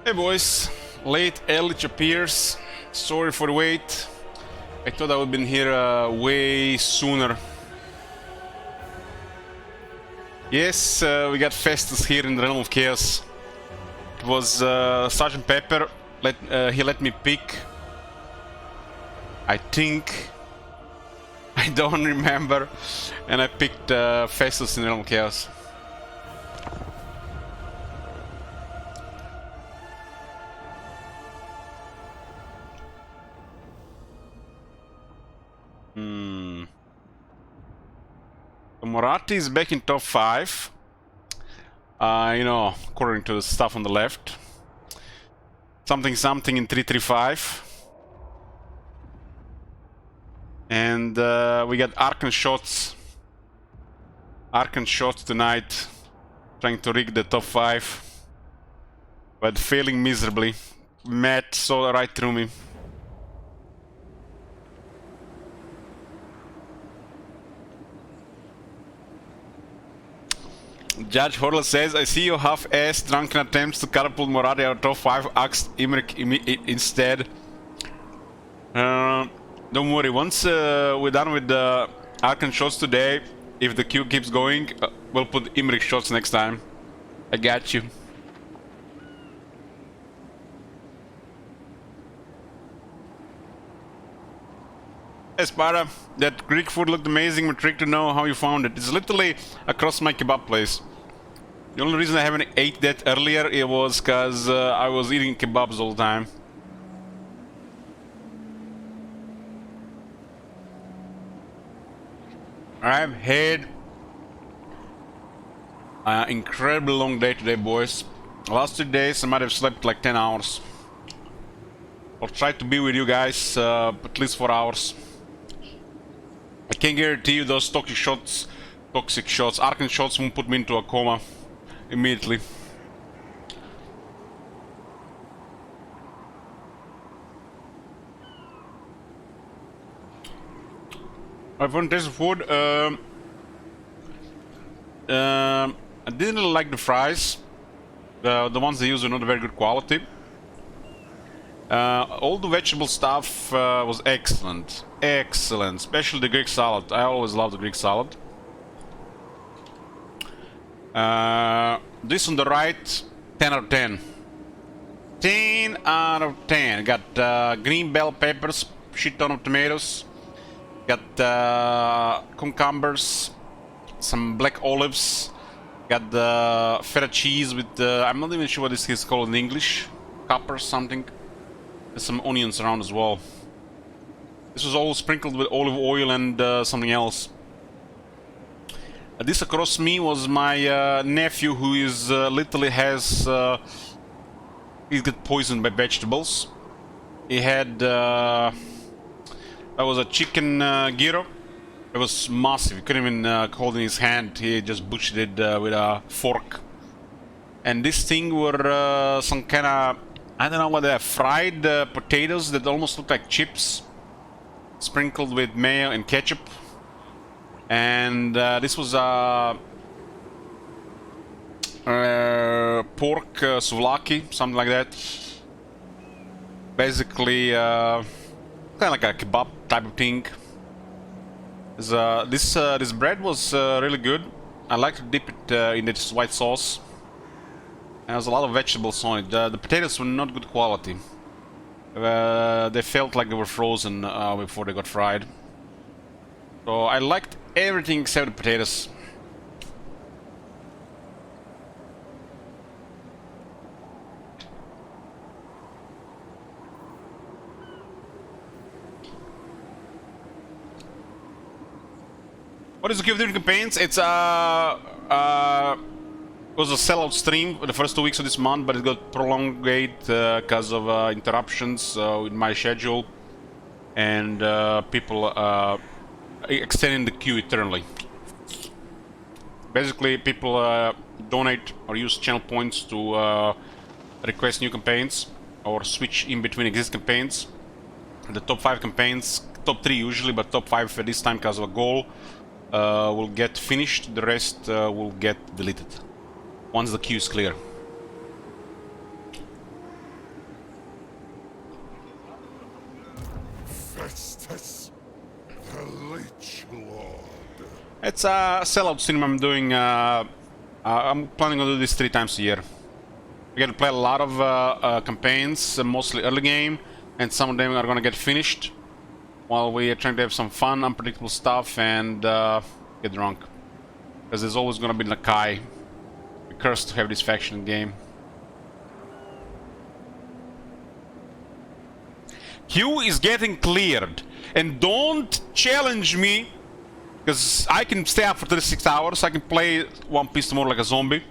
Hey boys, late Elich appears. Sorry for the wait. I thought I would have been here way sooner. Yes, we got Festus here in the Realm of Chaos. It was Sergeant Pepper. He let me pick. I think. I don't remember. And I picked Festus in the Realm of Chaos. Moratti is back in top 5. According to the stuff on the left. Something in 335. And we got Arkan shots. Arkan shots tonight. Trying to rig the top 5. But failing miserably. Matt saw right through me. Judge Horler says, I see your half-ass drunken attempts to catapult Moratti out of top 5, axed Imrik instead. Don't worry, once we're done with the Arkan shots today, if the queue keeps going, we'll put Imrik shots next time. I got you. Espada, that Greek food looked amazing. We're tricked to know how you found it. It's literally across my kebab place. The only reason I haven't ate that earlier it was because I was eating kebabs all the time. I've had an incredibly long day today, boys. Last 2 days I might have slept like 10 hours. I'll try to be with you guys at least 4 hours. I can guarantee you those toxic shots, Arkan shots won't put me into a coma immediately. I found taste of food. I didn't really like the fries. The ones they use are not very good quality. All the vegetable stuff was excellent. Excellent. Especially the Greek salad. I always love the Greek salad. This on the right, 10 out of 10. 10 out of 10. Got green bell peppers, shit ton of tomatoes. Got cucumbers, some black olives. Got the feta cheese with I'm not even sure what this is called in English. Copper something. There's some onions around as well. This was all sprinkled with olive oil and something else. This across me was my nephew, who is literally has he's got poisoned by vegetables. He had that was a chicken gyro. It was massive. He couldn't even hold it in his hand. He just butchered it with a fork. And this thing were some kind of, I don't know what they're, fried potatoes that almost look like chips, sprinkled with mayo and ketchup. And this was pork souvlaki, something like that. Basically, kind of like a kebab type of thing. This bread was really good. I like to dip it in this white sauce. And there's a lot of vegetables on it. The potatoes were not good quality. They felt like they were frozen before they got fried. So I liked everything except the potatoes. What is the queue of different campaigns? It's it was a sellout stream for the first 2 weeks of this month, but it got prolonged because of interruptions with my schedule and people extending the queue eternally. Basically, people donate or use channel points to request new campaigns or switch in between existing campaigns. The top 5 campaigns, top 3 usually, but top 5 at this time because of a goal, will get finished. The rest will get deleted once the queue is clear. Arthas, the Lich Lord. It's a sellout cinema I'm doing. I'm planning on doing this 3 times a year. We get to play a lot of campaigns, mostly early game, and some of them are gonna get finished while we are trying to have some fun, unpredictable stuff, and get drunk. Because there's always gonna be Nakai. We're cursed to have this faction game. Q is getting cleared, and don't challenge me, because I can stay up for 36 hours. I can play One Piece tomorrow like a zombie.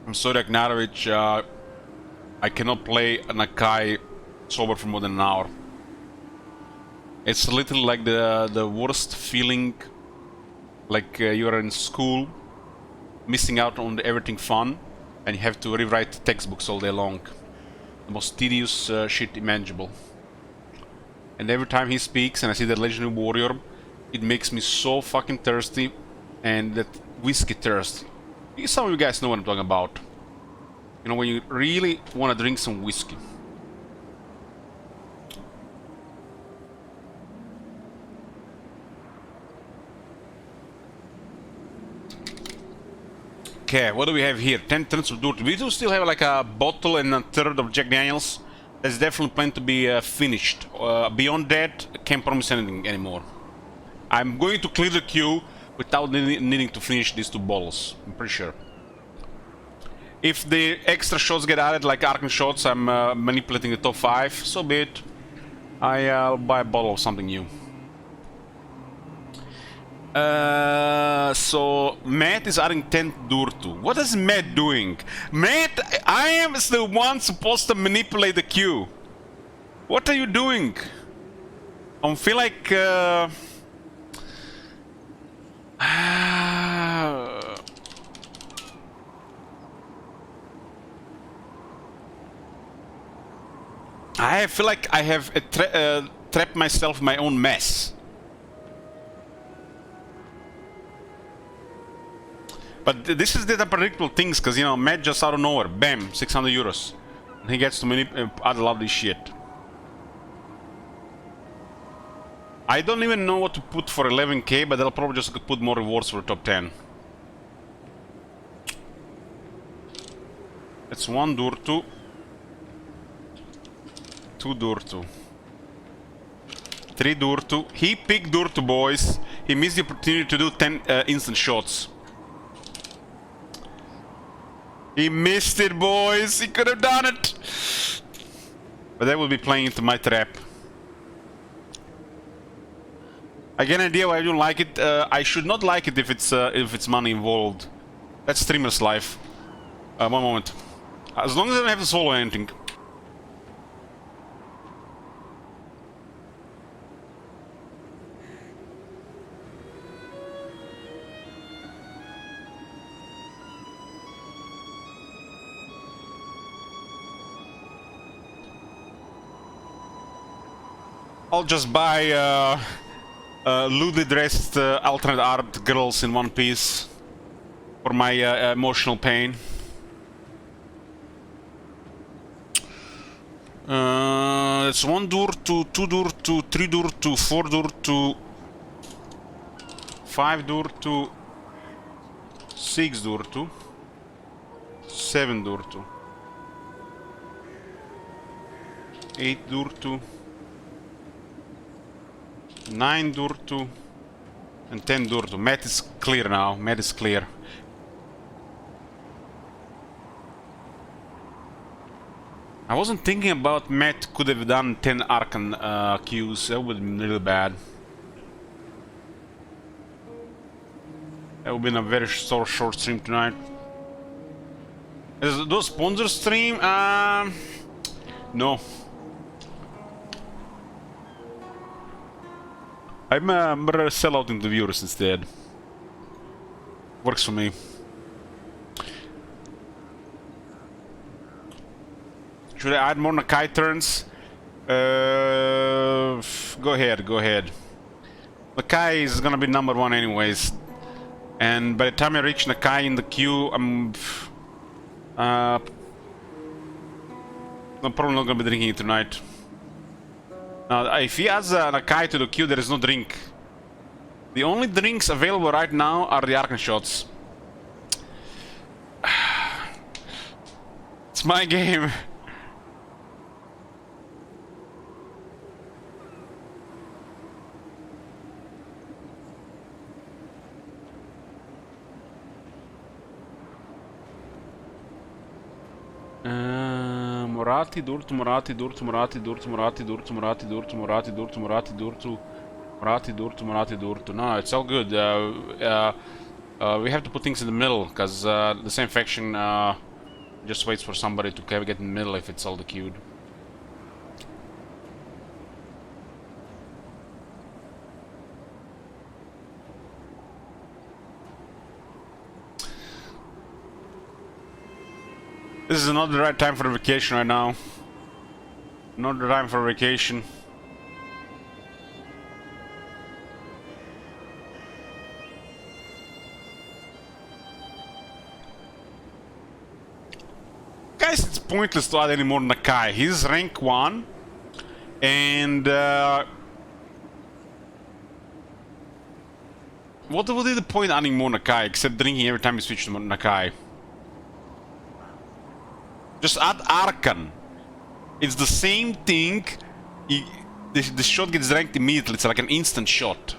I'm sorry, Agnarovich, I cannot play Nakai sober for more than an hour. It's literally like the worst feeling, like you are in school, missing out on everything fun, and you have to rewrite textbooks all day long. The most tedious shit imaginable. And every time he speaks and I see that legendary warrior, it makes me so fucking thirsty, and that whiskey thirst. Some of you guys know what I'm talking about. You know, when you really want to drink some whiskey. Okay, what do we have here? 10 tons of dirt. We do still have like a bottle and a third of Jack Daniels. That's definitely planned to be finished. Beyond that, I can't promise anything anymore. I'm going to clear the queue without needing to finish these 2 bottles. I'm pretty sure. If the extra shots get added, like Arcan shots, I'm manipulating the top 5. So be it. I'll buy a bottle of something new. So Matt is adding 10 Durtu. What is Matt doing? Matt, I am the one supposed to manipulate the queue. What are you doing? I feel like I feel like I have trapped myself in my own mess. But this is the unpredictable things, because, you know, Matt just out of nowhere, bam, 600 euros. And he gets to add a lot of this shit. I don't even know what to put for 11k, but I'll probably just put more rewards for the top 10. It's 1 Durtu. 2 Durtu. 3 Durtu. He picked Durtu, boys. He missed the opportunity to do 10 instant shots. He missed it, boys. He could have done it. But that would be playing into my trap. I get an idea why I don't like it. I should not like it if it's money involved. That's streamer's life. One moment. As long as I don't have to swallow anything. I'll just buy lewdly dressed alternate art girls in One Piece for my emotional pain. It's 1 Durtu, 2 Durtu, 3 Durtu, 4 Durtu, 5 Durtu, 6 Durtu, 7 Durtu, 8 Durtu, 9 Durtu, and 10 Durtu. Matt is clear now. Matt is clear. I wasn't thinking about Matt could have done 10 Arcan queues. That would have been really bad. That would have been a very short stream tonight. Is those sponsor stream? No. I'm gonna sell out into viewers instead. Works for me. Should I add more Nakai turns? Go ahead, go ahead. Nakai is gonna be number 1 anyways. And by the time I reach Nakai in the queue, I'm probably not gonna be drinking it tonight. Now, if he adds Nakai to the queue, there is no drink. The only drinks available right now are the Arkan shots. It's my game. Morati, Durtu, Morati, Durtu, Morati, Durtu, Morati, Durtu, Morati, Durtu, Morati, Durtu, Morati, Durtu, Morati, Durtu, Morati, Durtu. No, it's all good. We have to put things in the middle, because the same faction just waits for somebody to get in the middle if it's all the queued. This is not the right time for a vacation right now. Not the time for a vacation. Guys, it's pointless to add any more Nakai. He's rank 1. And what would be the point adding more Nakai except drinking every time you switch to Nakai? Just add Arkan. It's the same thing. The shot gets ranked immediately. It's like an instant shot.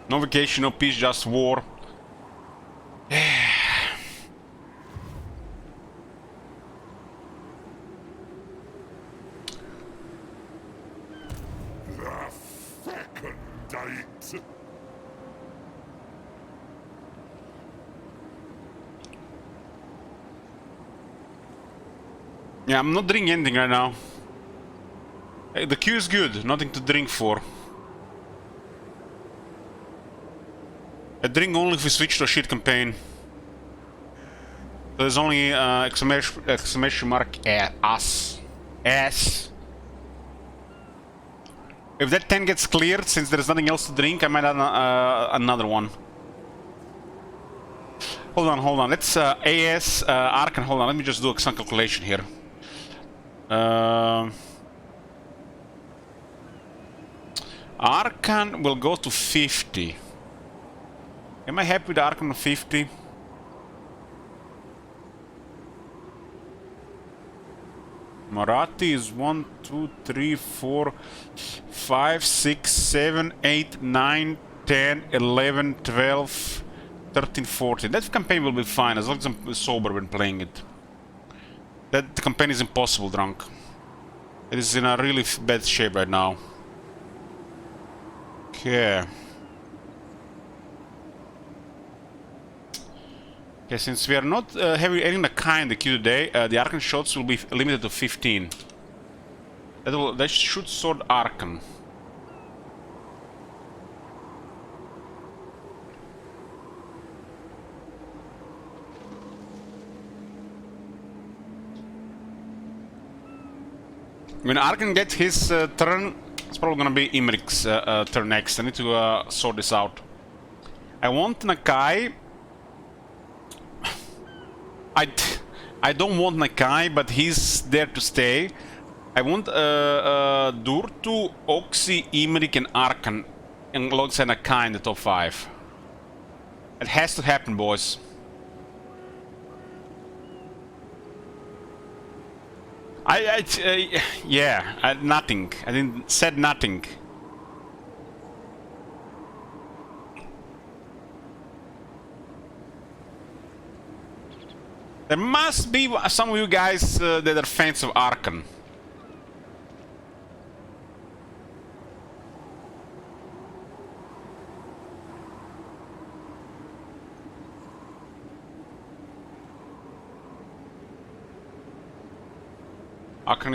No vacation, no peace, just war. Yeah, I'm not drinking anything right now. Hey, the queue is good, nothing to drink for. I drink only if we switch to a shit campaign. There's only exclamation mark us. S. If that 10 gets cleared, since there's nothing else to drink, I might add another one. Hold on. Let's AS Arkan. Hold on, let me just do some calculation here. Arkan will go to 50. Am I happy with Arkan on 50? Marathi is 1, 2, 3, 4, 5, 6, 7, 8, 9, 10, 11, 12, 13, 14. That campaign will be fine as long as I'm sober when playing it. That campaign is impossible drunk. It is in a really bad shape right now. Okay. Okay, since we are not having any Nakai in the queue today, the Arkan shots will be limited to 15. That should sort Arkan. When Arkan gets his turn, it's probably gonna be Imrik's turn next. I need to sort this out. I want Nakai. I don't want Nakai, but he's there to stay. I want Durtu, Oxy, Imrik, and Arkan, and alongside Nakai in the top 5. It has to happen, boys. Yeah, nothing. I didn't said nothing. There must be some of you guys that are fans of Arkan. Arkan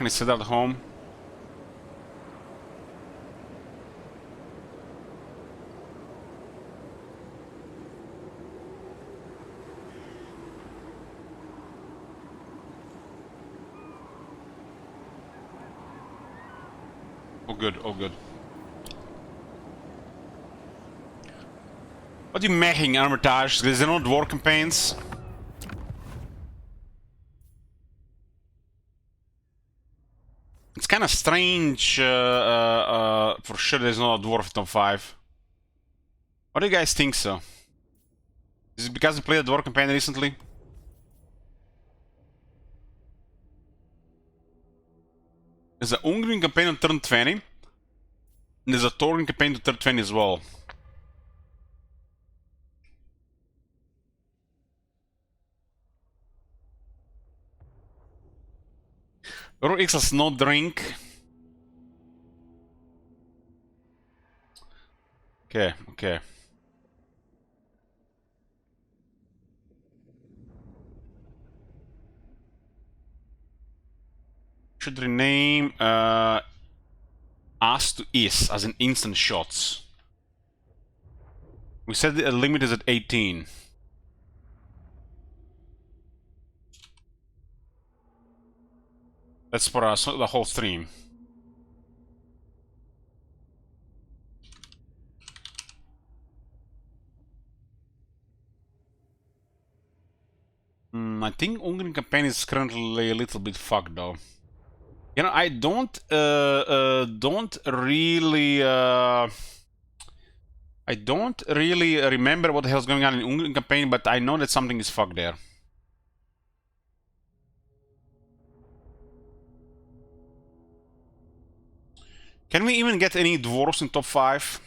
is set at home. Oh good, oh good. What are you making, Armitage? There's no dwarf campaigns? It's kind of strange, for sure there's no dwarf in top 5. What do you guys think so? Is it because you played a dwarf campaign recently? There's a Hungarian campaign on turn 20. And there's a Taurian campaign to turn 20 as well. Euro X has no drink. Okay, okay. Should rename As to Is as in instant shots. We said the limit is at 18. That's for us, the whole stream. I think Hungarian campaign is currently a little bit fucked though. You know, I don't really remember what the hell's going on in Hungarian campaign, but I know that something is fucked there. Can we even get any dwarves in top 5?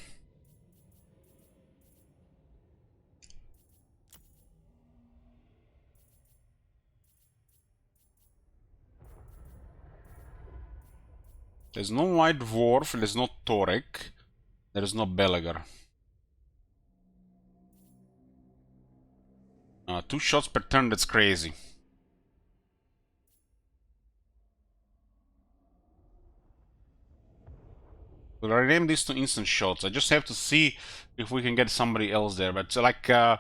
There's no white dwarf, there's no Torek, there's no Belegar. 2 shots per turn, that's crazy. We'll rename this to instant shots. I just have to see if we can get somebody else there. But like, the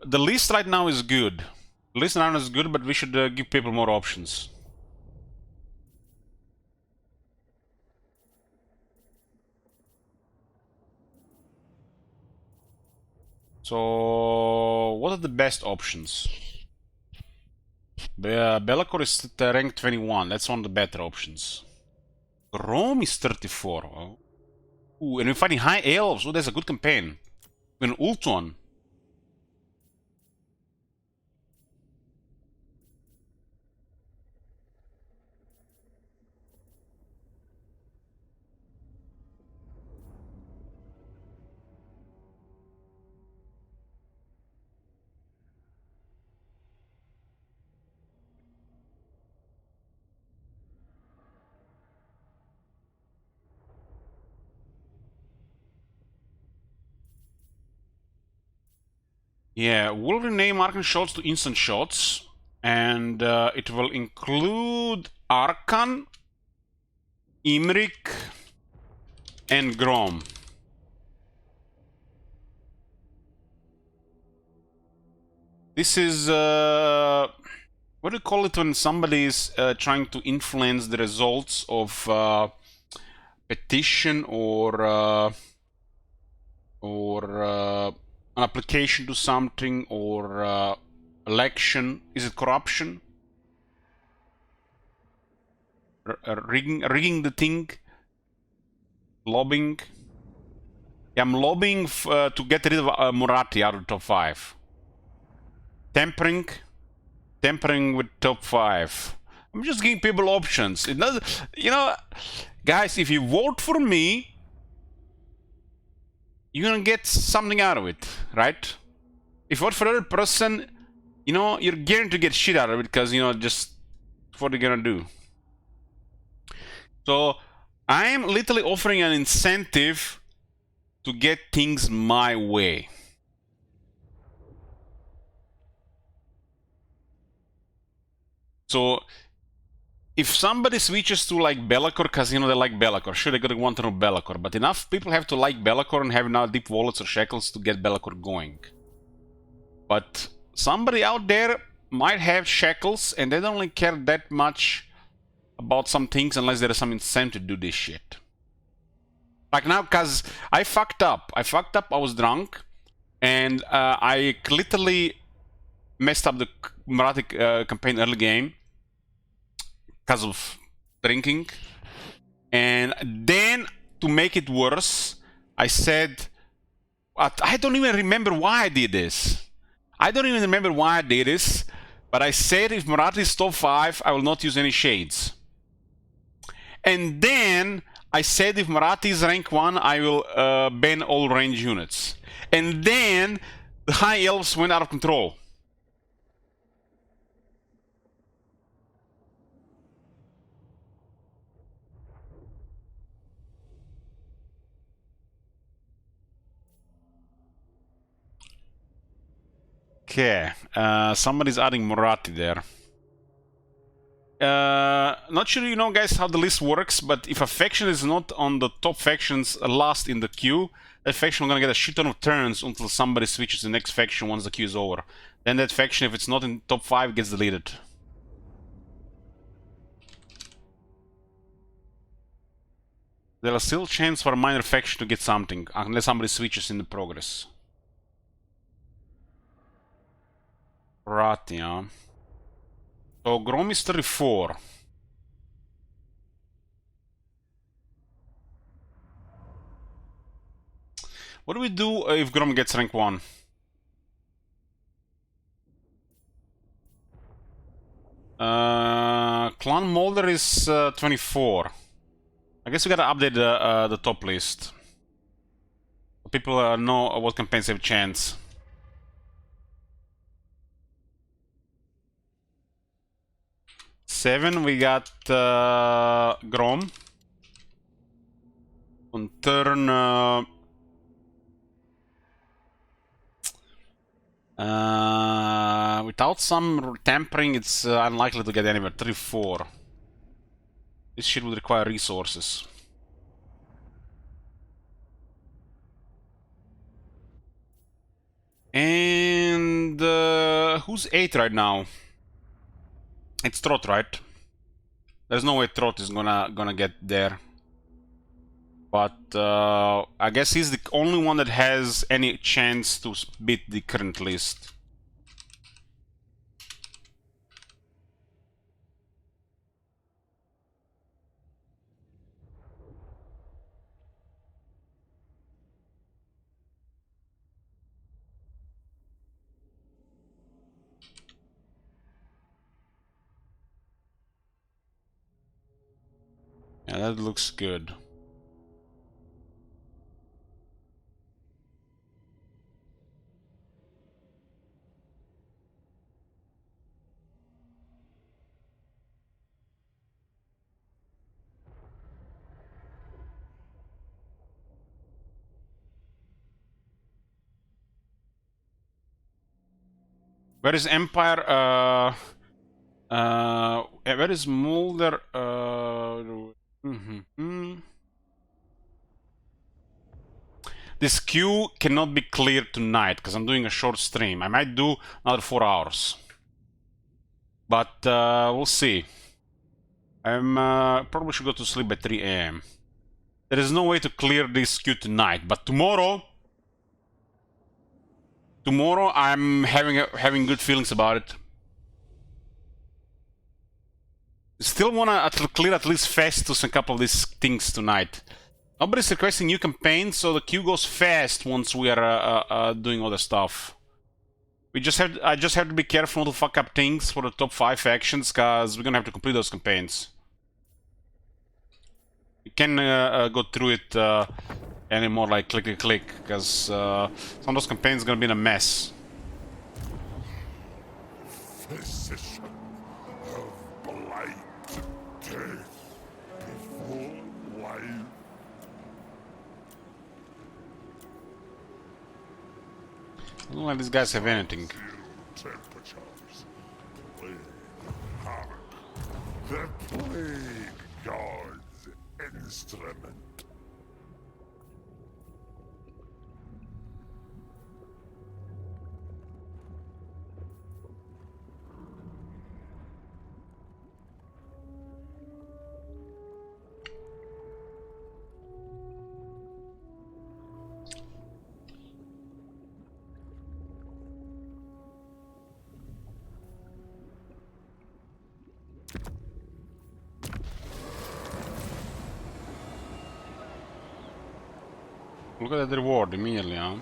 list right now is good. The list right now is good, but we should give people more options. So, what are the best options? Be'lakor is rank 21. That's one of the better options. Rome is 34. Oh. Ooh, and we're fighting high elves. Oh, that's a good campaign. An Ultron. Yeah, we'll rename Archon shots to instant shots, and it will include Archon, Imrik, and Grom. This is what do you call it when somebody is trying to influence the results of petition or an application to something or election? Is it corruption? Rigging the thing? Lobbying? Yeah, I'm lobbying to get rid of Murati out of top 5. Tempering with top 5. I'm just giving people options. It does, you know, guys, if you vote for me, you're gonna get something out of it, right? If you vote for another person, you know, you're guaranteed to get shit out of it because, you know, just what they're gonna do. So I'm literally offering an incentive to get things my way. So if somebody switches to like Be'lakor because, you know, they like Be'lakor, sure, they're gonna want to know Be'lakor, but enough people have to like Be'lakor and have now deep wallets or shekels to get Be'lakor going. But somebody out there might have shekels and they don't really care that much about some things unless there is some incentive to do this shit. Like now, cause I fucked up. I was drunk, and I literally messed up the Marathi campaign early game because of drinking. And then to make it worse, I said, I don't even remember why I did this. But I said if Marathi is top 5, I will not use any shades. And then I said if Marathi is rank 1, I will ban all range units. And then the high elves went out of control. Okay, somebody's adding Marathi there. Not sure you know, guys, how the list works, but if a faction is not on the top factions last in the queue, that faction is gonna get a shit ton of turns until somebody switches to the next faction once the queue is over. Then that faction, if it's not in top 5, gets deleted. There is still chance for a minor faction to get something, unless somebody switches in the progress. Marathi, huh? So Grom is 34. What do we do if Grom gets rank 1? Clan Molder is 24. I guess we gotta update the top list. People know what campaigns have chance. Seven, we got Grom. On turn... without some tampering, it's unlikely to get anywhere. 3-4. This shit would require resources. And who's 8 right now? It's Trot, right? There's no way Trot is gonna get there. But I guess he's the only one that has any chance to beat the current list. Yeah, that looks good. Where is Empire? Where is Mulder? This queue cannot be cleared tonight because I'm doing a short stream. I might do another 4 hours, but we'll see. I'm probably should go to sleep by 3 a.m. There is no way to clear this queue tonight, but tomorrow I'm having good feelings about it. Still wanna clear at least Festus and a couple of these things tonight. Nobody's requesting new campaigns, so the queue goes fast once we are doing all the stuff. I just have to be careful not to fuck up things for the top 5 factions, cause we're gonna have to complete those campaigns. You can go through it anymore like click, cause some of those campaigns are gonna be in a mess. Physician of blight, death before life. I don't like these guys have anything. Temperatures. Plague havoc. The plague god's instrument. Look at the reward immediately, huh?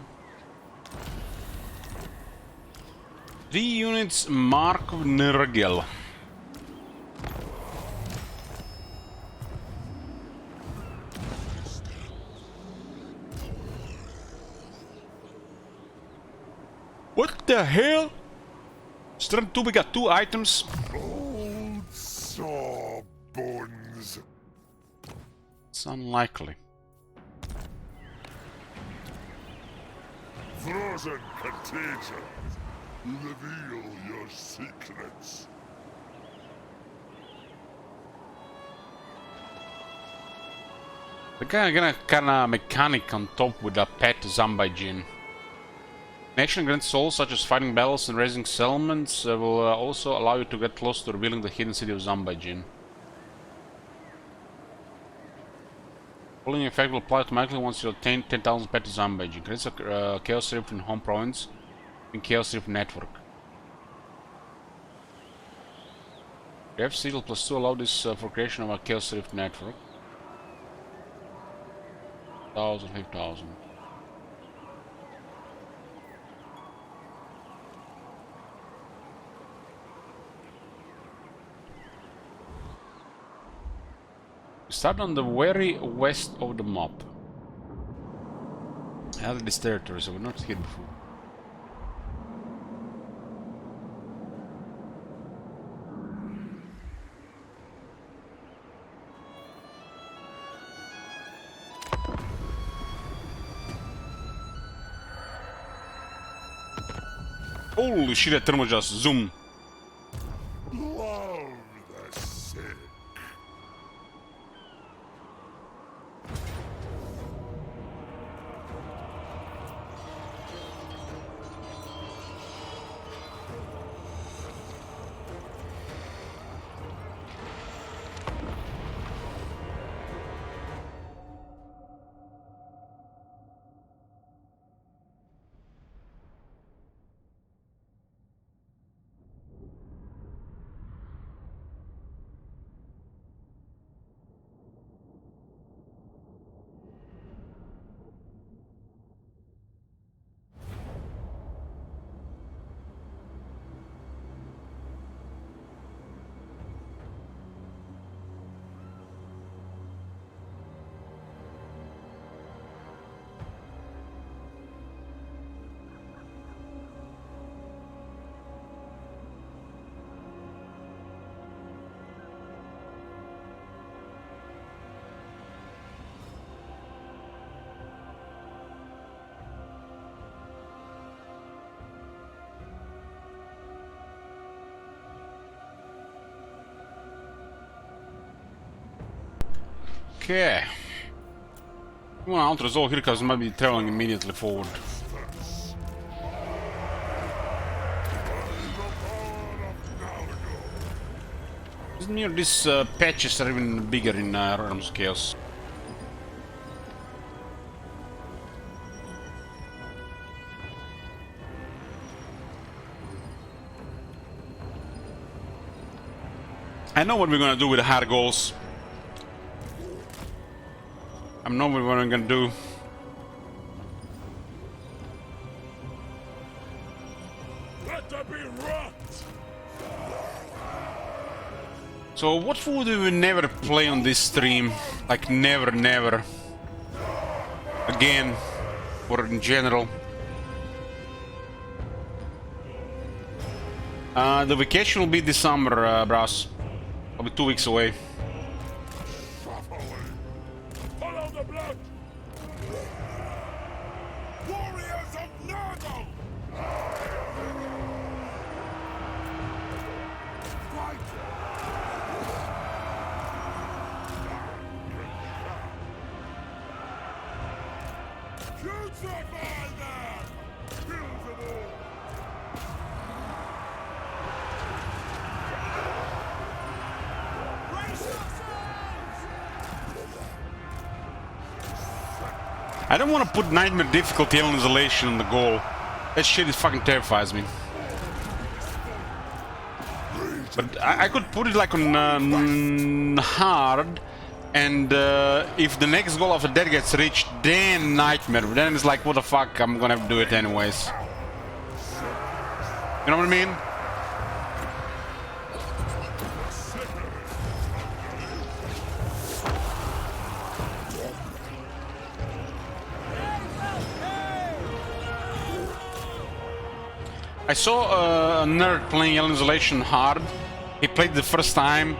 3 units Mark of Nurgle. What the hell? Strength 2, we got 2 items. Old sawbones. It's unlikely. Frozen contagion. Reveal your secrets. The guy gonna kinda mechanic on top with a pet Zambijin. Action grants souls such as fighting battles and raising settlements will also allow you to get close to revealing the hidden city of Zambijin. Following effect will apply automatically once you obtain 10,000 pet Zambijin. Grants a Chaos Rift in home province and Chaos Rift network. Rev Seal +2 allow this for creation of a Chaos Rift network. 1,000, 5,000. Start on the very west of the map. I added this territory, so we're not here before. Holy shit, that thermal just zoom. Love the sick. Okay. Well, I'll resolve here because I might be traveling immediately forward. Near these patches are even bigger in Realms of Chaos. I know what we're gonna do with the hard goals. I know what we're gonna do. Let there be rot. So what food do we never play on this stream? Like never, never. Again, or in general. The vacation will be this summer, Brass. I'll be 2 weeks away. Follow the blood. Warriors of Nurgle. Fight. Crucify them! Kill them all! I don't want to put nightmare difficulty on isolation on the goal. That shit is fucking terrifies me. But I could put it like on hard, And if the next goal after that gets reached, then nightmare. Then it's like, what the fuck, I'm gonna have to do it anyways. You know what I mean? I saw a nerd playing Alien Isolation hard. He played the first time.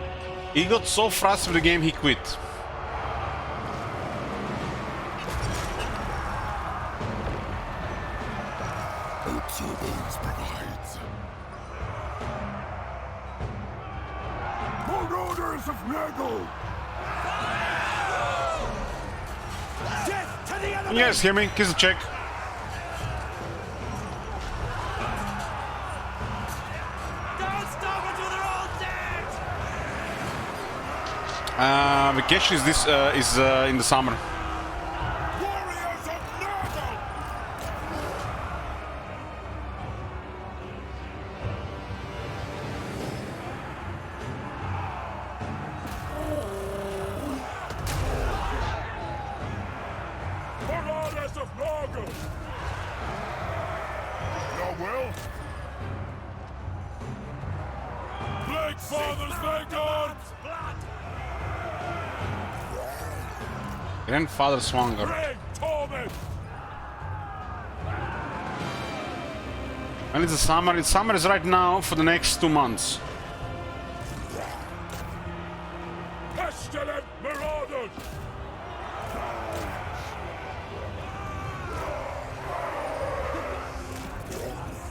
He got so frustrated with the game, he quit. Observance provides. Marauders of Nurgle! Death to the Can enemy! you guys hear me? Kiss the check. Don't stop until they're all dead! Vacation is this in the summer. Warriors of Nurgle! Marauders of Nurgle! Your will? Plague Fathers, thank God! Grandfather Swanger. Plague Torment! And it's the summer. It's summer is right now for the next 2 months. Pestilent Marauders!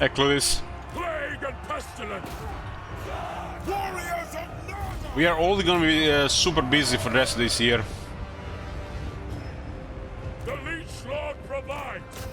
Eclipse. Plague and Pestilent! Warriors of Nurgle! We are all gonna be super busy for the rest of this year. The Leech Lord provides!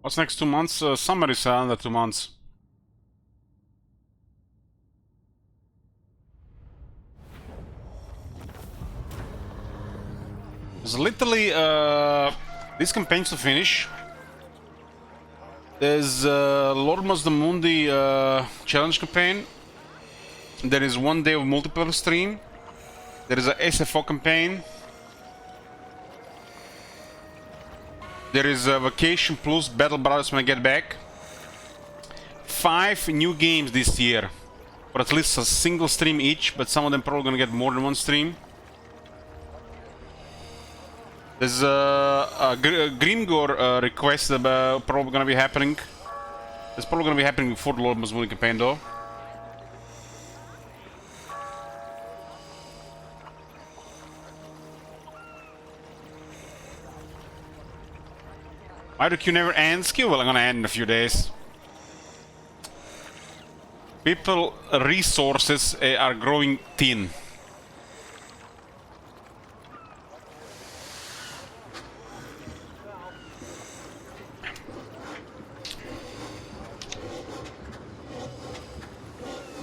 What's next 2 months? Summer is under 2 months. There's literally these campaigns to finish. There's Lord Mazdamundi challenge campaign. There is 1 day of multiplayer stream. There is a SFO campaign. There is a Vacation Plus Battle Brothers when I get back. 5 new games this year. For at least a single stream each, but some of them probably gonna get more than 1 stream. There's a Grimgore request that probably gonna be happening. It's probably gonna be happening before the Lord Mazdamundi campaign though. Why the queue never ends? Queue will gonna end in a few days. People resources are growing thin.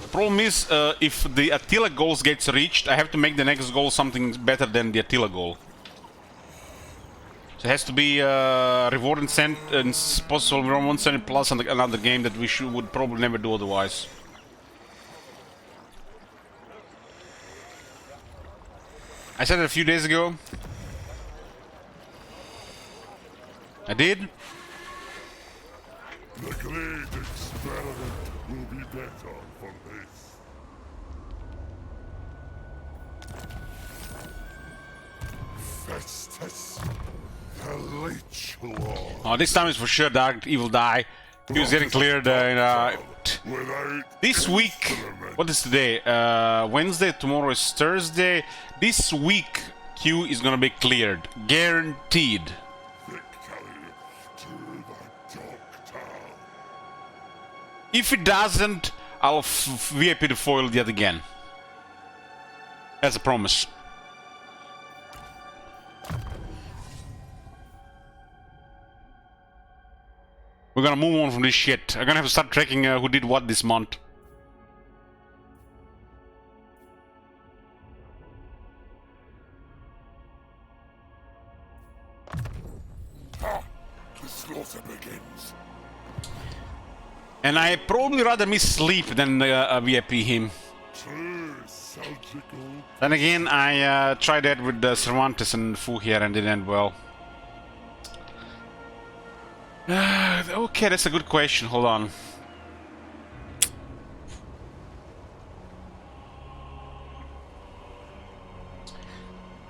The problem is, if the Attila goals gets reached, I have to make the next goal something better than the Attila goal. So it has to be reward and send, and possible reward and send plus another game that we would probably never do otherwise. I said it a few days ago. I did. The great experiment will be better for this. Festus, the Leech Lord. Oh, this time is for sure Dark Evil die. He was getting cleared Without this week. What is today? Wednesday. Tomorrow is Thursday. This week, Q is gonna be cleared, guaranteed. victory to the Doctor. If it doesn't, I'll VIP the foil yet again. That's a promise. We're gonna move on from this shit. I'm gonna have to start tracking who did what this month. Ha! The slaughter begins. And I probably rather miss sleep than VIP him. True Selgical. Then again, I tried that with Cervantes and Fu here and didn't end well. Okay, that's a good question. Hold on.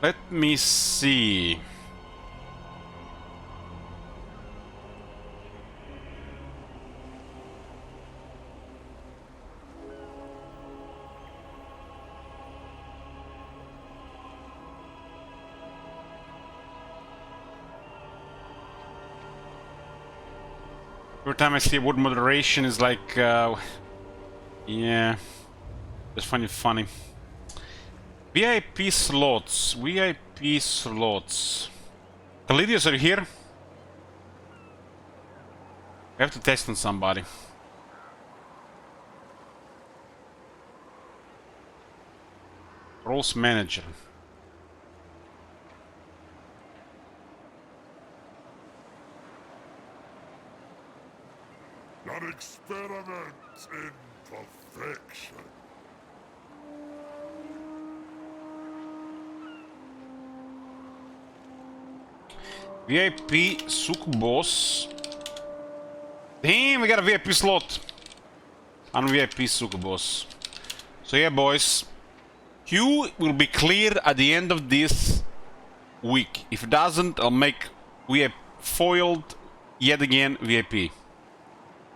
Let me see. Every time I see word moderation is like, yeah, just find it funny. VIP slots, VIP slots. Callidius, are you here? We have to test on somebody. Roles manager. An experiment in perfection. VIP Sucubus. Damn, we got a VIP slot. On VIP Sucubus. So yeah, boys. Q will be clear at the end of this week. If it doesn't, I'll make VIP foiled yet again VIP.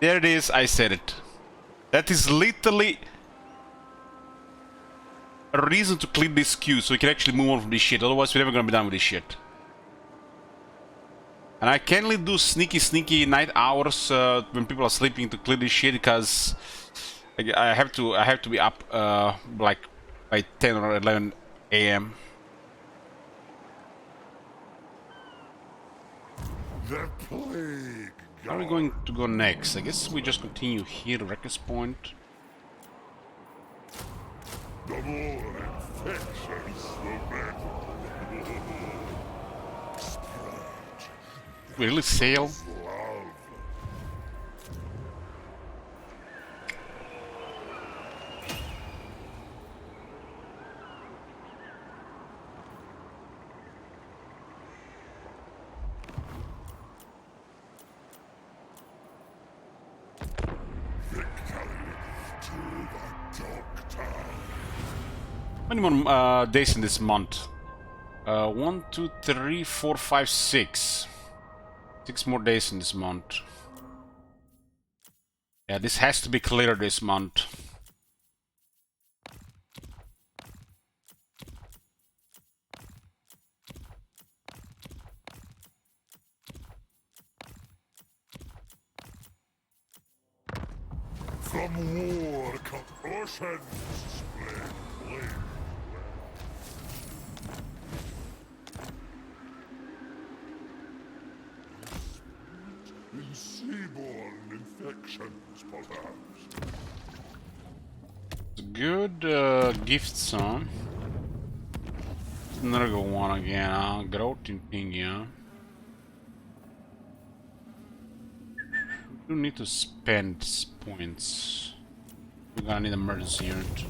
There it is, I said it. That is literally a reason to clear this queue so we can actually move on from this shit. Otherwise, we're never gonna be done with this shit. And I can't really do sneaky night hours when people are sleeping to clear this shit because I have to be up like by 10 or 11 a.m. The plague. How are we going to go next? I guess we just continue here, Wrecker's Point. The more infections, the better. We really sail? Love. How many more days in this month? 1, 2, 3, 4, 5, 6. 6 more days in this month. Yeah, this has to be clear this month. From war come oceans split flame. In seaborne infections, perhaps. Good gifts, huh? Another good one again, huh? Growth in ping, yeah. We do need to spend points. We're gonna need emergency unit.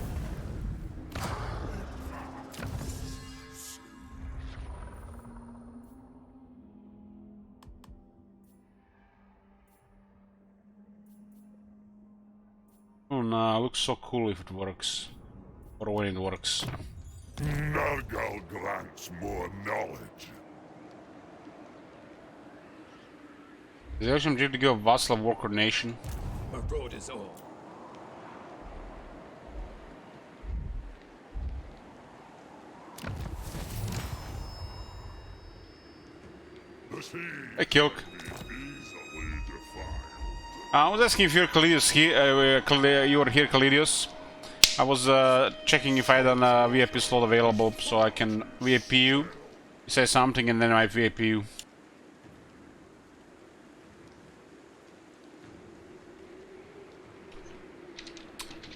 Oh no, it looks so cool if it works. Or when it works. Nargal grants more knowledge. Is there some to give Vaslav war coordination? A road is all. The sea Hey, Kilk. easily defiled. I was asking if you're Callidius here. You were here, Callidius. I was checking if I had a VIP slot available so I can VIP you. You say something and then I VIP you.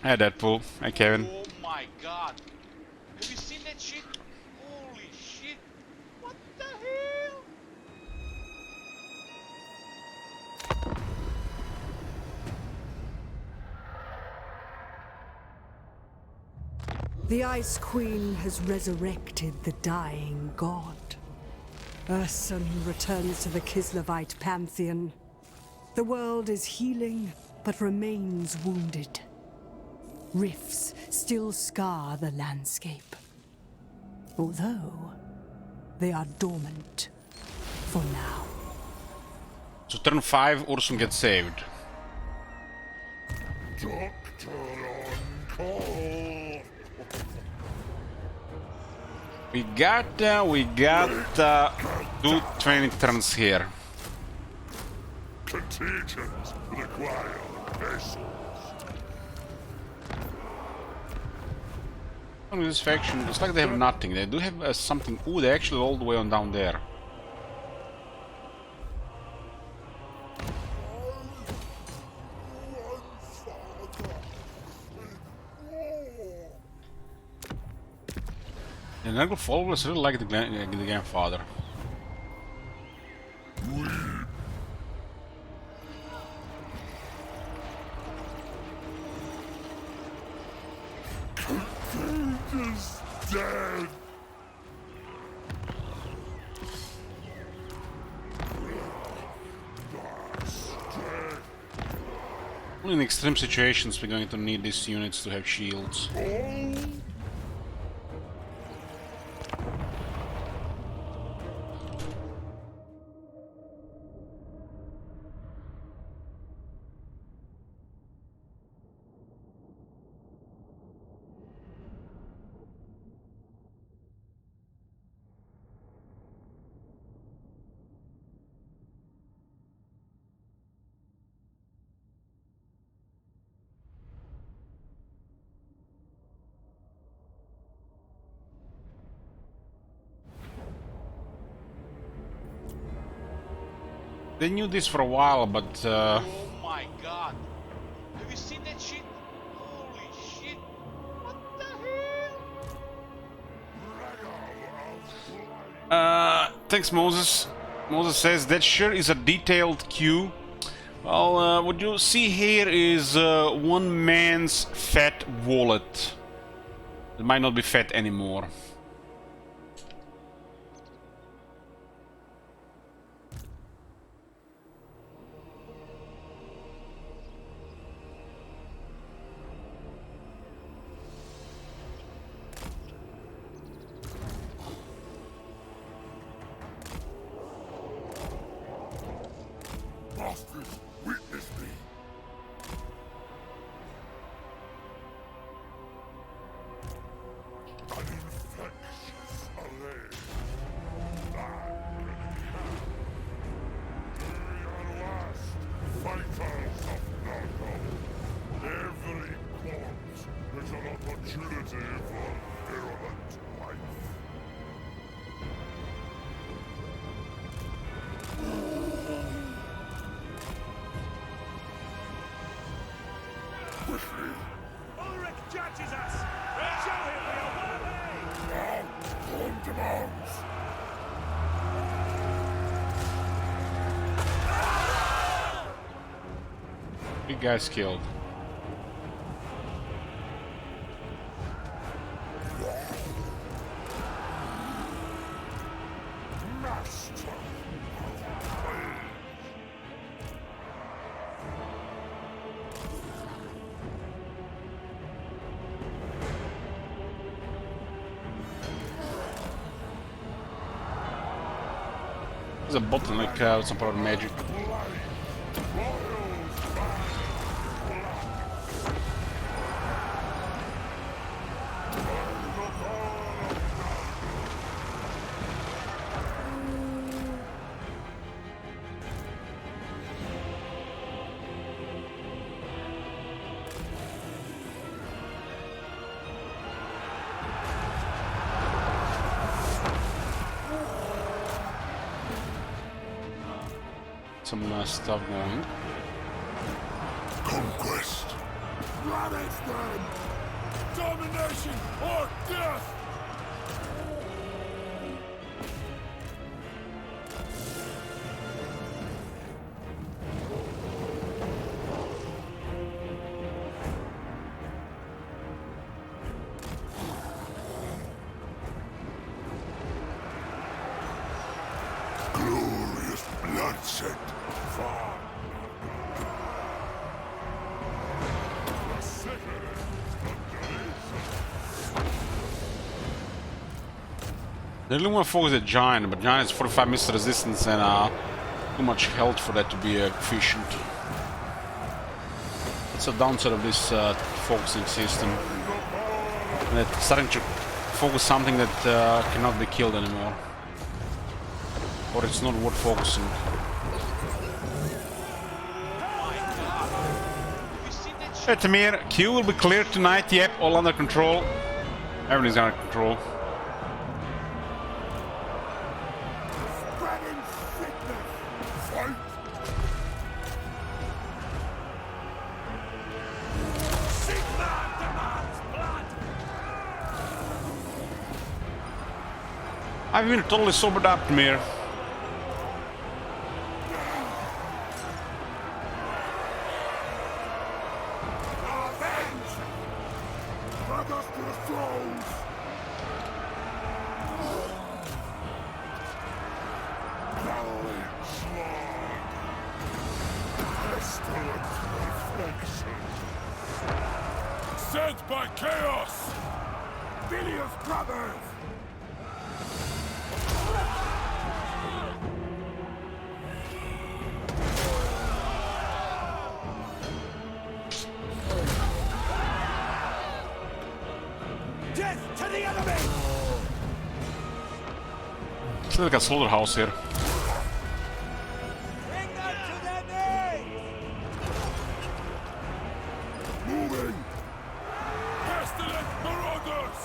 Hey Deadpool. Hey Kevin. Oh my god. Have you seen that shit? Holy shit. What the hell? The Ice Queen has resurrected the dying god. Ursun returns to the Kislevite pantheon. The world is healing, but remains wounded. Rifts still scar the landscape. Although, they are dormant for now. So turn 5, Ursun gets saved. Doctor on call. We got 2 training turns here. Contagions require patience. On this faction, it's like they have nothing. They do have something. Ooh, they're actually all the way on down there. The Nurgle followers really like the grandfather. Is dead. Only in extreme situations we're going to need these units to have shields. They knew this for a while, but Oh my god. Have you seen that shit? Holy shit. What the hell? thanks, Moses. Moses says that sure is a detailed queue. Well, what you see here is one man's fat wallet. It might not be fat anymore. Masters, witness me. An infectious array. At last, fighters of Narco. Every corpse is an opportunity for virulent life. Ulrich judges us! Show him we are worthy! On demands. Big guys killed. Master. There's a bottleneck with some part of magic. Some stuff going. Conquest. Ravage them! Domination or death! Glorious bloodshed! Far! They really want to focus at Giant, but Giant has 45 missile resistance and too much health for that to be efficient. It's a downside of this focusing system. And it's starting to focus something that cannot be killed anymore. Or it's not worth focusing. Hey Tamir, Q will be cleared tonight, yep, all under control. Everything's under control. Spreading sickness! Fight! Sigmar demands blood! I've been totally sobered up, Tamir. Avenge! Drag us to the thrones! Bellowing slog! Pestilent reflection! Sent by chaos! Bilious brothers! Death to the enemy! It's like a slaughterhouse here. Bring them to their knees! Moving! Pestilent marauders!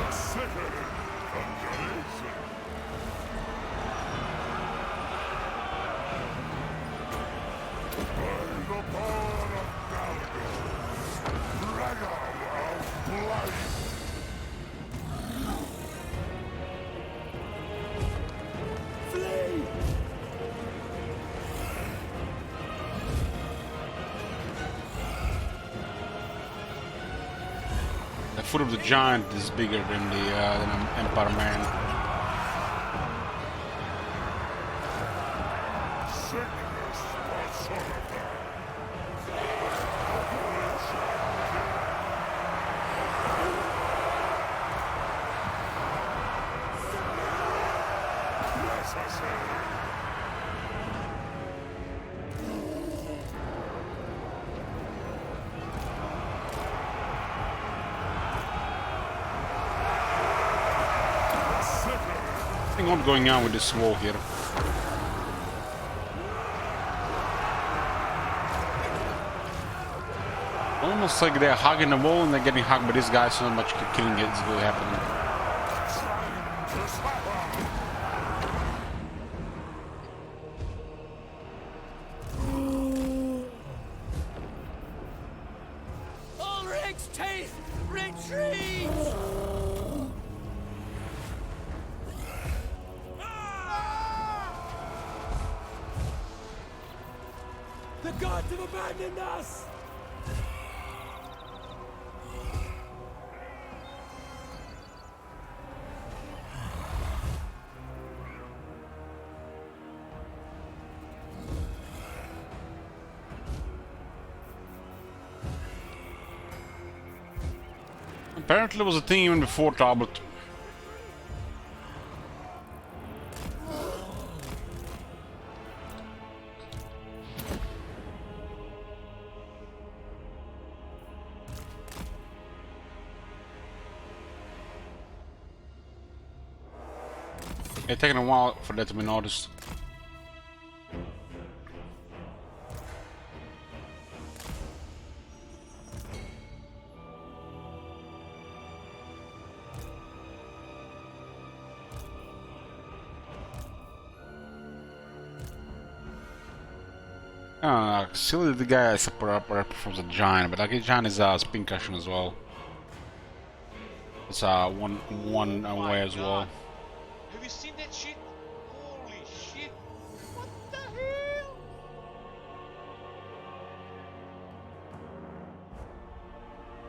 Sickening conjuration! By the power of Galaga, dragon of blight! Flee! The foot of the Giant is bigger than the than Empire Man. Sickness personified! Yes, I say! Something odd going on with this wall here. Almost like they're hugging the wall and they're getting hugged by this guy, so not much killing is really happening. Ulrich's teeth! Retreat! The gods have abandoned us! Apparently it was a thing even before Tablet. It's taken a while for that to be noticed. Silly the guy is from the giant, but I guess giant is a spin cushion as well. It's one Oh my way as well. God. Have you seen that shit? Holy shit! What the hell?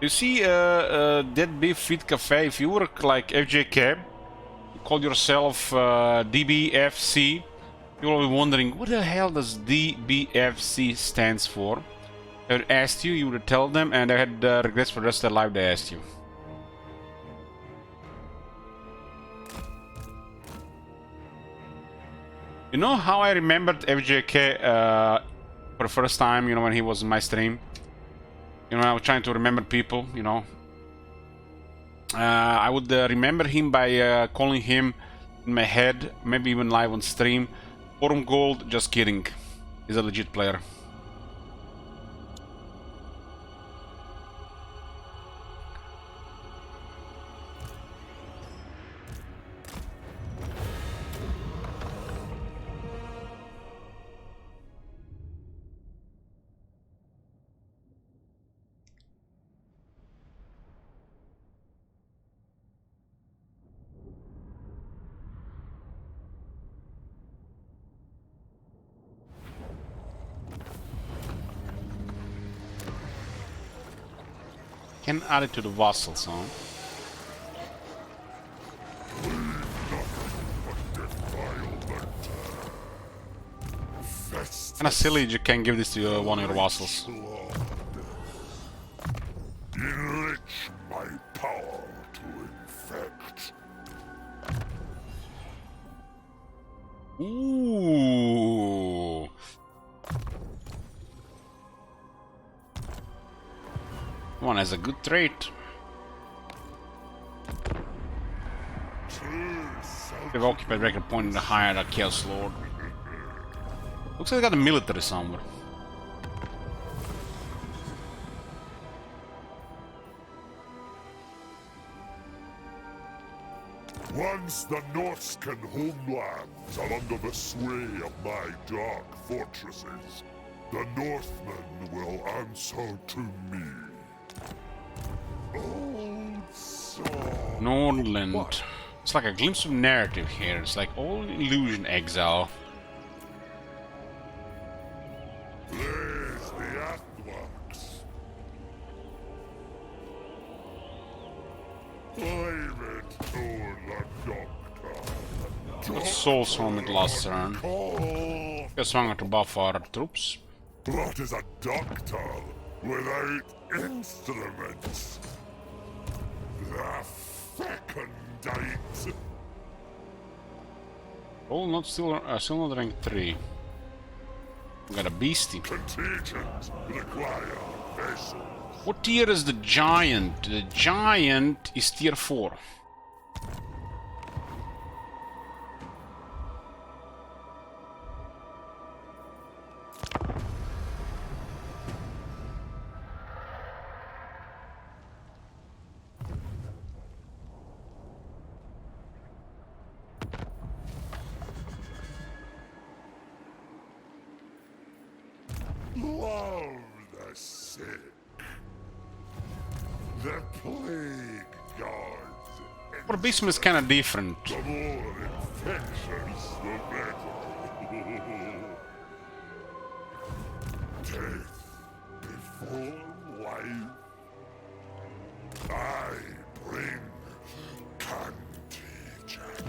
You see, that Beef Feed Cafe, if you work like FJK, call yourself DBFC, you will be wondering, what the hell does DBFC stands for? They would ask you, you would tell them, and they had regrets for the rest of their life they asked you. You know how I remembered FJK for the first time, you know, when he was in my stream? You know, I was trying to remember people, you know. I would remember him by calling him in my head, maybe even live on stream. Forum Gold, just kidding. He's a legit player. Can add it to the vassal song. Kinda silly you can give this to one of your vassals. Enrich my power to infect. Ooh. One has a good trait. They've occupied record point in the hierarchy, Chaos Lord. Looks like they got a military somewhere. Once the Norscan homelands are under the sway of my dark fortresses, the Northmen will answer to me. Old song. Nordland. It's like a glimpse of narrative here. It's like all illusion exile. There's the Athworks. Leave it to the doctor. Souls from it last turn. Oh, Jag svangar to buff our troops. what is a doctor without instruments? The fecundite. Oh, not still not rank 3. We got a beastie. Contingent require vessels. What tier is the giant? The giant is tier 4. Love the sick. The plague gods. But Bism is kind of different. The more infections, the better. Death before life. I bring contagion.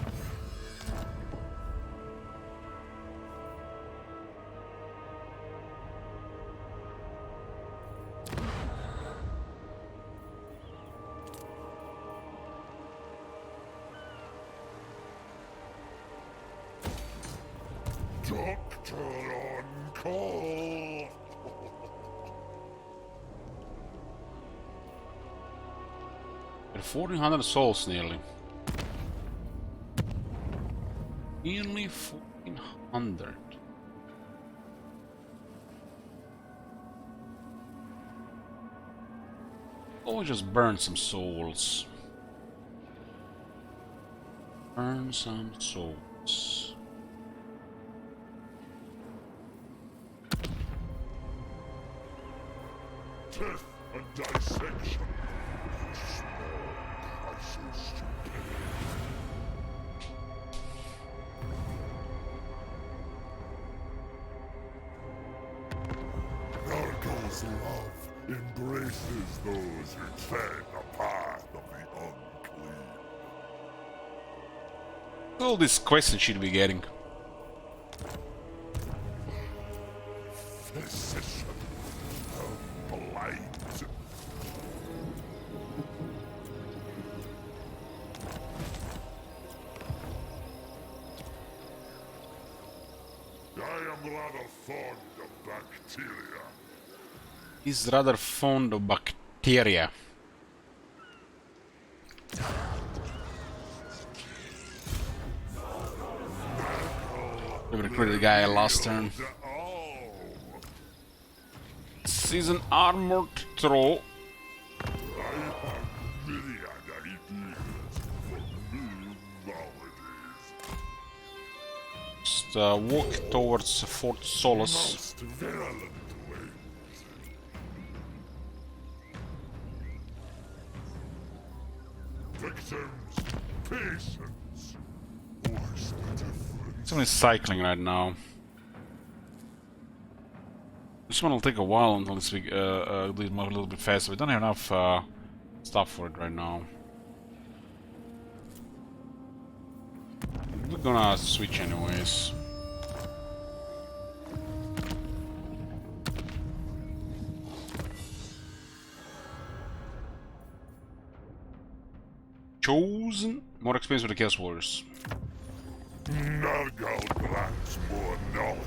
Doctor on call. We're 1400 souls nearly. Nearly 1400. Oh, just burn some souls. Burn some souls. death and dissection. Small price of stupidity. Nurgle's love embraces those who tread the path of the unclean. All these questions should be getting. Physician of blight. I am rather fond of bacteria. He's rather fond of bacteria. We recruited the guy last turn. Oh, Season armored throw. I have myriad ideas for new maladies. Just walk towards Fort Solus. Most virulent wings. Victims, patients. What's the difference? Someone is cycling right now. This one will take a while until this we move a little bit faster. We don't have enough stuff for it right now. We're gonna switch anyways. Chosen, more expensive with the Chaos Warriors. Nurgle grants more knowledge.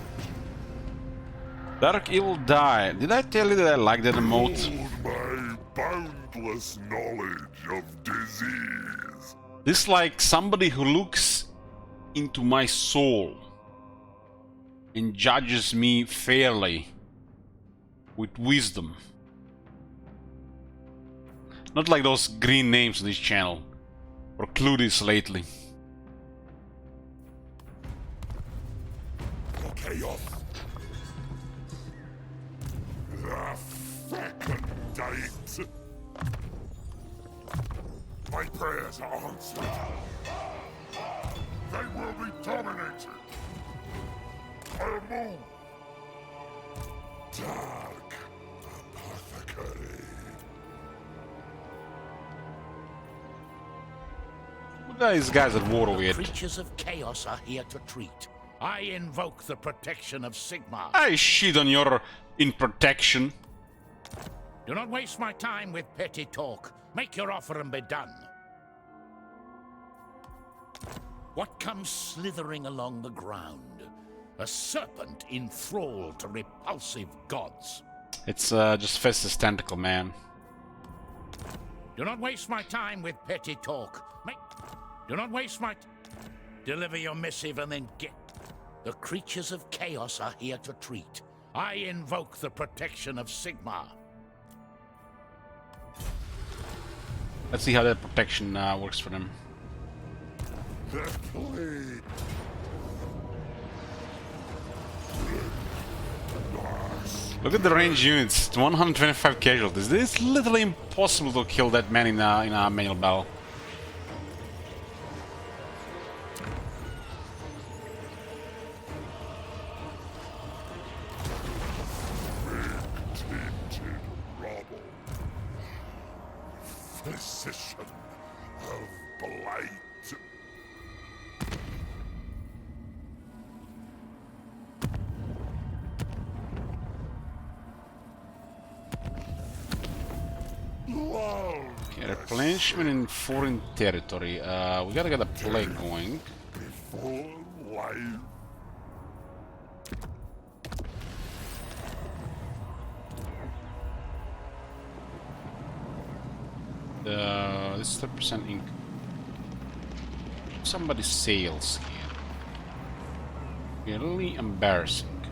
Dark Evil Die. Did I tell you that I like that emote? Hold my boundless knowledge of disease. This is like somebody who looks into my soul and judges me fairly with wisdom. Not like those green names on this channel or Cludies lately. Chaos. The fecundite. My prayers are answered. They will be dominated. I'll move. Dark apothecary. What are these guys at war with? Creatures of chaos are here to treat. I invoke the protection of Sigmar. I shit on your in protection. Do not waste my time with petty talk. Make your offer and be done. What comes slithering along the ground? A serpent in thrall to repulsive gods. It's just Festus Tentacle, man. Do not waste my time with petty talk. Do not waste my... Deliver your missive and then get... The creatures of chaos are here to treat. I invoke the protection of Sigmar. Let's see how that protection works for them. The plague. Look at the range units, 125 casualties. It's literally impossible to kill that man in a manual battle. Tainted rubble. Physician of blight. Okay, replenishment in foreign territory. We gotta get a plague going. Before life. This is 30% ink. Somebody sails here. Really embarrassing.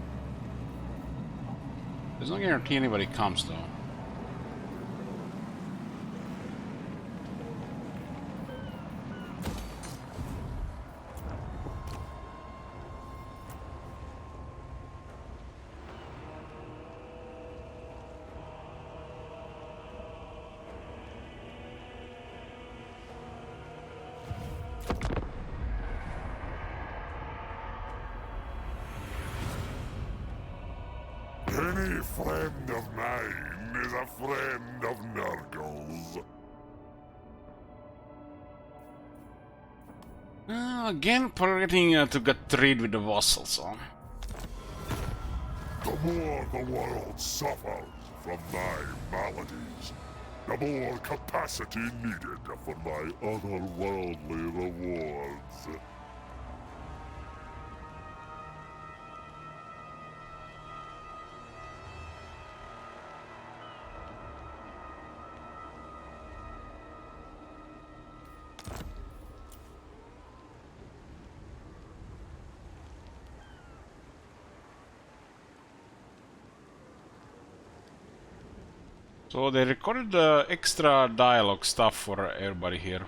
There's no guarantee anybody comes though. Any friend of mine is a friend of Nurgle's. Again, forgetting to get trade with the vassals. Huh? The more the world suffers from my maladies, the more capacity needed for my otherworldly rewards. So they recorded the extra dialogue stuff for everybody here.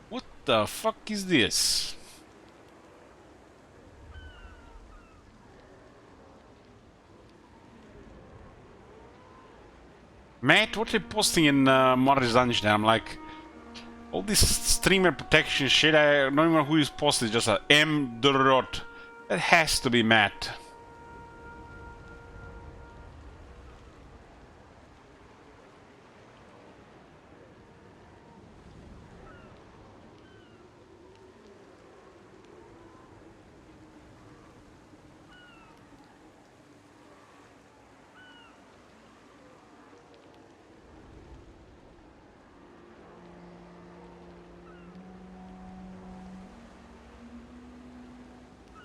What the fuck is this? Matt, what are you posting in Mars Dungeon? I'm like, all this streamer protection shit, I don't even know who is posted, just a M. Dot. That has to be Matt.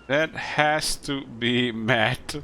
That has to be Matt.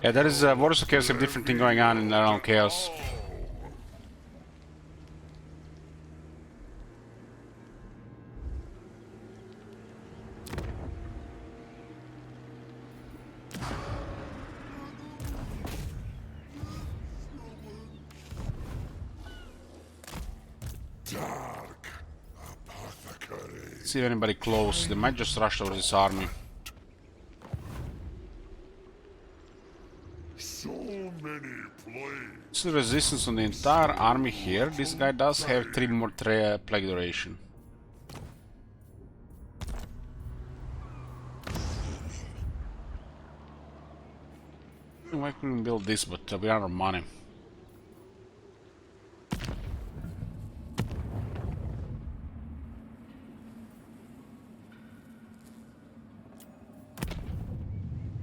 Yeah, there is Warsaw Chaos, a different thing going on in around Chaos. Dark apothecary. See if anybody close. They might just rush over this army. So many plagues. This is resistance on the entire army here. This guy does have 3 more plague duration. I couldn't build this, but we are out of money.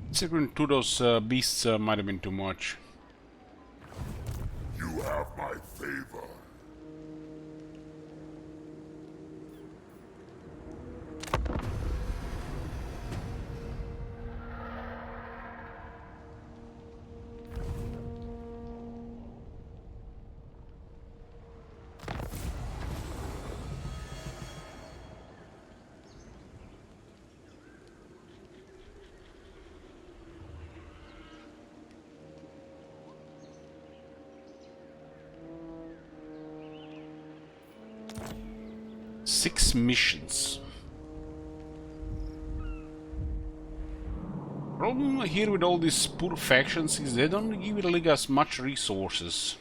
Considering 2 of those beasts might have been too much. You have my favor. Six missions. Problem here with all these poor factions is they don't give the League as much resources.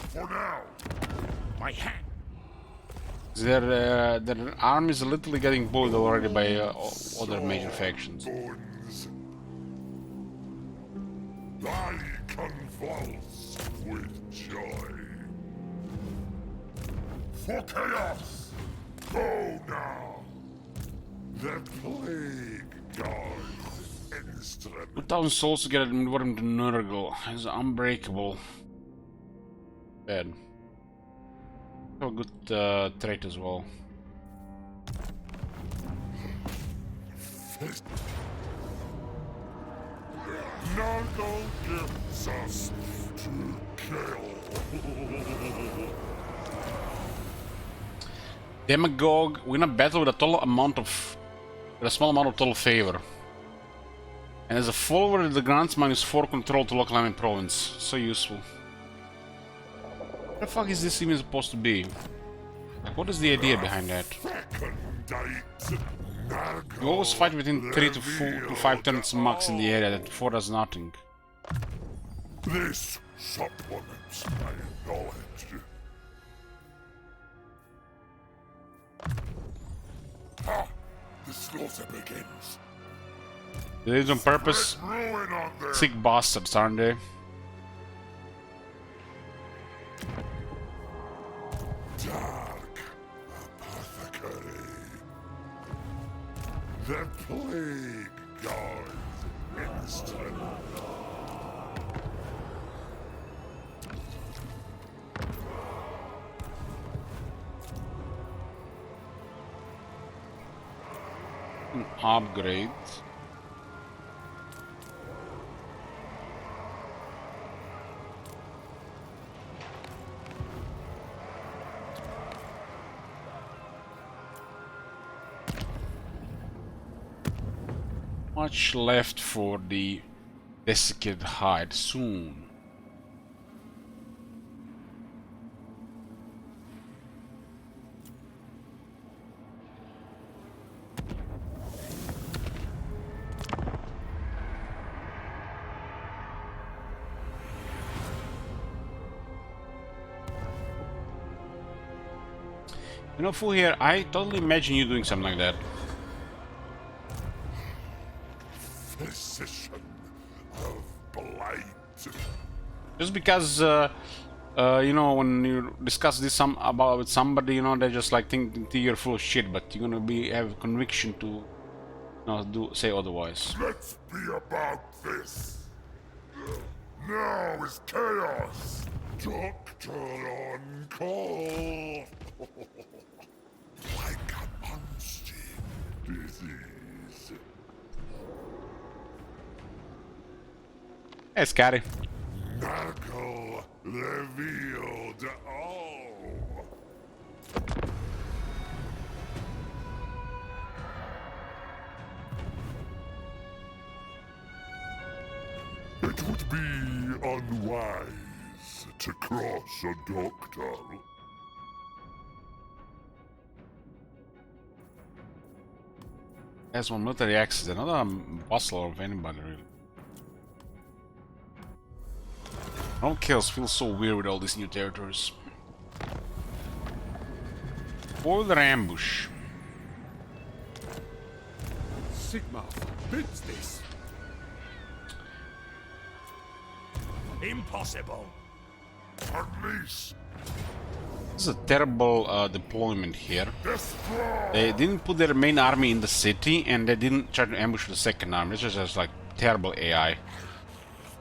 For now. My hand. Their army is literally getting bullied already by other major factions. Bones. I convulse with joy. For chaos! Go now! The plague god's instrument. 2,000 souls to get him to Nurgle. He's unbreakable. Bad. Have a good trait as well. Nurgle gives us to kill. Demagogue, win a battle with a small amount of total favor. And as a follower, the grants -4 control to local enemy province. So useful. What the fuck is this even supposed to be? Like, what is the idea behind that? You always fight within 3 to 5 turns max in the area, that 4 does nothing. This supplements my knowledge. Ha! The slaughter begins. They did it on purpose. Ruin on them. Sick bastards, aren't they? Dark apothecary. The plague god instrument. An upgrade. Much left for the desiccated hide soon. You know, Fu here, I totally imagine you doing something like that. Physician of blight. Just because, you know, when you discuss this about with somebody, you know, they just like think you're full of shit, but you're gonna have conviction to, you know, say otherwise. Let's be about this. Now is chaos. Doctor on call. Like a monster disease. Hey, Scotty. Nurgle revealed all. It would be unwise to cross a doctor. Has one military accident, not a bustle of anybody really. No kills feels so weird with all these new territories. Boiler ambush. Sigmar forbids this. Impossible. At least This is a terrible deployment here. destroy. They didn't put their main army in the city, and they didn't try to ambush the second army. This is just like terrible AI.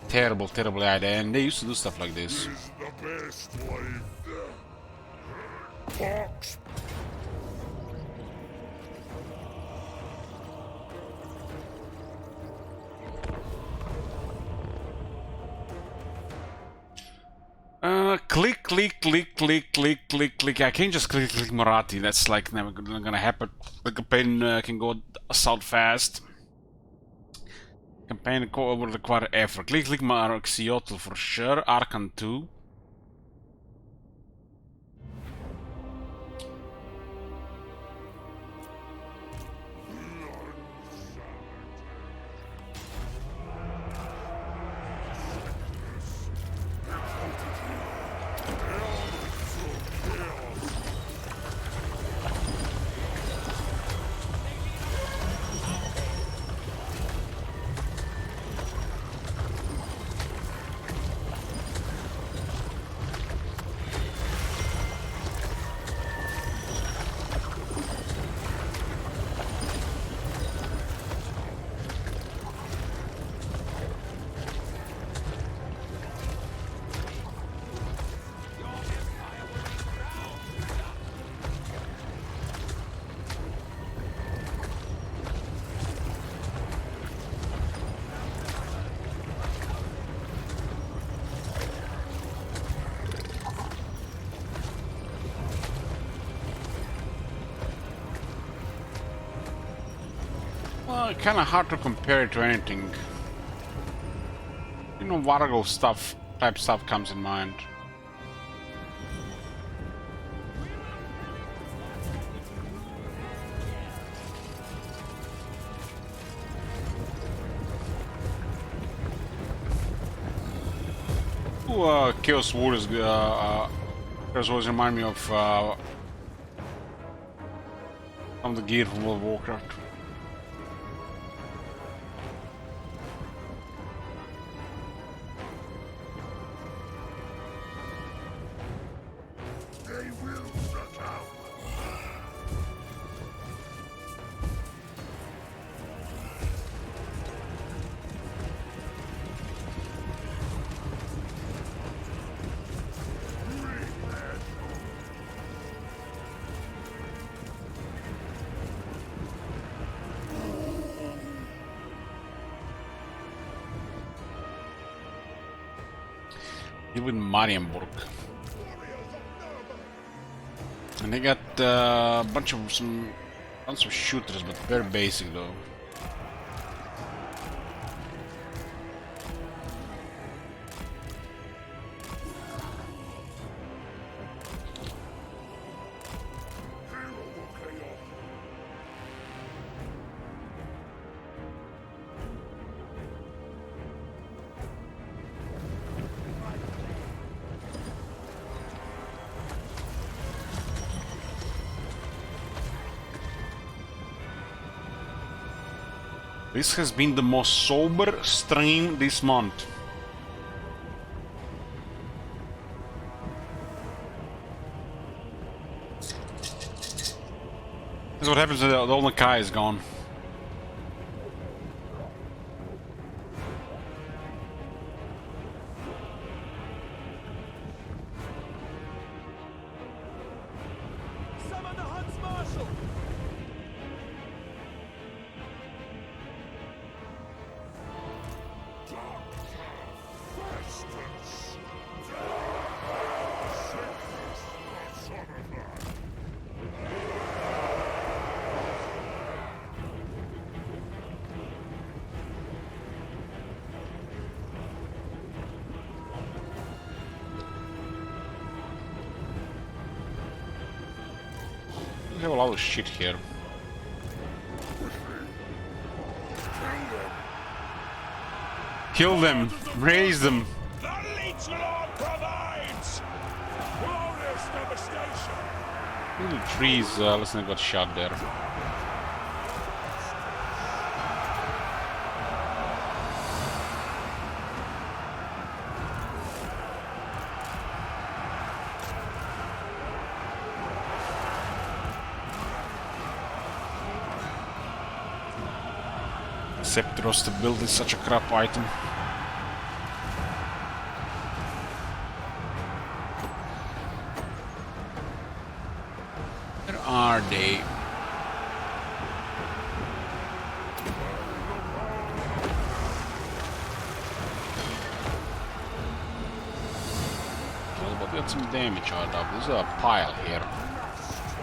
Terrible AI, and they used to do stuff like this. Is the best life. Fox. Click. I can't just click Marathi. That's like never gonna happen. The campaign can go south fast. Campaign will require effort. Click Maroxiotl for sure. Arkan 2. Kind of hard to compare it to anything. You know, Vargo stuff, type stuff comes in mind. Ooh, Chaos Wars. Chaos Wars remind me of some of the gear from World of Warcraft. They will succumb. Even Marienburg. And they got a bunch of shooters, but very basic though. This has been the most sober stream this month. This is what happens when the old Nakai is gone. Summon the Hunts Marshal! We have a lot of shit here. Kill them! Raise them! The Leech Lord provides! Glorious devastation! Little trees, listen, I got shot there. Sceptros to build is such a crap item. Where are they? Well, but we got some damage out of. There's a pile here.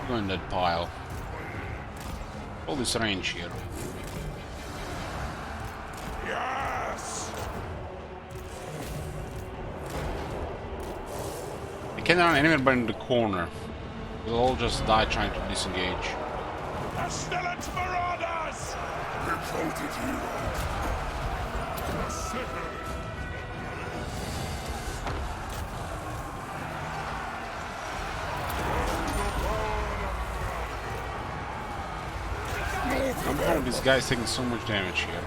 Go in that pile. All this range here. Yes! I can't run anywhere in the corner. We'll all just die trying to disengage. Pestilent marauders! Exalted hero. Somehow this guy's taking so much damage here.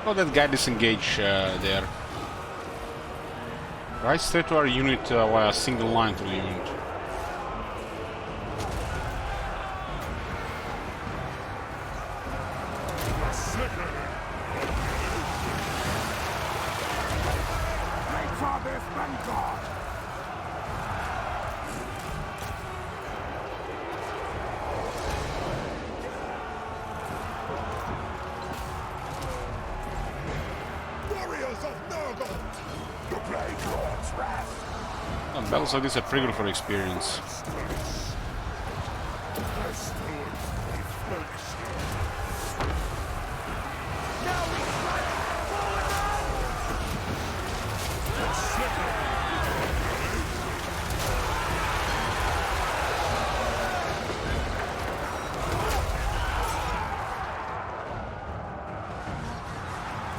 Oh, that guy disengage there. Right straight to our unit via a single line to the unit. Warriors of Nurgle! Battles like this are pretty good for experience.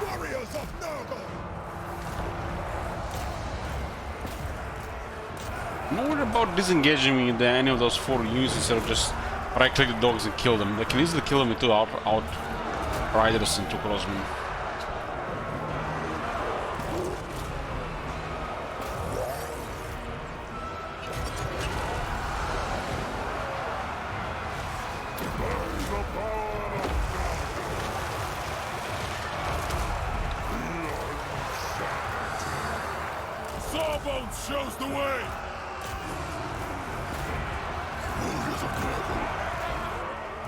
Warriors of Nurgle! I'm not worried about disengaging with any of those 4 units instead of just right-click the dogs and kill them. They can easily kill them with 2 outriders and 2 crossmen. Sawbones shows the way! Warriors of Nurgle!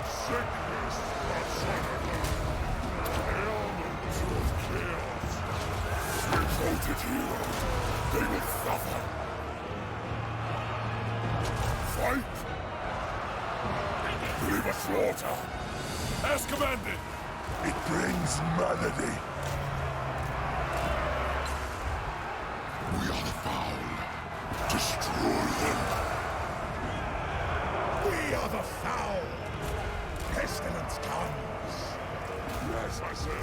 Sickness ailments of chaos! Revolted heroes, they will suffer! Fight! Leave a slaughter! As commanded! It brings malady! We are the foul. Destroy them. We are the foul. Pestilence comes. Yes, I say.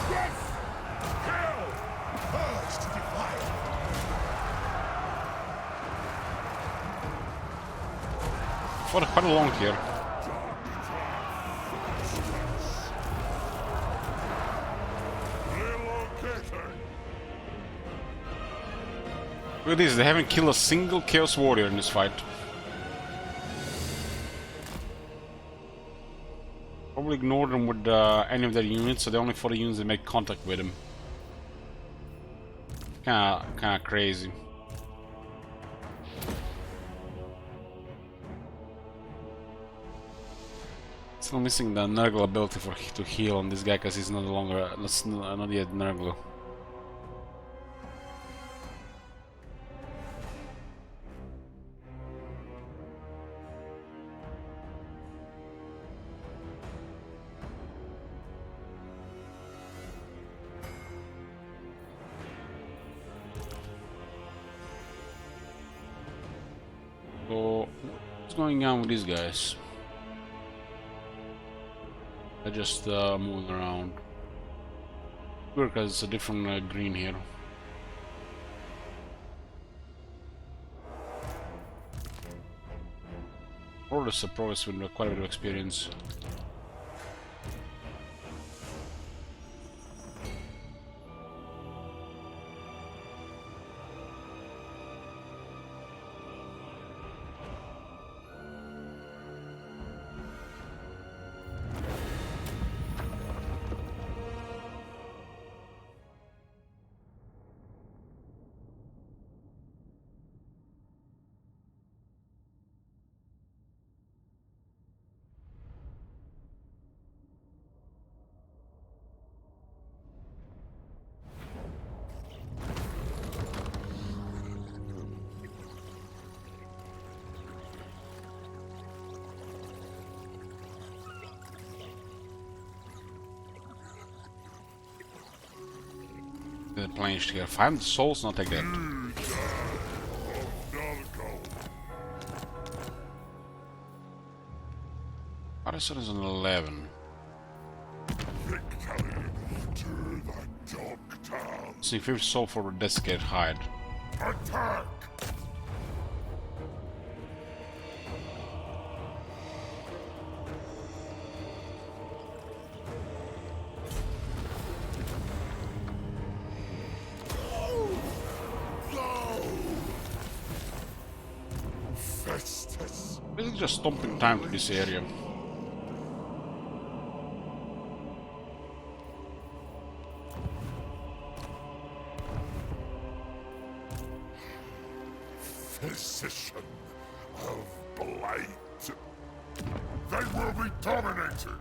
Death! Hell! Purge to defile. Fought quite along here. Look at this, they haven't killed a single Chaos Warrior in this fight. Probably ignored them with any of their units, so they only fought the units that make contact with them. Kinda crazy. Still missing the Nurgle ability to heal on this guy because he's not yet Nurgle. So, what's going on with these guys? They're just moving around. Weird because it's a different green here. Or the surprise with quite a bit of experience. The plane here. 500 souls, not like that. Artisan is an 11. Victory to the Dogtown. See 50 soul for the Desiccated Hide. Attack! Festus! Basically just stomping time to this area. Physician of Blight. They will be dominated.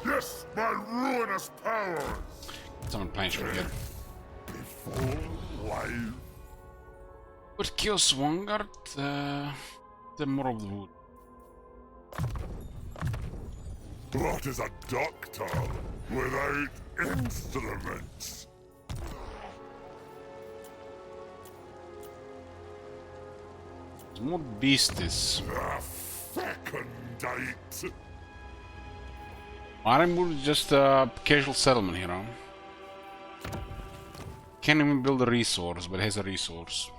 Yes, my ruinous powers! Someone playing short here. Before life. What kills Vanguard? The more of the wood. What is a doctor without instruments? There's more beasties. A fecundite. Ironwood is just a casual settlement here, huh? Can't even build a resource, but has a resource.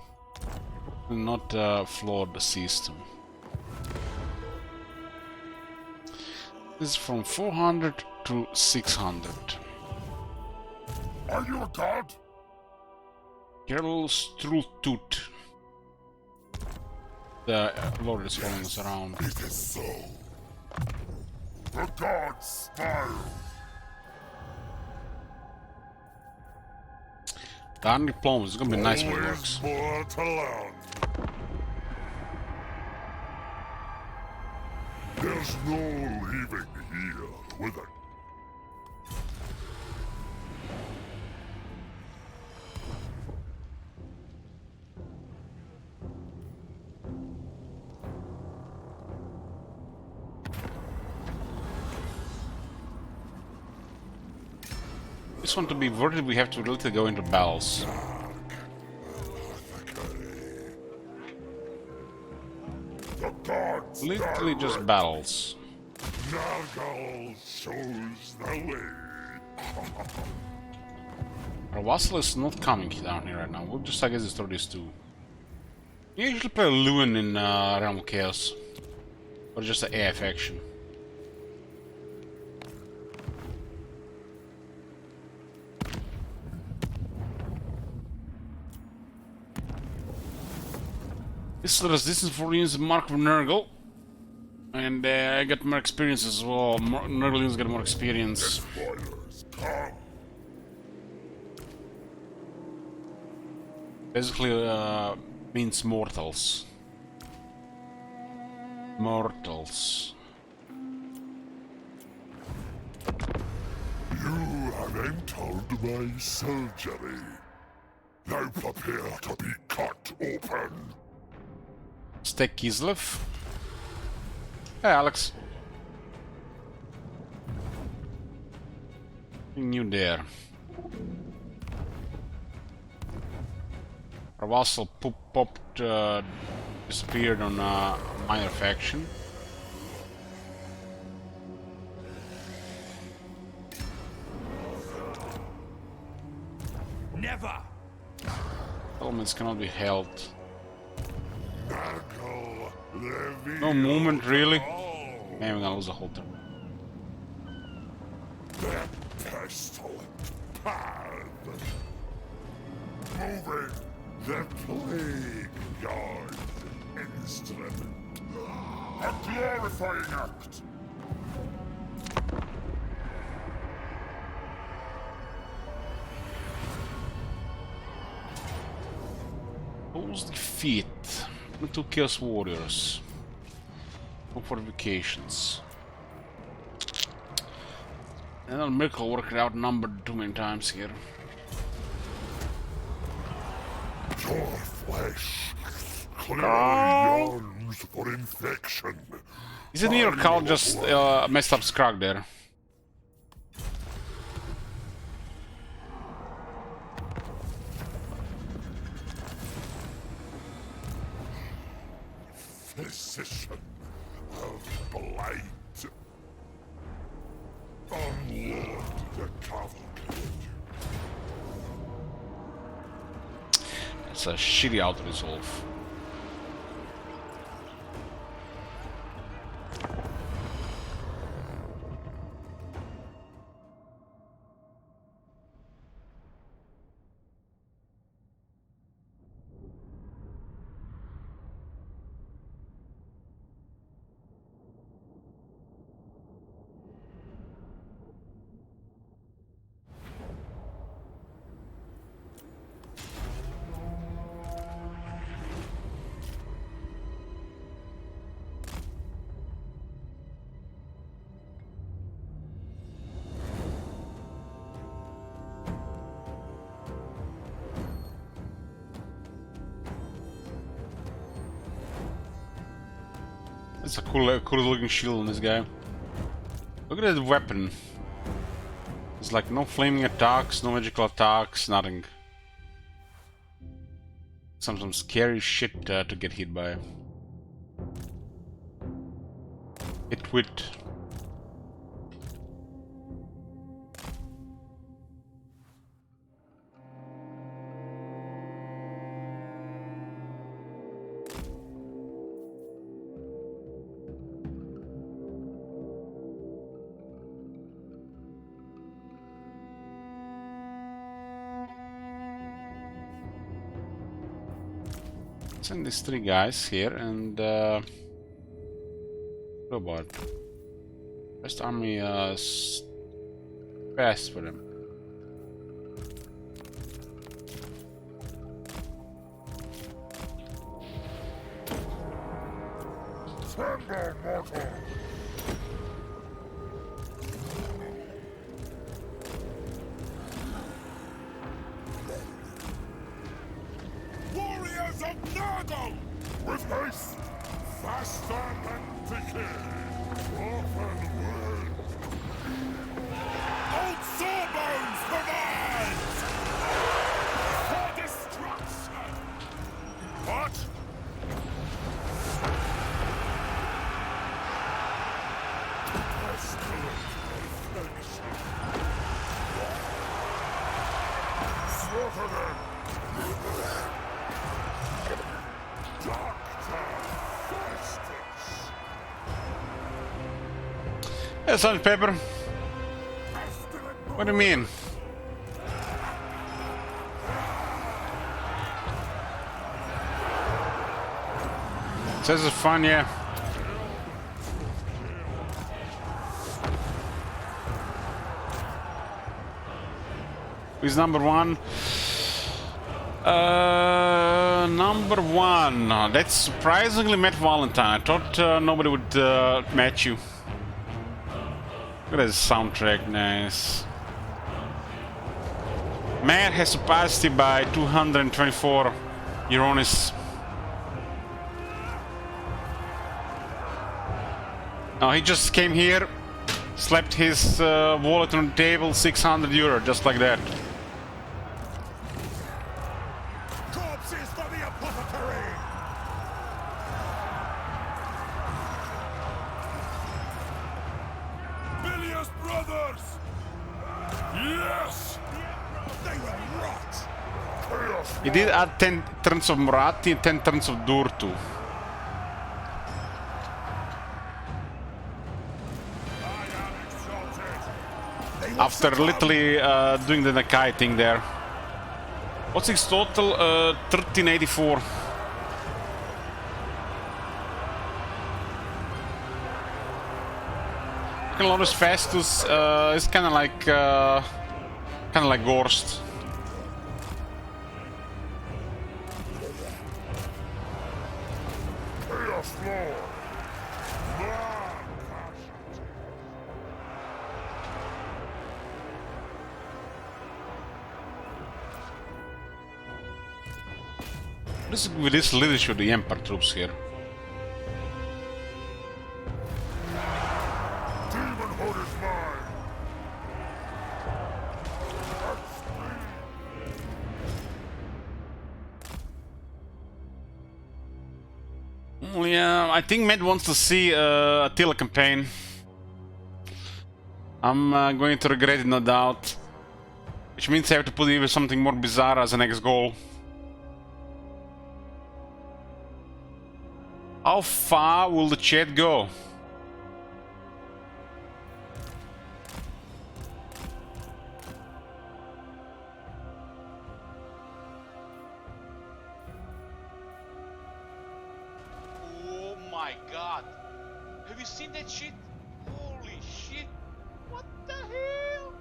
Not flawed system. This is from 400 to 600. Are you a god? Carol Strultut. The Lord is following us around. It is so. The gods smile. The iron diploma is gonna be nice when it Always works. more to learn. There's no leaving here with it. This one to be worthy, we have to literally go into battles. The gods Literally just direct. battles. Nargal shows the way. Our vassal is not coming down here right now. We'll just, I guess, destroy these two. You usually play Lewin in Realm of Chaos. Or just an AF action. This is the resistance for use Mark of Nurgle. And I got more experience as well. Nurglings get more experience. Spoilers, come. Basically means mortals. Mortals. You have entered my surgery. Now prepare to be cut open. Stek Kislev. Hey, Alex. Nothing new there. Our vassal popped, disappeared on a minor faction. Never! Settlements cannot be held. Nargal, reveal No movement, really? all. Man, we're gonna lose the whole turn. Their pestilent path. Moving the plague god instrument. A glorifying act. Who's defeat? The two Chaos Warriors. No fortifications. Another miracle worked outnumbered too many times here. Your flesh clearly yearns for infection. Isn't your Carl just messed up Skrag there? Physician of blight. Unload the cavalcade. It's a shitty auto-resolve. That's a cool looking shield on this guy. Look at that weapon. It's like no flaming attacks, no magical attacks, nothing. Some scary shit to get hit by. Hit with. Send these 3 guys here and robot. Best army fast for them. Tremble, mortal! Warriors of Nurgle! With haste! Faster than decay! Often will! Old Sawbones provides! For destruction! What? Pestilent reflection! Slaughter them! Hey, Sergeant Pepper. What do you mean? Says it's fun, yeah. Who's number 1? Number 1. That's surprisingly Matt Valentine. I thought nobody would match you. Look at this soundtrack, nice. Matt has surpassed you by 224 Euronis. Now he just came here, slapped his wallet on the table, 600 euro, just like that. Corpses for the apothecary! Bilious brothers! Yes! They will rot! Chaos! He did add 10 turns of Moratti and 10 turns of Durtu. After literally doing the Nakai thing there. What's his total? 1384. Lotus Festus is kind of like Gorst. Chaos Lord! With this leadership of the Empire troops here. Demonhood is mine! Yeah, I think Matt wants to see Attila campaign. I'm going to regret it, no doubt. Which means I have to put even something more bizarre as the next goal. How far will the chat go? Oh my god! Have you seen that shit? Holy shit! What the hell?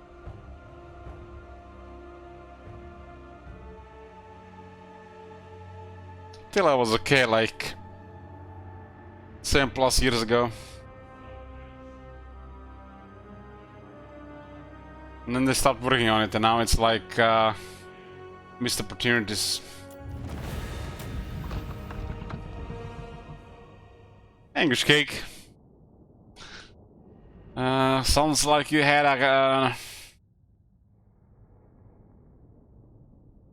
Attila was okay like 7+ years ago. And then they stopped working on it and now it's like missed opportunities. English cake. Sounds like you had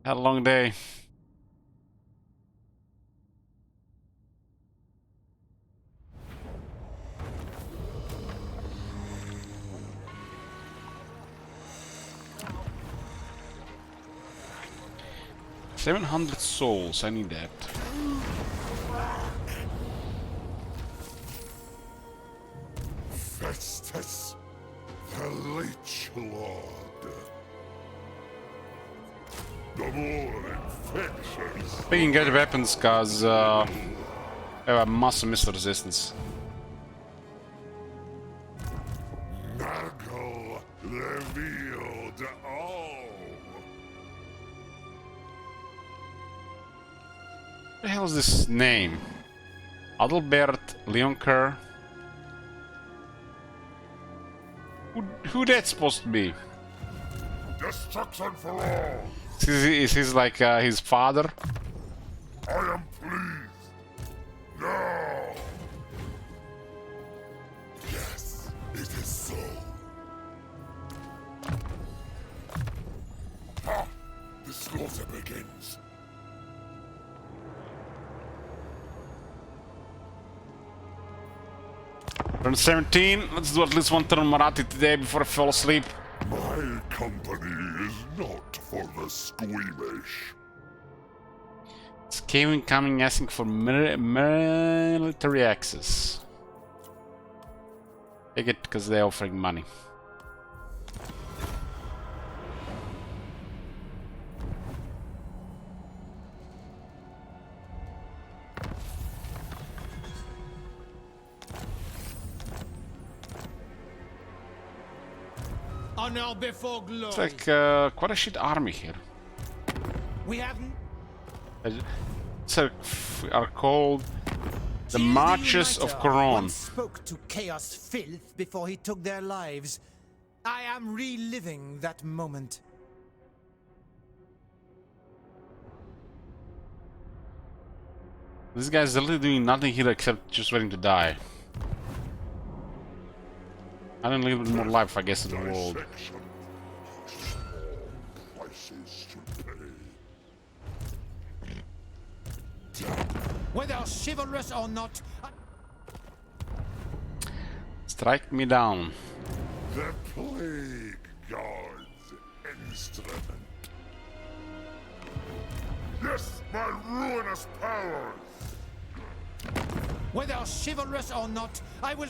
a long day. $700 souls, I need that. Festus, the Leech Lord. The more infections. We can get weapons cause I have a massive missile resistance. Nagel revealed all. What the hell is this name? Adalbert Leonker. Who that's supposed to be? Destruction for all. Is he like his father? I am pleased. Now. Yes, it is so. Ha! The slaughter begins. Turn 17. Let's do at least one turn Marathi today before I fall asleep. My company is not for the squeamish. It's Kevin coming asking for military access. Take it because they're offering money. Honor before glory. It's like quite a shit army here. We haven't. Are called the Marches of Coron. Once spoke to Chaos Filth before he took their lives. I am reliving that moment. This guy's literally doing nothing here except just waiting to die. I need a little bit more life, I guess, in the world. Dissection. Small prices to pay. Whether chivalrous or not, Strike me down. The Plague God's instrument. Yes, my ruinous powers! whether chivalrous or not, I will.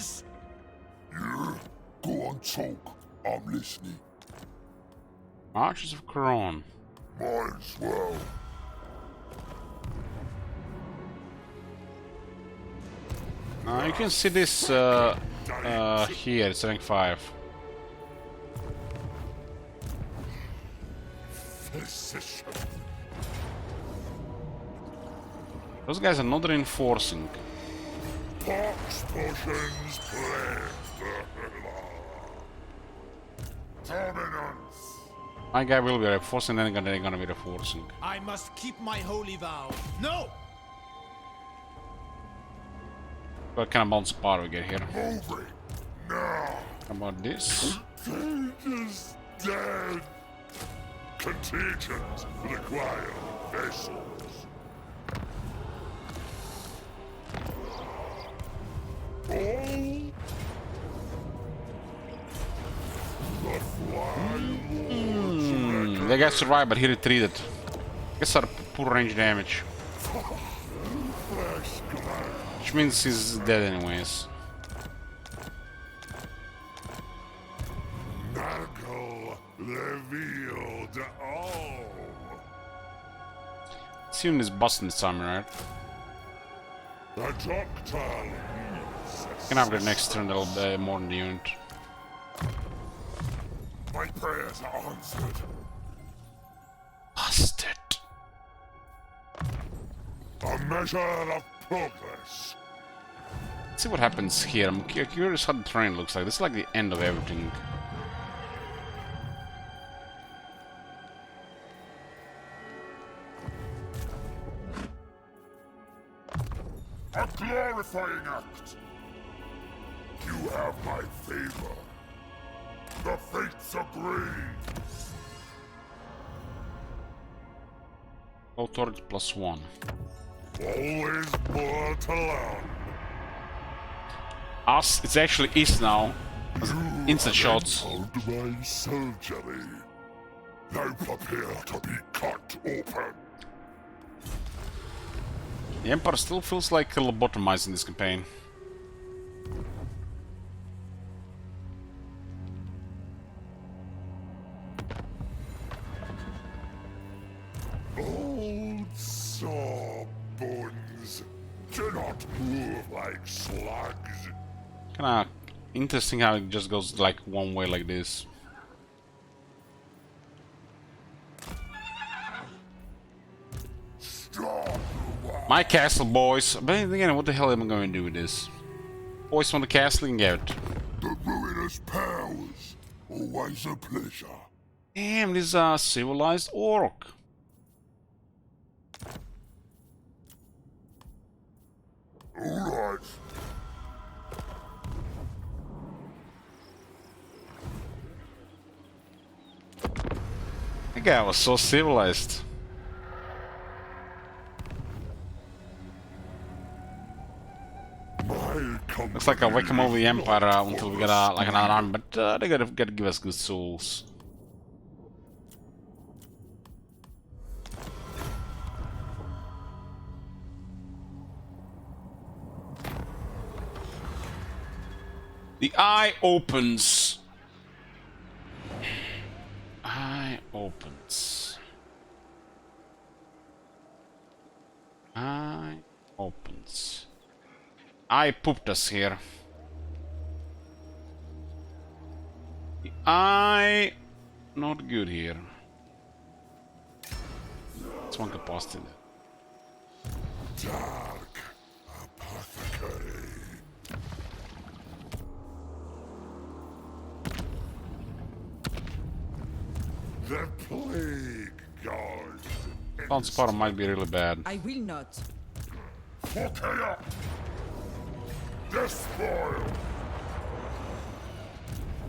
Go on, talk. I'm listening. Marches of Coron. Might as well. You can see this here, it's rank 5. Physician. Those guys are not reinforcing. Pox potions played. Dominance. My guy will be reinforcing, then they're gonna be reinforcing. I must keep my holy vow. No! What kind of bounce power we get here? Moving. Now. How about this? Page is dead. Contingent require vessels. Oh. The fly. That guy survived, but he retreated. Guess our poor range damage. Flesh glass. Which means he's dead anyways. Nagel revealed all. Soon is busting this time, right? The doctor. Can upgrade next turn, that'll be more than the unit. My prayers are answered. Busted. A measure of progress. Let's see what happens here. I'm curious how the terrain looks like. This is like the end of everything. A glorifying act. have my favor. The fates agree. Authority +1. Always more to learn. Us, it's actually is now. Instant shots. Hold my surgery. Now prepare to be cut open. The Empire still feels like lobotomized in this campaign. Old sawbones do not move like slugs. Kinda interesting how it just goes like one way like this. Strong. My castle, boys. But again, what the hell am I going to do with this? Boys from the castle and get it. The ruinous powers. Always a pleasure. Damn, this is a civilized orc. Alright. That guy was so civilized. Looks like I'll wake him over the Empire until we get like another army, but they gotta give us good souls. The eye opens. Eye opens. Eye opens. I pooped us here. The eye not good here. It's one capacity. Dark apothecary. The plague guard. Transport might be really bad. I will not. Fokea. Despoil.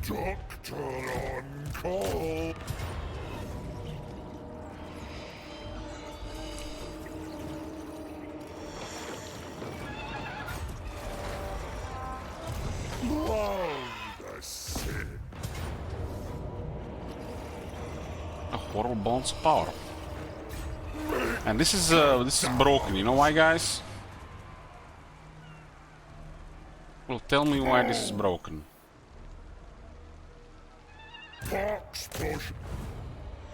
Doctor on call. Love the sick. A horrible balance of power. And this is broken. You know why, guys? Well, tell me why this is broken. Fox push.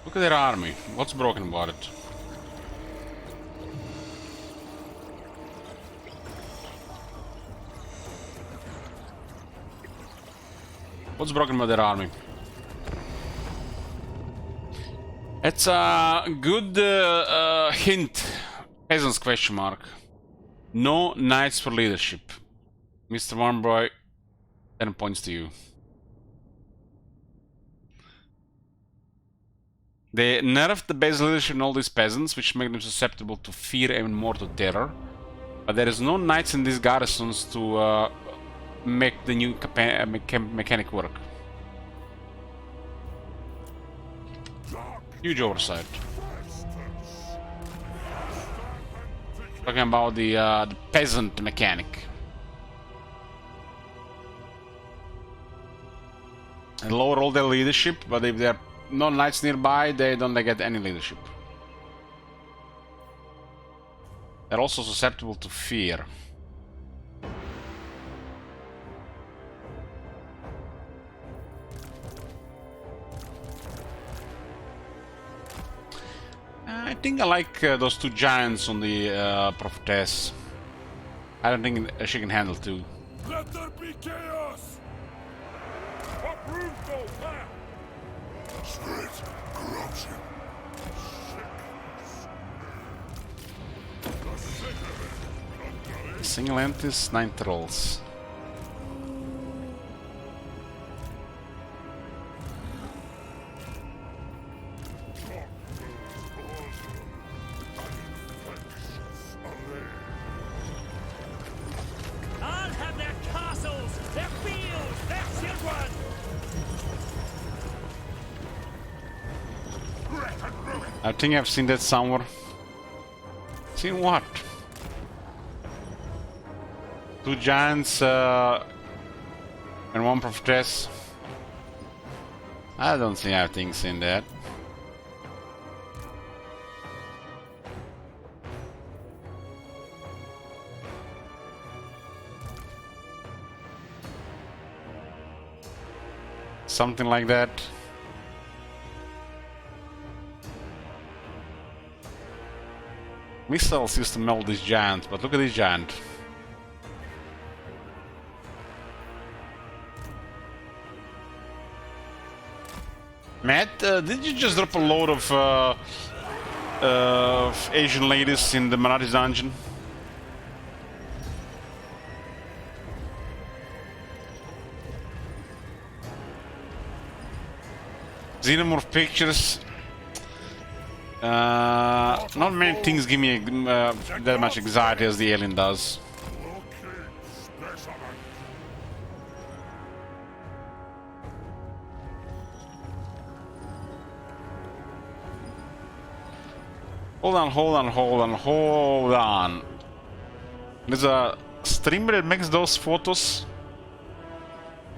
Look at their army. What's broken about it? What's broken about their army? It's a good hint. Peasants question mark. No knights for leadership. Mr. Warmboy, 10 points to you. They nerfed the base leadership in all these peasants, which make them susceptible to fear and more to terror. But there is no knights in these garrisons to make the new mechanic work. Huge oversight. Talking about the peasant mechanic. And lower all their leadership, but if there are no knights nearby, they don't get any leadership. They're also susceptible to fear. I think I like those two giants on the prophetess. I don't think she can handle two. Let there be chaos! Uproot those men! Spirit, corruption. Single entities, 9 trolls. I'll have their castles, their fields, I think I've seen that somewhere. Seen what? Two giants and one prophetess. I don't think I've seen that. Something like that. Missiles used to melt these giants, but look at this giant. Matt, did you just drop a load of Asian ladies in the Marathi dungeon? Xenomorph pictures. Not many things give me that much anxiety as the alien does. Hold on. There's a streamer that makes those photos.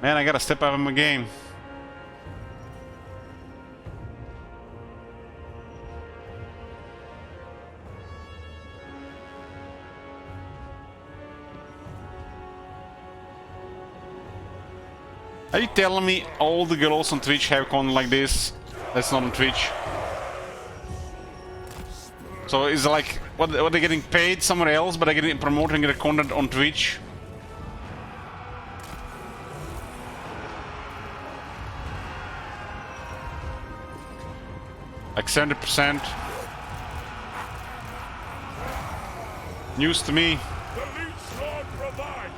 Man, I gotta step up in my game. Are you telling me all the girls on Twitch have content like this? That's not on Twitch. So is it like what they're getting paid somewhere else, but they're getting promoting their content on Twitch? Like 70%. News to me. The Leech Lord provides.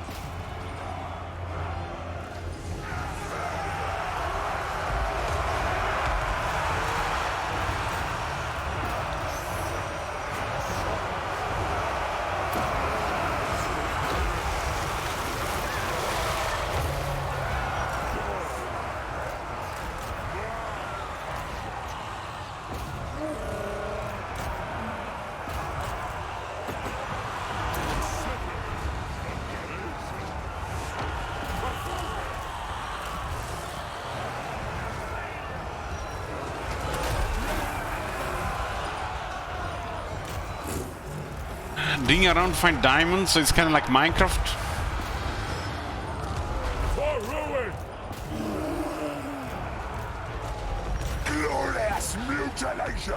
Digging around to find diamonds, so it's kind of like Minecraft. For ruin. Glorious mutilation!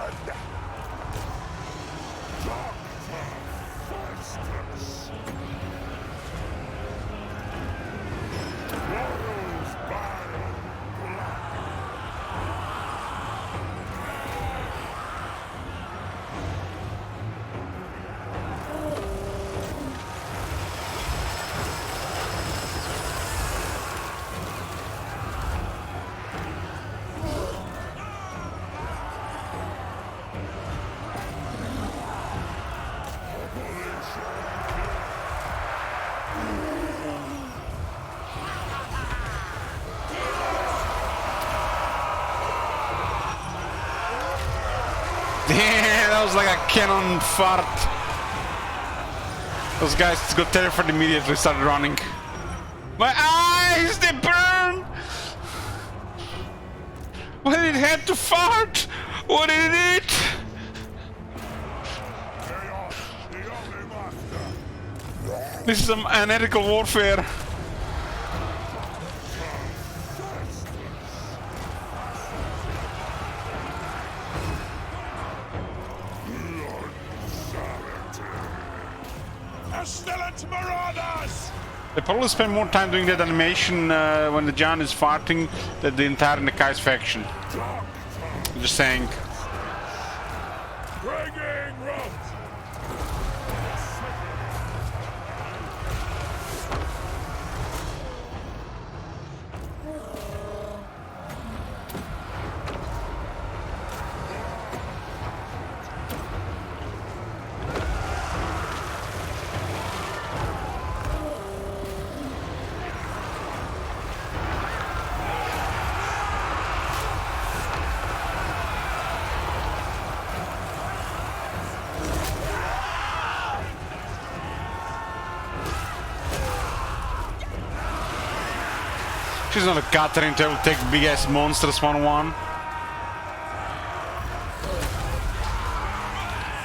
Damn, that was like a cannon fart. Those guys got terrified immediately, started running. My eyes, they burn! Why did it have to fart? What did it eat? This is some unethical warfare. Pestilent marauders! They probably spend more time doing that animation when the giant is farting than the entire Nekai's faction. I'm just saying. Bringing rope! She's not a Catherine to take big ass monsters 1-1.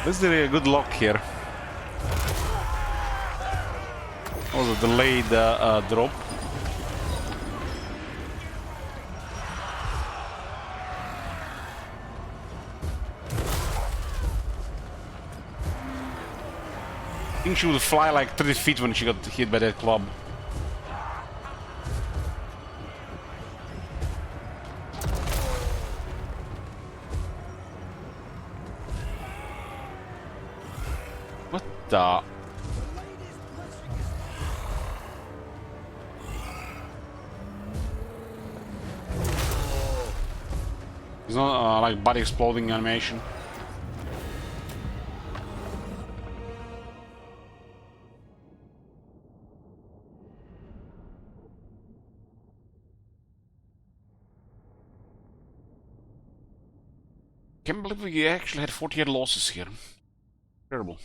This is a good lock here. Was a delayed drop. I think she would fly like 30 feet when she got hit by that club. What the? It's not like body exploding animation. Can't believe we actually had 48 losses here. Terrible.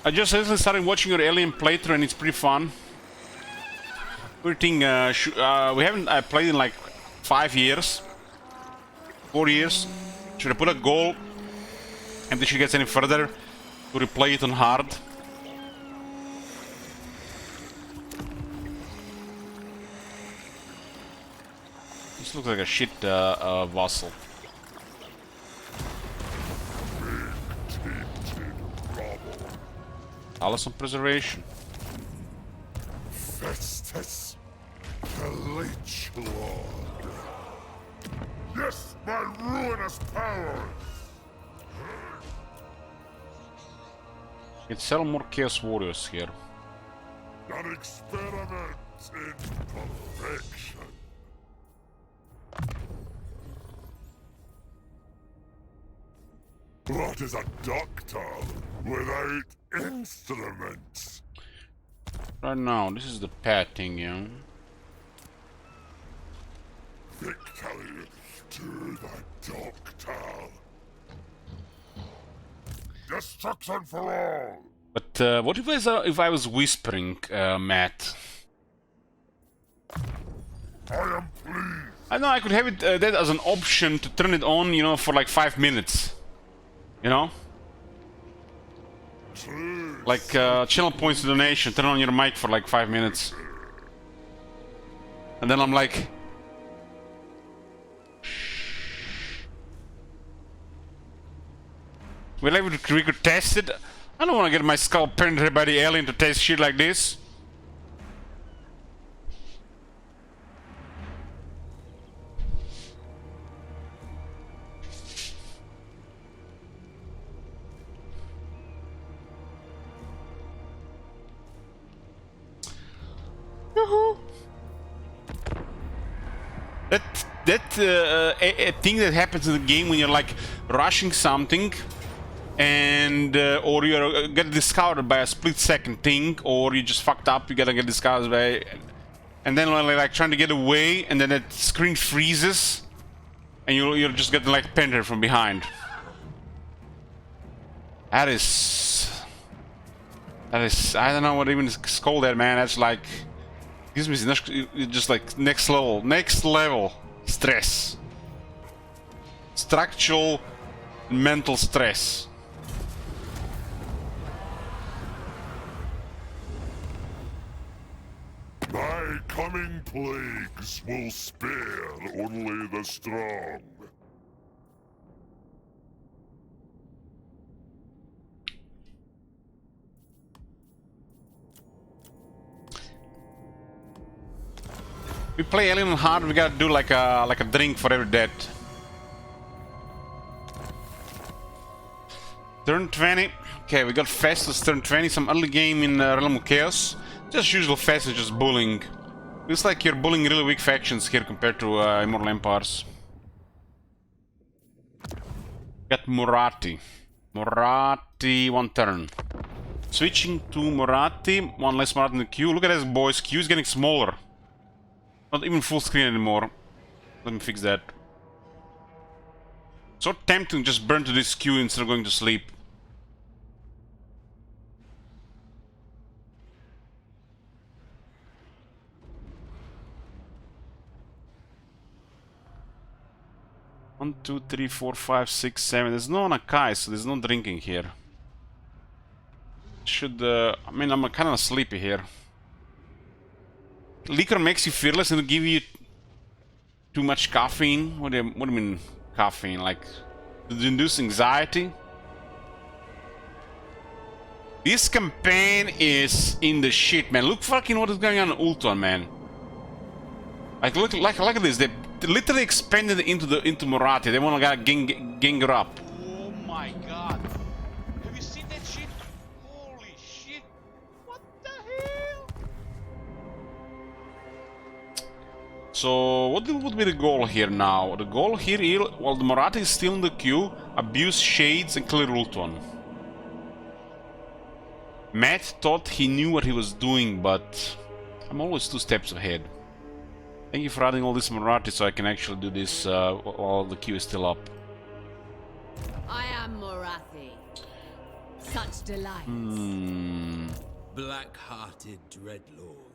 I just recently started watching your Alien playthrough and it's pretty fun. We haven't played in like 5 years. 4 years. Should I put a goal and if she gets any further to replay it on hard? This looks like a shit vassal. Allison preservation. Festus, the Leech Lord. Yes, my ruinous powers! Let's sell more Chaos Warriors here. An experiment in perfection. What is a doctor without instruments? Right now, this is the pet thing, yeah. Victory to the doctor. Destruction for all. But what if I was whispering, Matt? I am pleased. I know I could have it that as an option to turn it on, you know, for like 5 minutes. You know? Like channel points to donation, turn on your mic for like 5 minutes. And then I'm like... we could test it. I don't want to get my skull penetrated by the alien to test shit like this. A thing that happens in the game when you're like rushing something and or you get discovered by a split-second thing, or you just fucked up, you gotta get discovered by, and then when like trying to get away and then that screen freezes and you're just getting like penetrated from behind. That is I don't know what even is called that, man. That's like gives me just like next level stress, structural mental stress. My coming plagues will spare only the strong. We play Alien on hard, we gotta do like a drink for every death. Turn 20. Okay, we got Festus turn 20, some early game in Realm of Chaos. Just usual Festus, just bullying. Looks like you're bullying really weak factions here compared to Immortal Empires. Got Murati. Murati, 1 turn. Switching to Murati, 1 less Murati in the queue. Look at this, boys, queue is getting smaller. Not even full screen anymore. Let me fix that. So tempting to just burn to this queue instead of going to sleep. 1, 2, 3, 4, 5, 6, 7. There's no Nakai, so there's no drinking here. I mean, I'm kind of sleepy here. Liquor makes you fearless and it'll give you too much caffeine. What do you mean caffeine? Like, does it induce anxiety? This campaign is in the shit, man. Look fucking what is going on in Ultron, man. Like, look at this. They literally expanded into Morathi. They want to gang her up. Oh my god. Have you seen that shit? Holy shit. What the hell? So, what would be the goal here now? The goal here, while the Morathi is still in the queue, abuse Shades and clear Ultron. Matt thought he knew what he was doing, but I'm always 2 steps ahead. Thank you for adding all this Morathi so I can actually do this while the queue is still up. I am Morathi. Such delight. Black-hearted Dreadlord.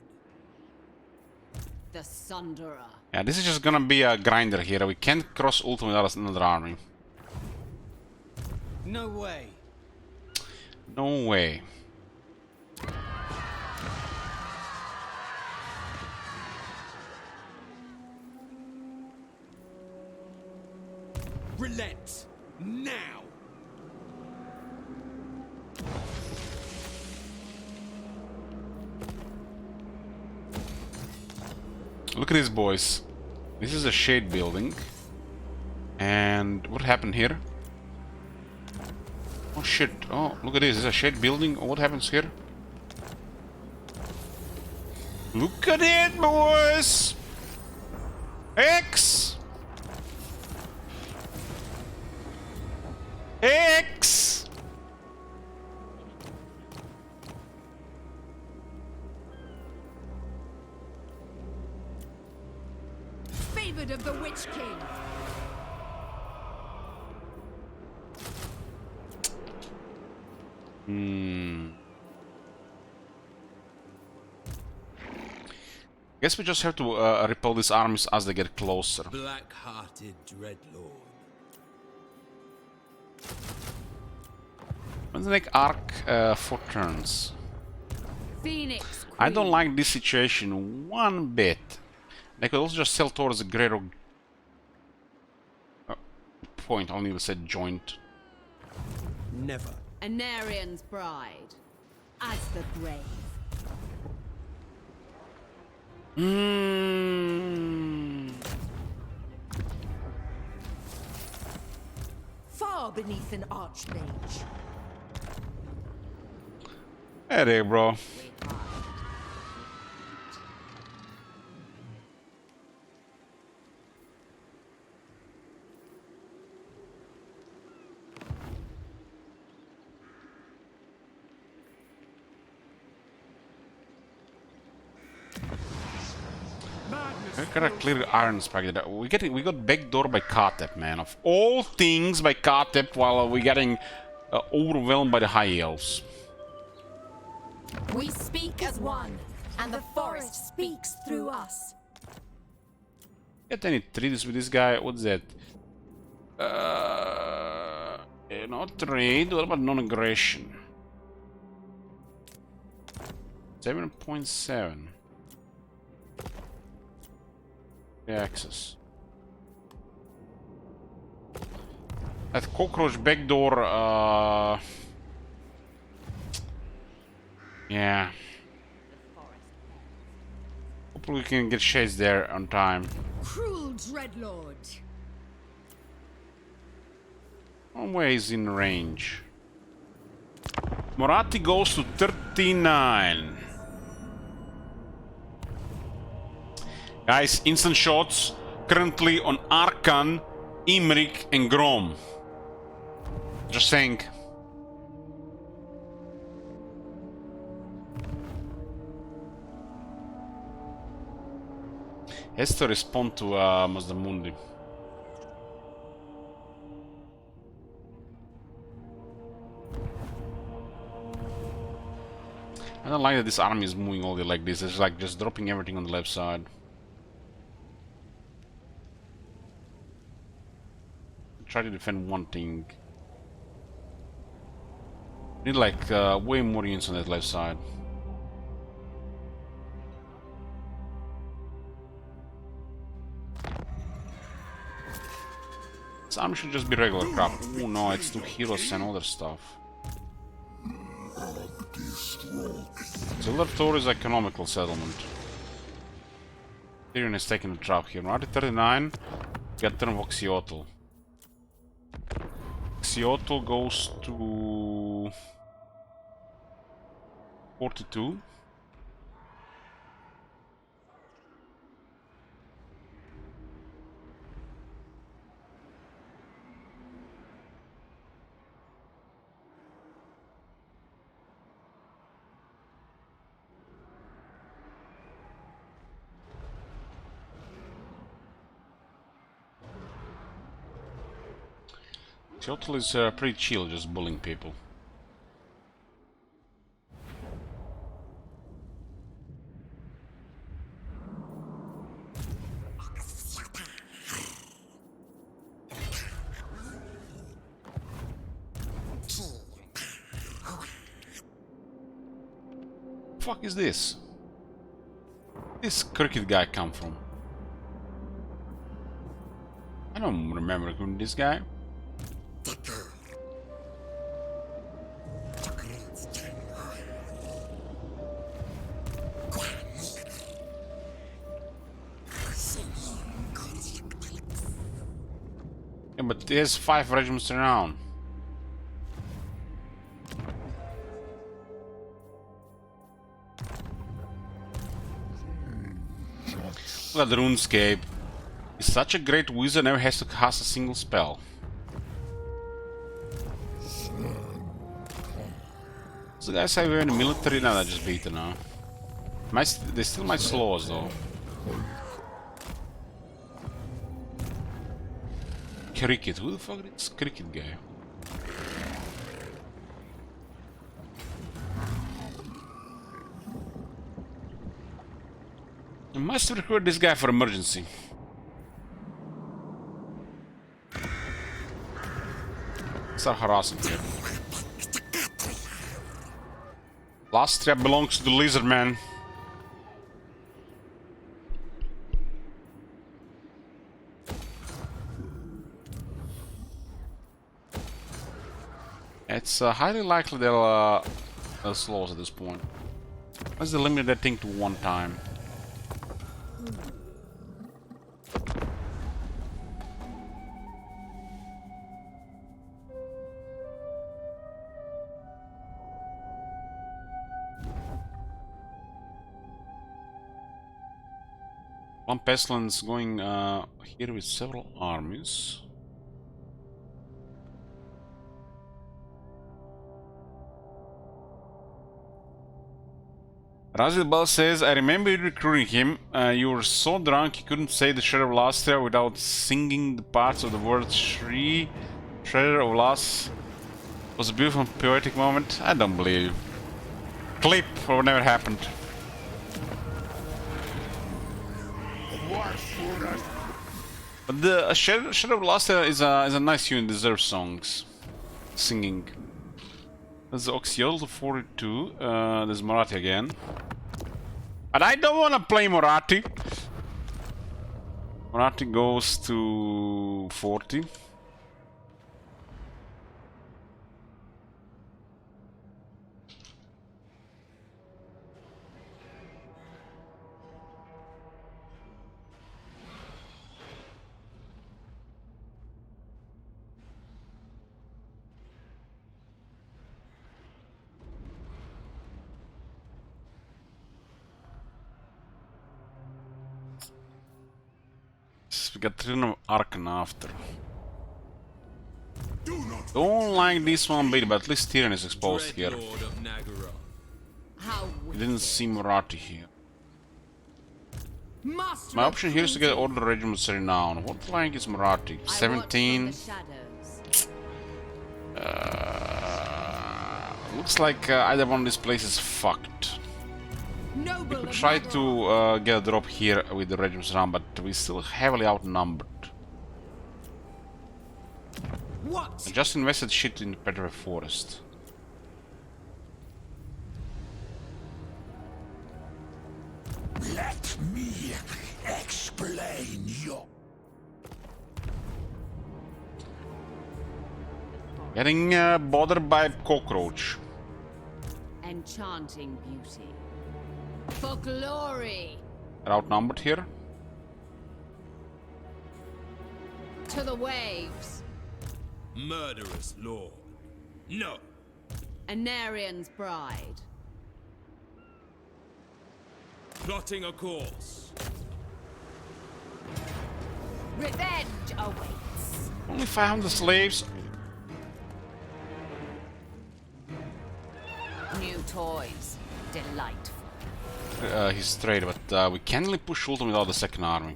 The Sunderer. Yeah, this is just gonna be a grinder here. We can't cross Ultron without another army. No way. No way. Relent now. Look at these boys. This is a shade building. And what happened here? Oh shit. Oh, look at this. This is a shade building. Oh, what happens here? Look at it, boys! X! X! Favored of the Witch King. Guess we just have to repel these armies as they get closer. Black-hearted Dreadlord. Let's make arc 4 turns. Phoenix Queen. I don't like this situation one bit. They could also just sail towards the greater point. I'll need to say joint. Never. Anarian's bride. As the grave. Far beneath an archmage. Hey there, bro. We gotta clear Iron Spike. We got backdoor by Katep, man. Of all things, by Katep, while we're getting overwhelmed by the High Elves. We speak as one, and the forest speaks through us. Get any treaties with this guy? What's that? Not trade. What about non-aggression? 7.7. Access. That cockroach backdoor. Yeah. Hopefully we can get Shades there on time. Cruel Dreadlord. One way is in range. Morathi goes to 39. Guys, instant shots currently on Arkan, Imrik, and Grom. Just saying. Has to respond to Mazdamundi. I don't like that this army is moving all the like this. It's like just dropping everything on the left side. try to defend one thing. Need like way more units on that left side. This army should just be regular crap. Oh no, it's two heroes and other stuff. Zillertor is economical settlement. Tyrion is taking a trap here. Marty 39, get turn of Oxyotl. Oxyotl goes to 42. Oxyotl is pretty chill, just bullying people. Fuck is this? This cricket guy come from? I don't remember this guy. Yeah, but there's 5 regiments around. Look at the RuneScape. He's such a great wizard, never has to cast a single spell. So the guys have in the military now, that just beaten now. They still might slow us though. Cricket, who the fuck is this cricket guy? I must recruit this guy for emergency. Start harassing here. Lastria belongs to the lizard man. It's highly likely they'll slow us at this point. Let's limit that thing to 1 time. One pestilence going here with several armies. Razilbal says, I remember you recruiting him. You were so drunk you couldn't say the Shredder of Lastria without singing the parts of the word Shri. Shredder of Last was a beautiful and poetic moment. I don't believe you. Clip or never happened. But the Shredder of Lastria is a nice unit, deserves songs. Singing. There's Oxyotl 42, there's Moratti again. But I don't want to play Moratti. Moratti goes to 40. We got Tyrion of Arkan after. Don't like this one bit, but at least Tyrion is exposed here. We didn't see Moratti here. My option here is to get Order Regiments renowned. What rank is Moratti? 17. Looks like either one of these places is fucked. We could try to get a drop here with the regiments around, but we're still heavily outnumbered. What? I just invested shit in the Petrified Forest. Let me explain your... Getting bothered by cockroach. Enchanting beauty. For glory. They're outnumbered here. To the waves. Murderous lord. No. Anarian's bride. Plotting a course. Revenge awaits. Only 500 slaves. New toys. Delightful. He's straight, but we can't really push Sultan without the second army.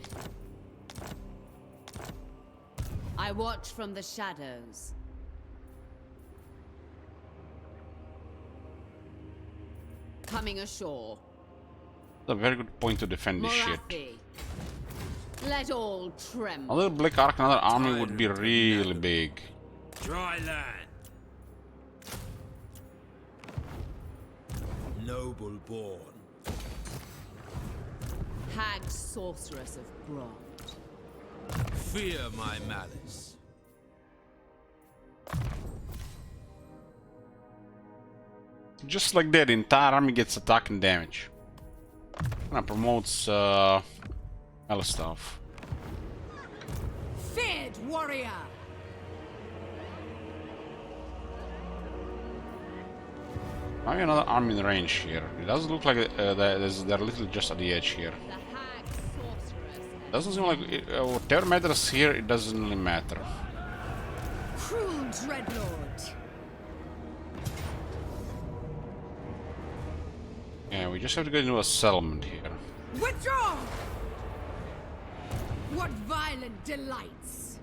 I watch from the shadows. Coming ashore. That's a very good point to defend this shit. Morathi. Let all tremble. A little Black Ark, another army would be really big. Dry land. Noble born. Hag sorceress of Grond. Fear my malice. Just like that, the entire army gets attack and damage. Kinda promotes other stuff. Feared warrior. Now another army in range here. It doesn't look like they're literally just at the edge here. The hag sorceress. Doesn't seem like whatever matters here. It doesn't really matter. Cruel dreadlord. Yeah, we just have to get into a settlement here. Withdraw! What violent delights!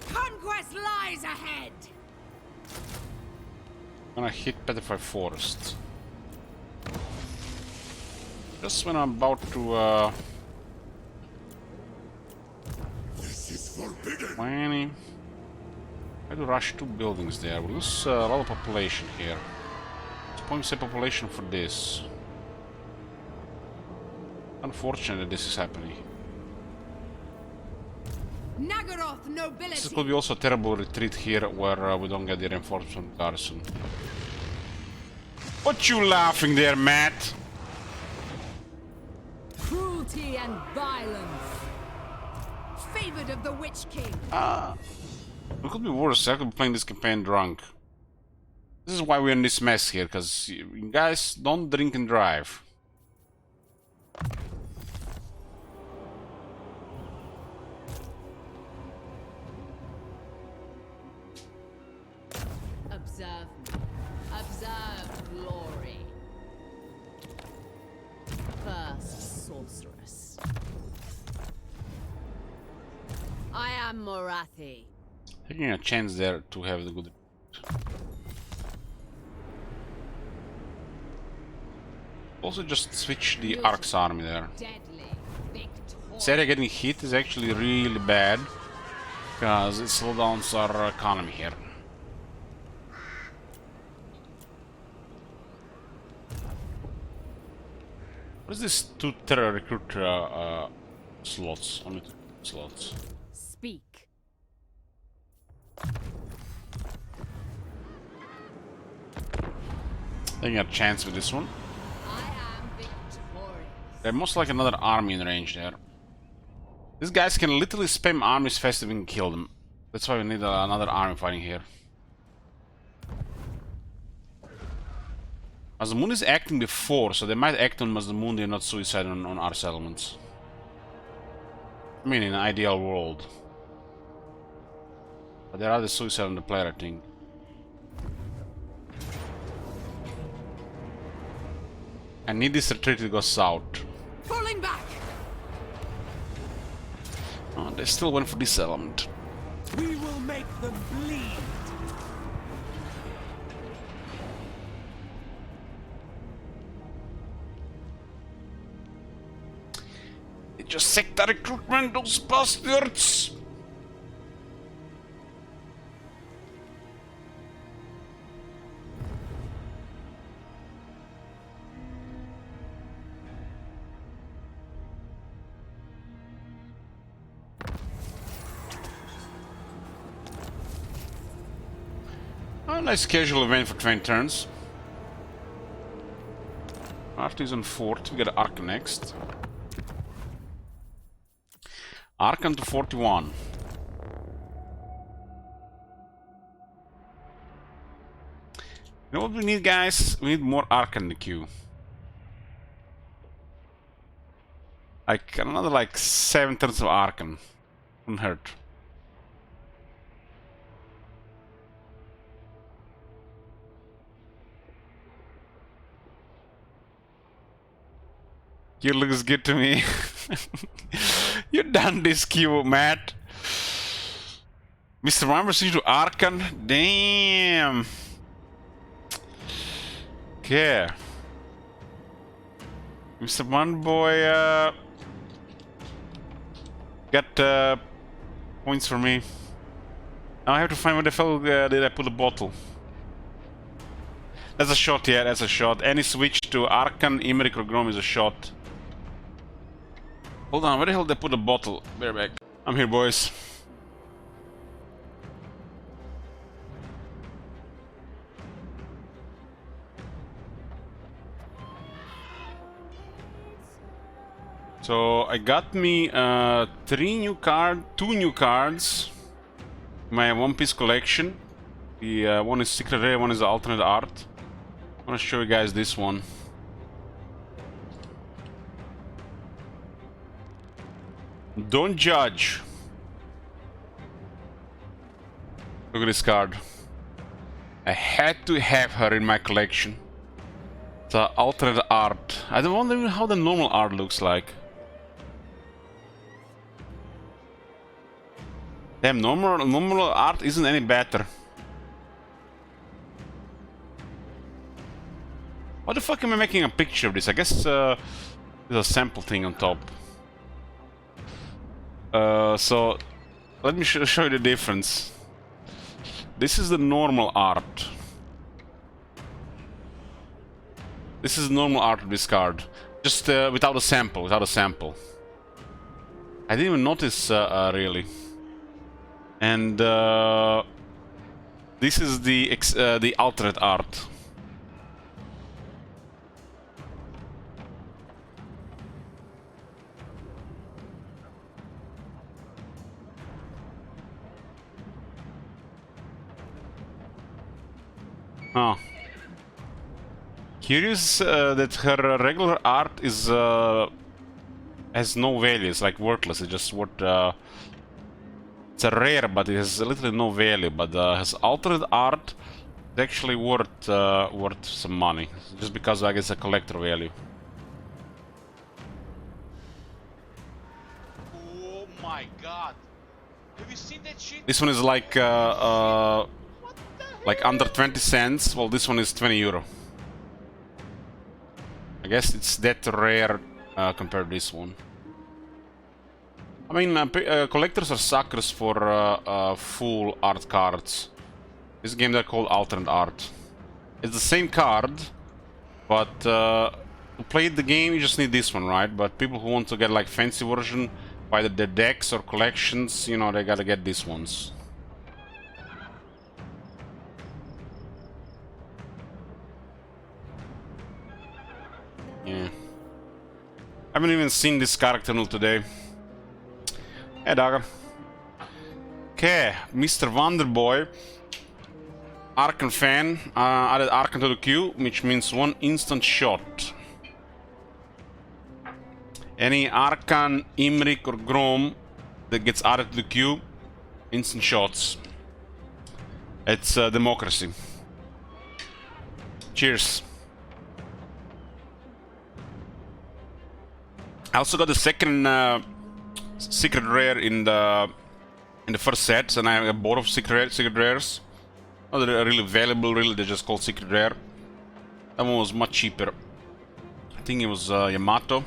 Conquest lies ahead! I'm gonna hit Petrified Forest. Just when I'm about to This is forbidden. 20. I have to rush 2 buildings there. We lose a lot of population here. Let's say population for this. Unfortunate that this is happening. Nagaroth nobility! This could be also a terrible retreat here where we don't get the reinforcement garrison. What you laughing there, Matt? Cruelty and violence! Favored of the Witch King! It could be worse. I could be playing this campaign drunk. This is why we're in this mess here, because you guys don't drink and drive. Observe me. Observe glory. First sorceress. I am Morathi. Taking a chance there to have the good. Also just switch the Ark's army there. Deadly. Victorious. This area getting hit is actually really bad, because it slows down our economy here. What is this 2 terror recruit slots? Only 2 slots. Speak. Taking a chance with this one. I am victorious. They're most like another army in range there. These guys can literally spam armies faster than we can kill them. That's why we need another army fighting here. Masamune is acting before, so they might act on Masamune and not suicide on our settlements. I mean, in an ideal world. But there are the suicide on the player, I think. I need this retreat to go south. Falling back! Oh, they still went for this element. We will make them bleed. just sector recruitment, those bastards! Oh, nice casual event for 20 turns. After he's on 4th, we got Ark next. Arkan to 41. You know what we need, guys? We need more Arkan in the queue. Like another like 7 turns of Arkan. Wouldn't hurt. You looks good to me. You done this queue, Matt. Mr. One versus to Arkan. Damn. Okay. Mr. One Boy got points for me. Now I have to find where the hell did I put the bottle. That's a shot, yeah, that's a shot. Any switch to Arkan, Imrik or Grom is a shot. Hold on, where the hell did I put the bottle? Bear back. I'm here, boys. So I got me 2 new cards. My One Piece collection. The one is Secret Rare, one is the alternate art. I want to show you guys this one. Don't judge. Look at this card. I had to have her in my collection. The alternate art. I don't wonder how the normal art looks like. Damn, normal art isn't any better. What the fuck am I making a picture of this? I guess there's a sample thing on top. So let me show you the difference. This is the normal art. This is normal art of this card. Just without a sample, I didn't even notice really. And this is the alternate art. Oh. Curious that her regular art is has no value. It's like worthless. It's just worth. It's a rare, but it has literally no value. But his alternate art is actually worth some money, just because I guess a collector value. Oh my god! Have you seen that shit? This one is like under 20 cents. Well, this one is 20 euro. I guess it's that rare compared to this one. I mean, collectors are suckers for full art cards. This game they're called alternate art. It's the same card, but to play the game you just need this one, right? But people who want to get like fancy version, either the decks or collections, you know, they gotta get these ones. Yeah. I haven't even seen this character until today. Hey, dogger. Okay, Mr. Wonderboy. Arkan fan. Added Arkan to the queue, which means 1 instant shot. Any Arkan, Imrik or Grom that gets added to the queue, instant shots. It's democracy. Cheers. I also got the second secret rare in the first set, and I have both of secret rares. Oh, they're really valuable, really. They're just called secret rare. That one was much cheaper. I think it was Yamato.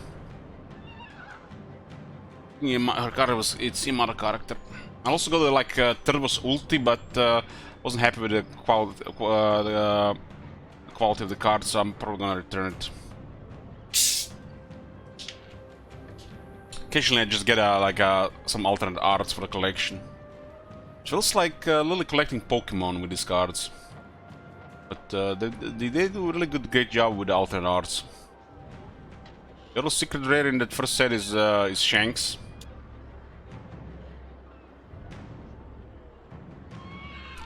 Yeah, her character was its another character. I also got like Turbo's ulti, but wasn't happy with the quality of the card, so I'm probably gonna return it. Occasionally, I just get some alternate arts for the collection. Feels like literally collecting Pokemon with these cards. But they do a really great job with the alternate arts. The other secret rare in that first set is Shanks.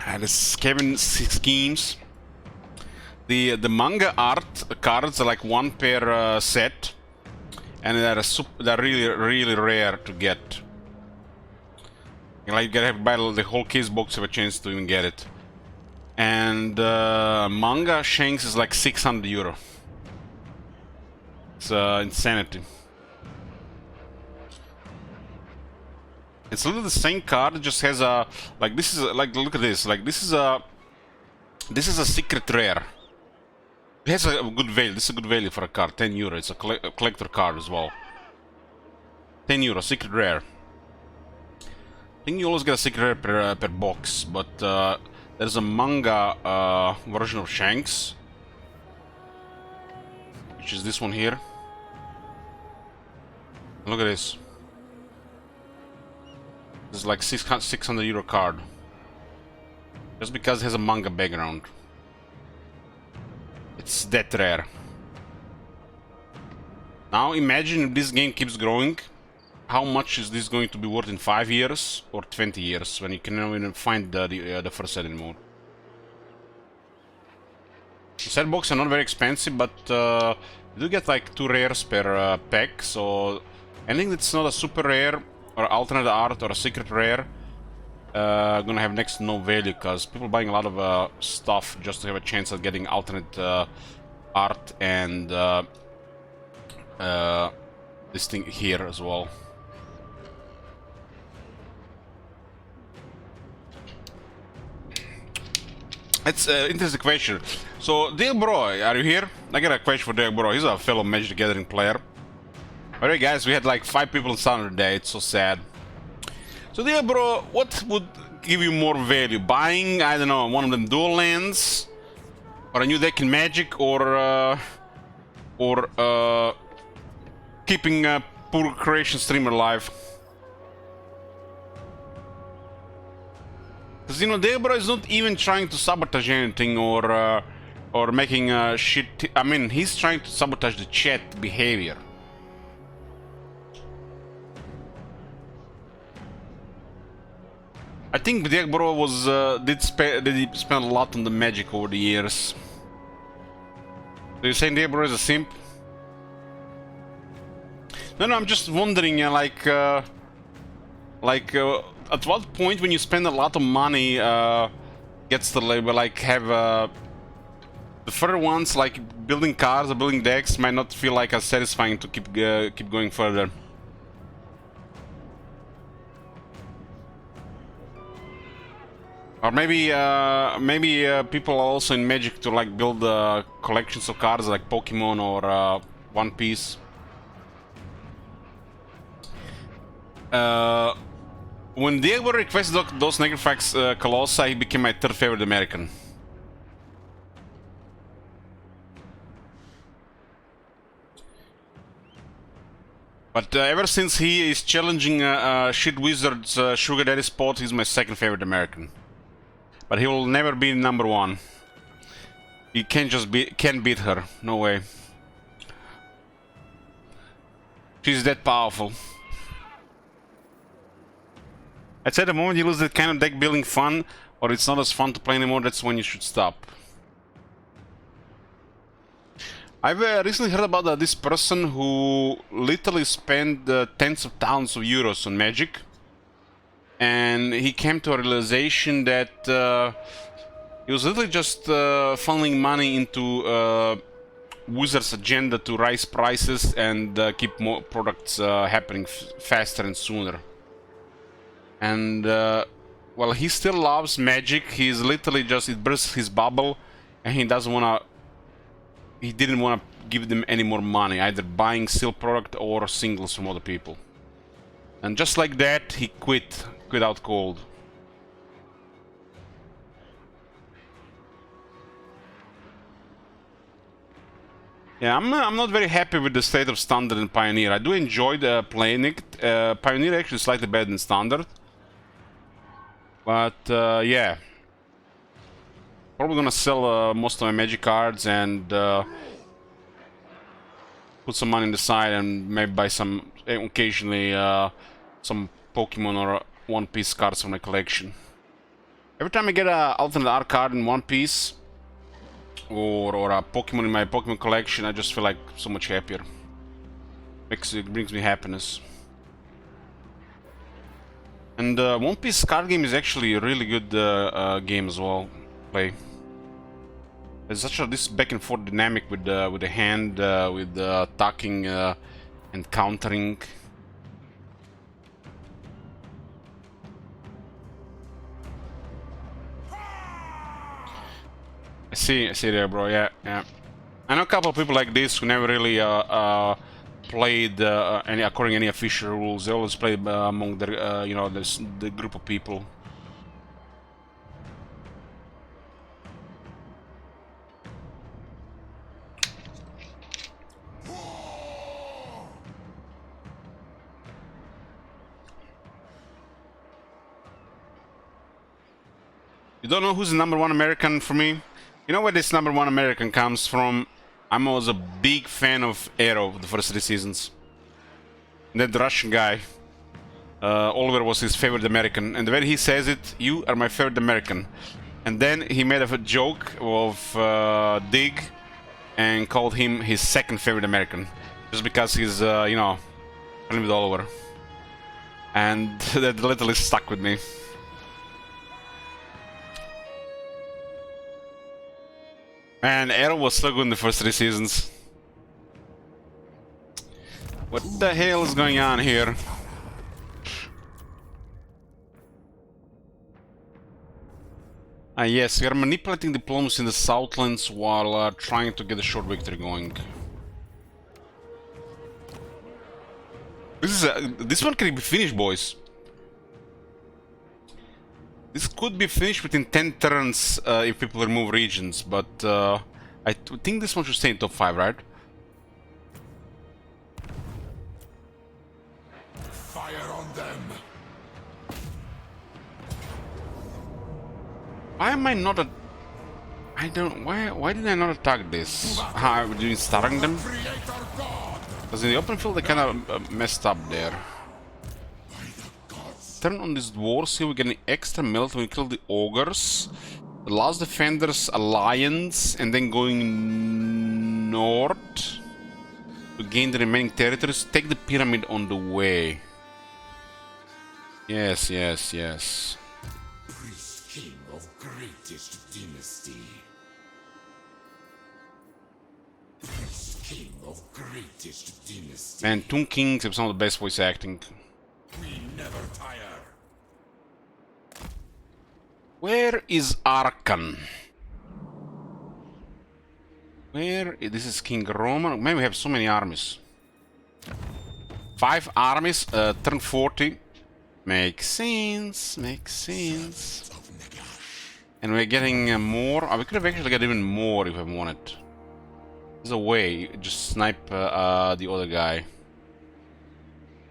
And it's Kevin Schemes. The manga art cards are like one per set, and they're really rare to get. Like you gotta have to buy the whole case box to have a chance to even get it. And manga Shanks is like €600. It's insanity. It's literally the same card. It just has a like this is like look at this. Like this is a secret rare. It has a good value. This is a good value for a card. €10. It's a collector card as well. €10, secret rare. I think you always get a secret rare per box, but there's a manga version of Shanks, which is this one here. Look at this. This is like €600 card. Just because it has a manga background. It's that rare. Now imagine if this game keeps growing. How much is this going to be worth in 5 years or 20 years when you cannot even find the first set anymore? The set boxes are not very expensive, but you do get like 2 rares per pack, so anything that's not a super rare or alternate art or a secret rare gonna have next to no value, because people are buying a lot of stuff just to have a chance at getting alternate art and this thing here as well. It's an interesting question. So, Dear Bro, are you here? I got a question for Dear Bro. He's a fellow Magic the Gathering player. Alright guys, we had like 5 people on Saturday. It's so sad. So, Dear Bro, what would give you more value? Buying, I don't know, one of them dual lands? Or a new deck in Magic? Or keeping a poor creation streamer alive? Because, you know, Deborah is not even trying to sabotage anything or making shit. I mean, he's trying to sabotage the chat behavior. I think Deborah was did spend a lot on the Magic over the years. So you're saying Deborah is a simp? No, I'm just wondering, at what point when you spend a lot of money gets the label, like have the further ones, like building cards or building decks, might not feel like as satisfying to keep going further. Or maybe people are also in Magic to like build collections of cards like Pokemon or One Piece. When Diego requested those Negrifax Colossi, he became my 3rd favorite American. But ever since he is challenging Shit Wizard's Sugar Daddy spot, he's my 2nd favorite American. But he will never be #1. He can't beat her. No way. She's that powerful. I'd say the moment you lose that kind of deck building fun, or it's not as fun to play anymore, that's when you should stop. I've recently heard about this person who literally spent tens of thousands of euros on Magic, and he came to a realization that he was literally just funneling money into Wizards' agenda to raise prices and keep more products happening faster and sooner. And well, he still loves Magic. He's literally just, it bursts his bubble, and he didn't want to give them any more money, either buying still product or singles from other people. And just like that, he quit out cold. Yeah, I'm not very happy with the state of Standard and Pioneer. I do enjoy playing it. Pioneer actually slightly better than Standard. But yeah. Probably gonna sell most of my magic cards and put some money on the side and maybe buy some, occasionally, some Pokemon or One Piece cards from my collection. Every time I get a alternate art card in One Piece or a Pokemon in my Pokemon collection, I just feel like so much happier. It brings me happiness. And One Piece card game is actually a really good game as well. Play. There's such a this back and forth dynamic with the hand, with attacking and countering. I see there, bro. Yeah. I know a couple of people like this who never really played according to any official rules. They always play among the you know, the group of people. You don't know who's the #1 American for me? You know where this #1 American comes from? I was a big fan of Arrow the first 3 seasons. That Russian guy, Oliver, was his favorite American, and when he says it, "You are my favorite American," and then he made a joke of Dig and called him his second favorite American, just because he's you know, friendly with Oliver, and that literally stuck with me. Man, Arrow was so good in the first 3 seasons. What the hell is going on here? Yes, we are manipulating diplomacy in the Southlands while trying to get a short victory going. This one can be finished, boys. This could be finished within 10 turns if people remove regions, but I think this one should stay in top 5, right? Fire on them! Why am I not I don't... Why did I not attack this? Are we doing starting them? Because in the open field they kind of messed up there. Turn on these dwarves here, we get an extra melt when we kill the ogres. The last defenders alliance, and then going north to gain the remaining territories. Take the pyramid on the way. Yes. Priest king of greatest dynasty. Priest king of greatest dynasty. Man, Toon Kings have some of the best voice acting. We never tire. Where is Arkan? This is King Roman. Man, we have so many armies. 5 armies, turn 40. Makes sense. And we're getting more. We could have actually got even more if we wanted. There's a way. You just snipe the other guy.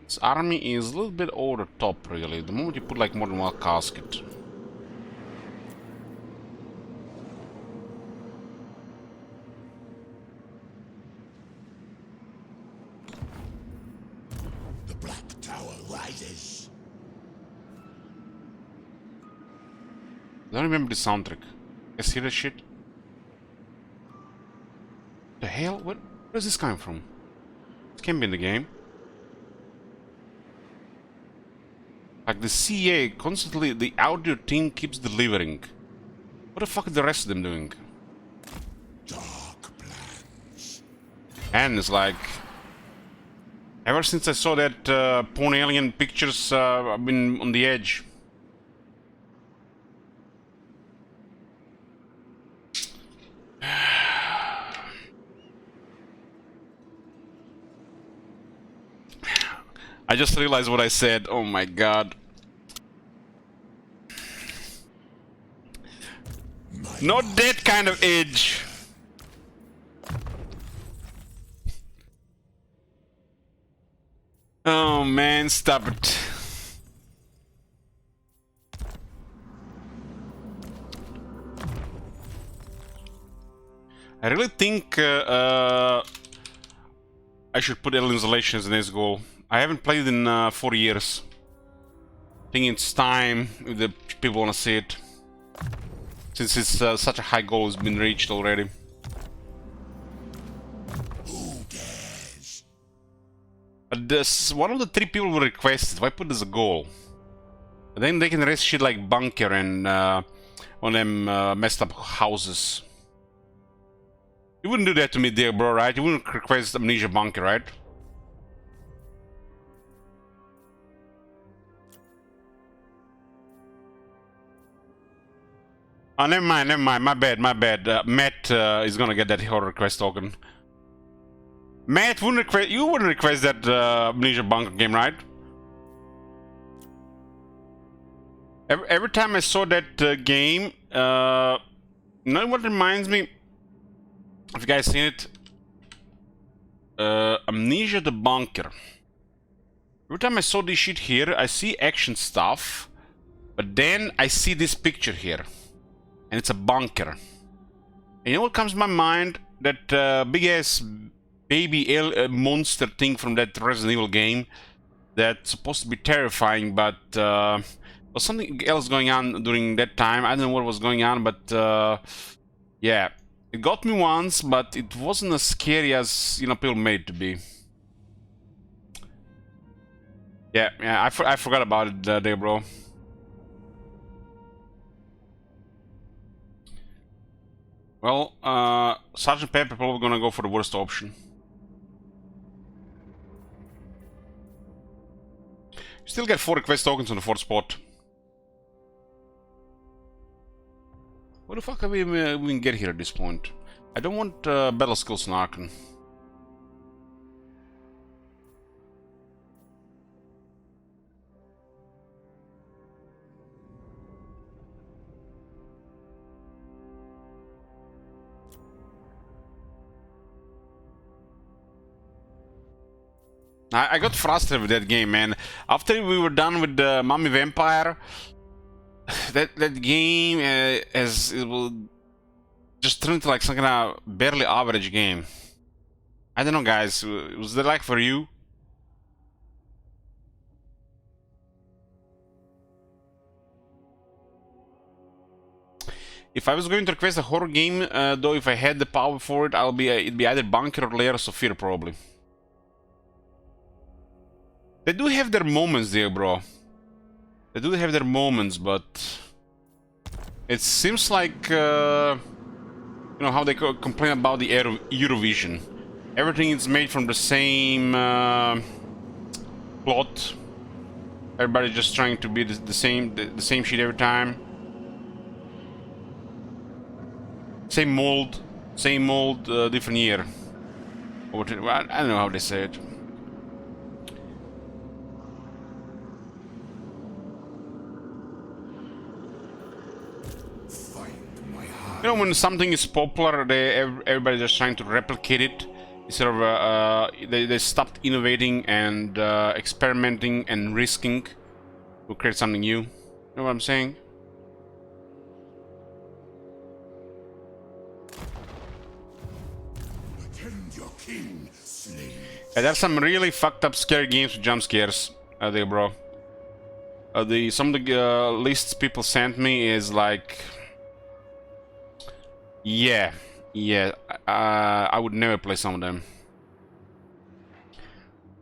This army is a little bit over the top, really. The moment you put like more than one casket. The Black Tower rises. I don't remember the soundtrack. You see that shit? The hell? Where is this coming from? It can't be in the game. Like the CA constantly, the audio team keeps delivering. What the fuck are the rest of them doing? Dark plans. And it's like, ever since I saw that Porn Alien pictures, I've been on the edge. I just realized what I said. Oh my god. Not that kind of edge. Oh man, stop it. I really think I should put Alien Isolation as the next goal. I haven't played in 4 years. I think it's time if the people want to see it. Since it's such a high goal has been reached already. This one of the 3 people who requested. Why put this a goal? Then they can rest shit like bunker and one of them messed up houses. You wouldn't do that to me, dear bro, right? You wouldn't request Amnesia bunker, right? Oh, never mind, my bad. Matt is gonna get that horror request token. Matt wouldn't request. You wouldn't request that Amnesia bunker game, right? Every time I saw that game, you know what reminds me? Have you guys seen it? Amnesia the bunker. Every time I saw this shit here, I see action stuff, but then I see this picture here. And it's a bunker. And you know what comes to my mind? That big ass baby monster thing from that Resident Evil game that's supposed to be terrifying, but was something else going on during that time. I don't know what was going on, but yeah, it got me once, but it wasn't as scary as, you know, people made it to be. Yeah, I forgot about it there, bro. Well, Sergeant Pepper probably gonna go for the worst option. You still get 4 request tokens on the 4th spot. What the fuck have we even get here at this point? I don't want battle skills on Arkan. I got frustrated with that game, man. After we were done with the Mummy Vampire, that game it will just turn into like some kind of barely average game. I don't know, guys. Was that like for you? If I was going to request a horror game, though, if I had the power for it, it'd be either Bunker or Layers of Fear, probably. They do have their moments there, bro. They do have their moments, but it seems like you know how they complain about the Eurovision. Everything is made from the same plot. Everybody just trying to be the same shit every time. Same mold, different year. I don't know how they say it. You know, when something is popular, everybody's just trying to replicate it. Instead of they stopped innovating and experimenting and risking to create something new. You know what I'm saying? Attend your king, slave. Yeah, there's some really fucked up scary games with jump scares there, bro. Some of the lists people sent me is like. Yeah, I would never play some of them.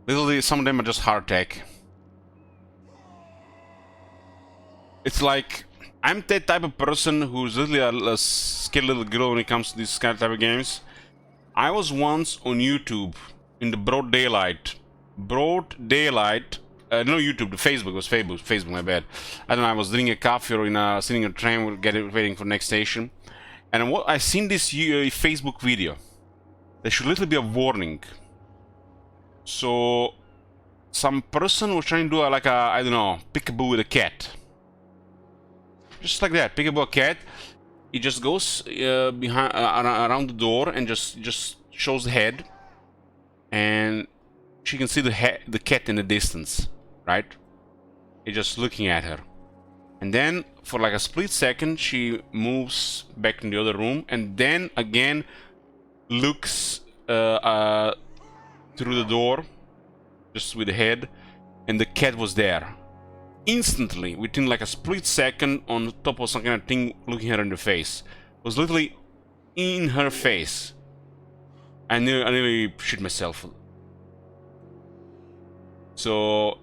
Literally, some of them are just hard tech. It's like, I'm that type of person who's literally a scared little girl when it comes to these kind of type of games. I was once on YouTube in the broad daylight. No YouTube, the Facebook, it was Facebook, my bad. I don't know, I was drinking a coffee or sitting in a train waiting for the next station. And I seen this Facebook video. There should literally be a warning. So some person was trying to do like a, I don't know, peekaboo with a cat. Just like that, peekaboo a cat. He just goes behind, around the door and just shows the head, and she can see the cat in the distance, right? He's just looking at her, and then for like a split second she moves back in the other room, and then again looks through the door, just with the head, and the cat was there. Instantly, within like a split second, on top of some kind of thing looking her in the face. It was literally in her face. I nearly shit myself. So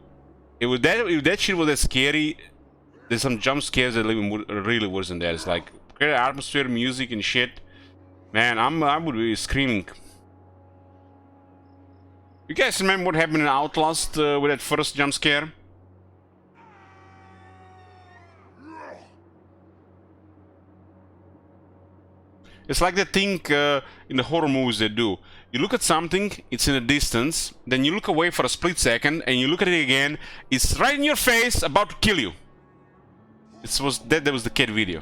if that shit was that scary, there's some jump scares that even really worse than that. It's like great atmosphere, music and shit. Man, I would be screaming. You guys remember what happened in Outlast with that first jump scare? It's like that thing in the horror movies they do. You look at something, it's in a distance, then you look away for a split second, and you look at it again, it's right in your face, about to kill you. That was the cat video.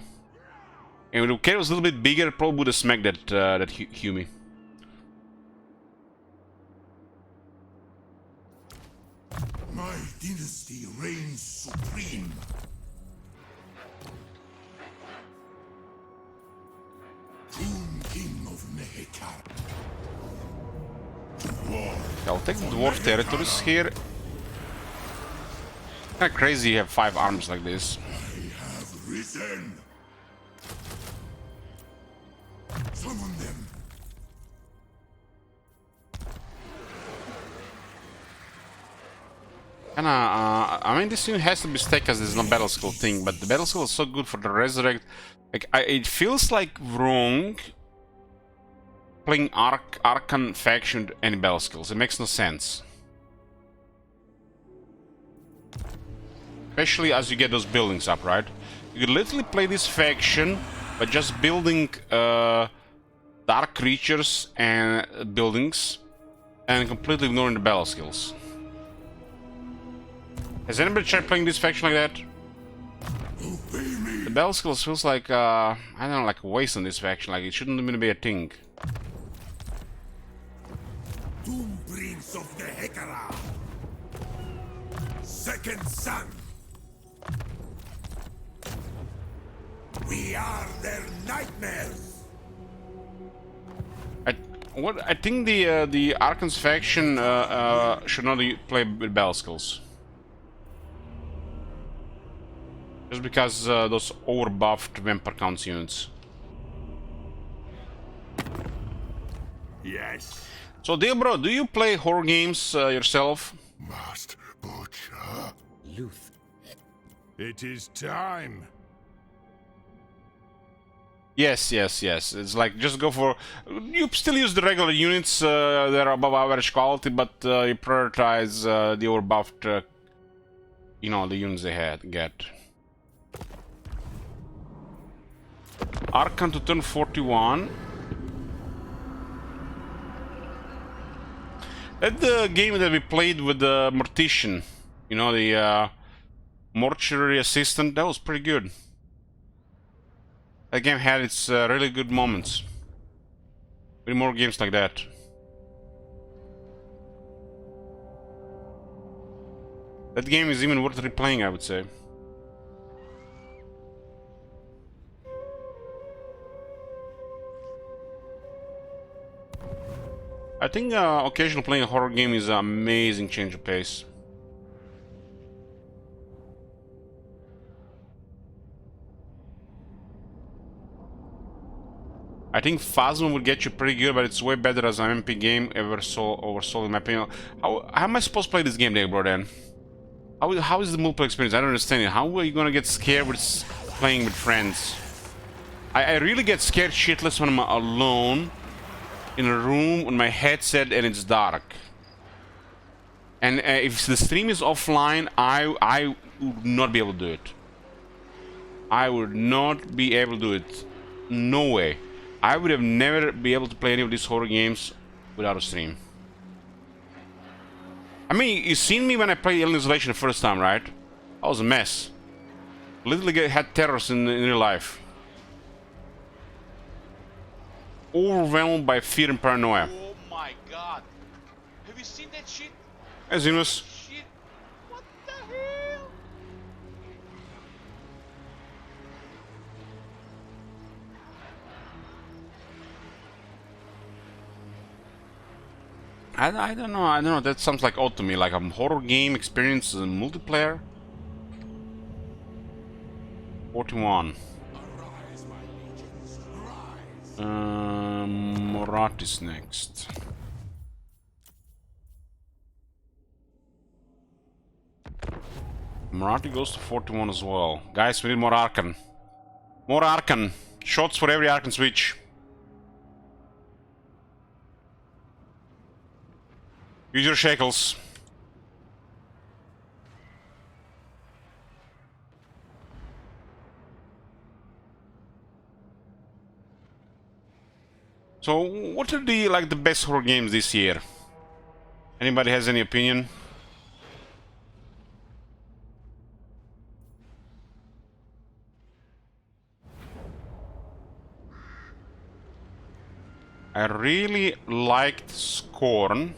And when the cat was a little bit bigger, it probably would have smacked that Hume. My dynasty reigns supreme. Tomb King of Mehekar. I'll take the dwarf territories here. Kinda crazy you have 5 arms like this. I have risen. Summon them. I mean, this unit has to be stacked as there's no battle skill thing, but the battle skill is so good for the resurrect. Like, it feels like wrong playing Archon faction with any battle skills. It makes no sense. Especially as you get those buildings up, right? You could literally play this faction by just building dark creatures and buildings and completely ignoring the battle skills. Has anybody tried playing this faction like that? The battle skills feels like, I don't know, like a waste on this faction. Like, it shouldn't even be a thing. Tomb Prince of the Hekara. Second son. We are their nightmares. I think the Archon's faction should not play with battle skills. Just because those overbuffed vampire counts units. Yes. So, Dilbro, do you play horror games yourself? Master Butcher. Luth. It is time. Yes. It's like, just go for... You still use the regular units that are above average quality, but you prioritize the overbuffed, you know, the units they get. Archon to turn 41. That's the game that we played with the Mortician. You know, the mortuary assistant. That was pretty good. That game had its really good moments. We need more games like that. That game is even worth replaying, I would say. I think occasionally playing a horror game is an amazing change of pace. I think Phasma would get you pretty good, but it's way better as an MP game oversold in my opinion. How am I supposed to play this game, there, bro? Then how is the multiplayer experience? I don't understand it. How are you gonna get scared with playing with friends? I really get scared shitless when I'm alone in a room with my headset and it's dark. And if the stream is offline, I would not be able to do it. I would not be able to do it. No way. I would have never be able to play any of these horror games without a stream. I mean, you seen me when I played Alien Isolation the first time, right? I was a mess. Literally had terrors in real life. Overwhelmed by fear and paranoia. Oh my god. Have you seen that shit? As you know, Shit. What the hell? I don't know, that sounds like odd to me, like a horror game experience in multiplayer. 41. Morat is next. Morati goes to 41 as well. Guys, we need more Arkan. More Arkan. Shots for every Arkan switch. Use your shackles. So, what are the best horror games this year? Anybody has any opinion? I really liked Scorn,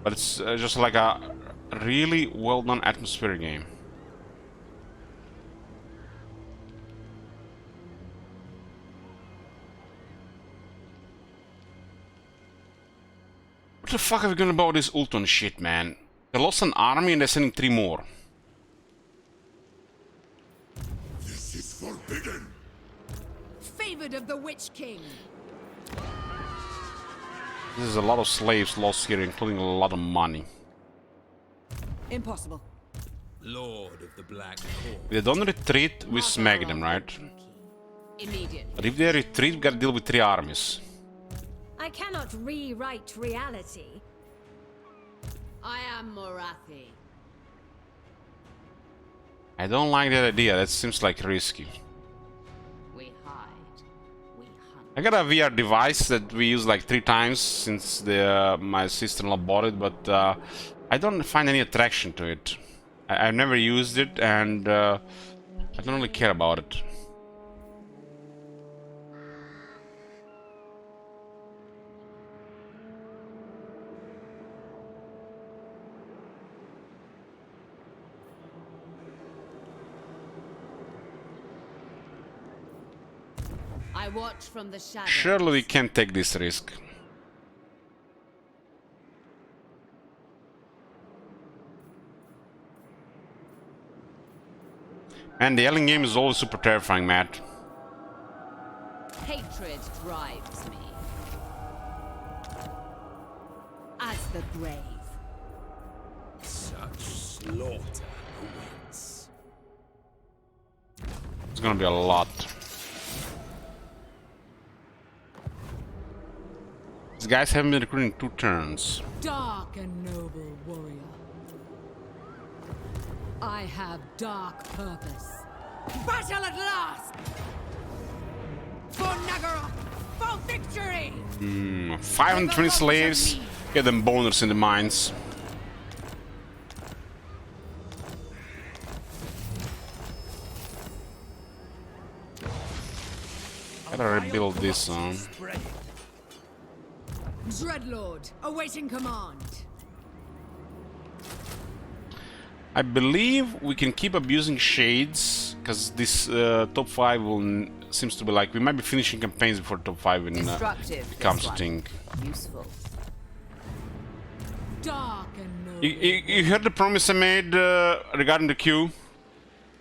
but it's just like a really well done atmospheric game. What the fuck are we gonna about this Ultron shit, man? They lost an army and they're sending 3 more. This is forbidden. Favored of the Witch King. This is a lot of slaves lost here, including a lot of money. Impossible. Lord of the Black Core. If they don't retreat, we smack them, right? Immediately. But if they retreat, we gotta deal with 3 armies. I cannot rewrite reality. I am Morathi. I don't like that idea, that seems like risky. We hide. We hunt. I got a VR device that we use like 3 times since my sister-in-law bought it, but I don't find any attraction to it. I've never used it, and I don't really care about it. I watch from the shadows. Surely we can't take this risk. And the Alien game is always super terrifying, Matt. Hatred drives me. As the grave. Such slaughter awaits. It's gonna be a lot. These guys haven't been recruiting 2 turns. Dark and noble warrior. I have dark purpose. Battle at last! For Nagara! For victory! 520 slaves. Get them boners in the mines. Gotta rebuild this one. Dreadlord, awaiting command. I believe we can keep abusing shades, because this top 5 will seems to be like we might be finishing campaigns before top 5 in becomes a thing. Useful. Dark and noble. You heard the promise I made regarding the queue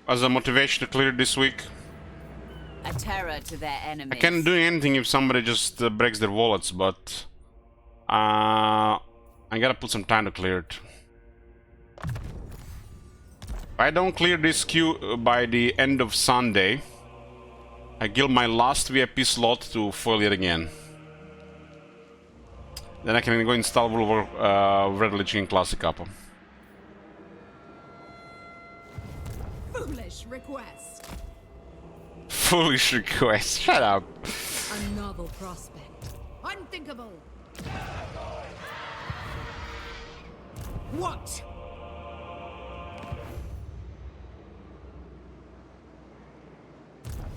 as a motivation to clear it this week? A terror to their enemies. I can't do anything if somebody just breaks their wallets, but I gotta put some time to clear it. If I don't clear this queue by the end of Sunday, I gild my last VIP slot to foil it again. Then I can go install World of Red Lich King Classic Upper. Foolish request. Foolish request, shut up. A novel prospect. Unthinkable. What?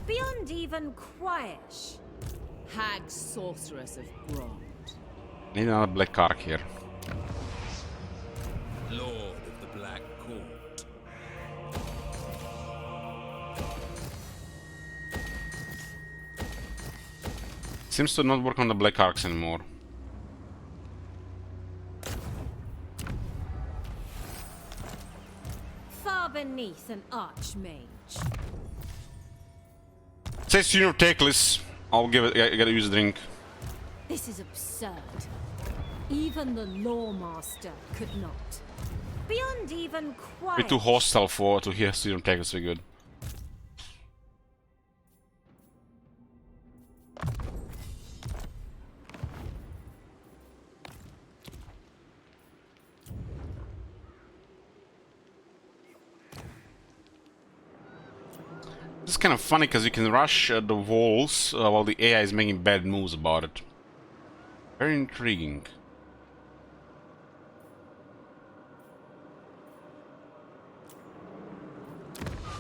Beyond even quiet. Hag sorceress of Grond. Need another black arc here. Lord of the Black Court. Seems to not work on the black arcs anymore. Far beneath an archmage. Says Senior Teclis. I'll give it. I gotta use a drink. This is absurd. Even the Lawmaster could not. Beyond even We're quiet. too hostile to hear Senior Teclis. Very good. This is kind of funny because you can rush the walls while the AI is making bad moves about it. Very intriguing.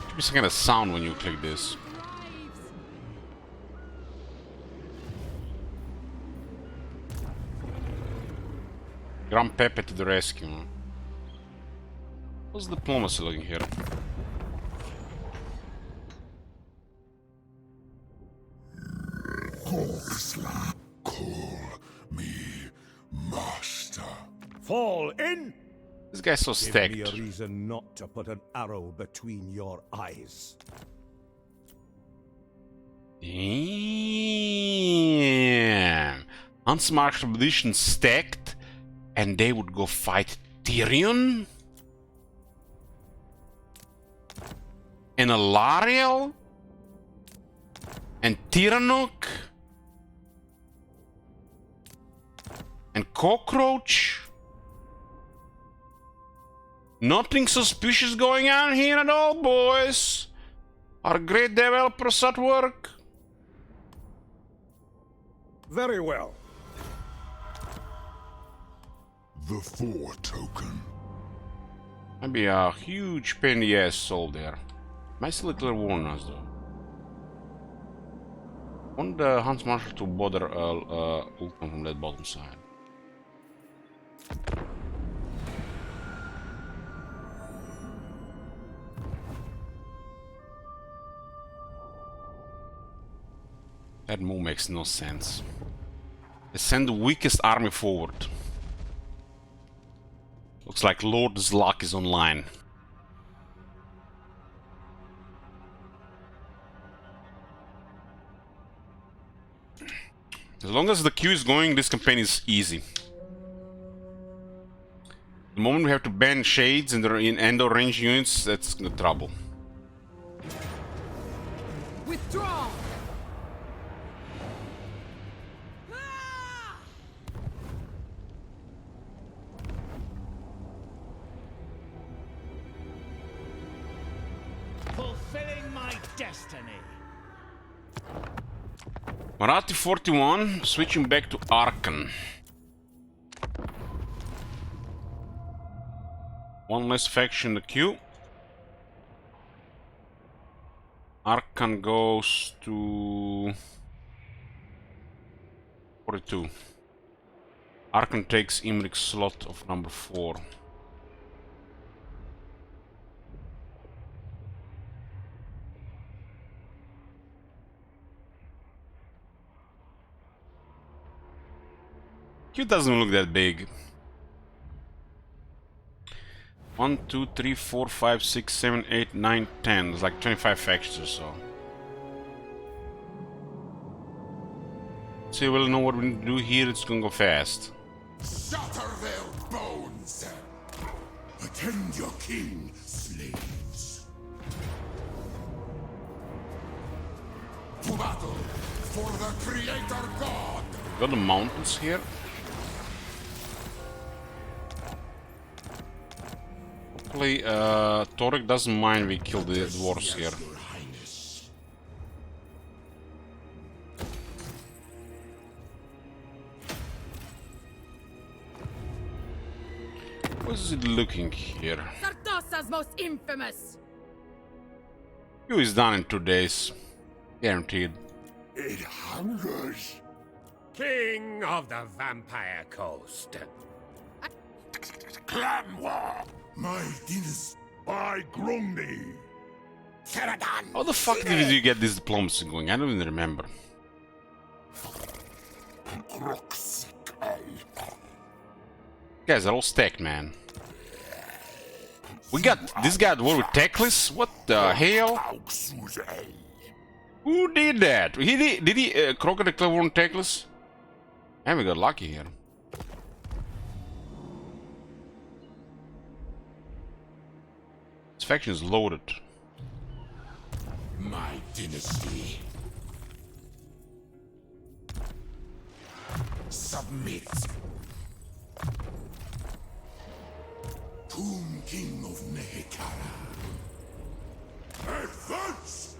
Should be some kind of sound when you click this. Grand Pepe to the rescue. What's diplomacy looking here? Call me master. Fall in! This guy's so stacked. Give me a reason not to put an arrow between your eyes. Damn. Hans Mark's expedition stacked, and they would go fight Tyrion? And Alariel? And Tyrannuk? And Cockroach? Nothing suspicious going on here at all, boys. Our great developers at work. Very well. The 4 token. Maybe a huge pain in the ass soul there. Nice little warn us though. Want the Hans Marshal to bother Ultron from that bottom side. That move makes no sense. They send the weakest army forward. Looks like Lord Zlak is online. As long as the queue is going, this campaign is easy. The moment we have to ban shades and in Endor range units, that's the trouble. Withdraw! Fulfilling my destiny. Marathi 41, switching back to Arkan. One less faction in the queue. Arkan goes to 42. Arkan takes Imrik's slot of number 4. Queue doesn't look that big. 1, 2, 3, 4, 5, 6, 7, 8, 9, 10. There's like 25 factions or so. So you will know what we need to do here. It's gonna go fast. Shatter their bones! Attend your king, slaves. To battle for the Creator God! Got the mountains here. Hopefully, Torek doesn't mind we kill the dwarves here. Your Highness. How's it looking here? Sartosa's most infamous! You is done in 2 days. Guaranteed. It hungers. King of the Vampire Coast. Clan war. My dynasty. By Grundy. Ceradan. How the fuck did you get this diplomacy going? I don't even remember. Guys are all stacked, man. We got this guy at war with Teclis? What the hell? Who did that? Did he Crocodile declare war on Teclis? And we got lucky here. This faction is loaded. My dynasty. Submit. Tomb King of Nehekara. Advance!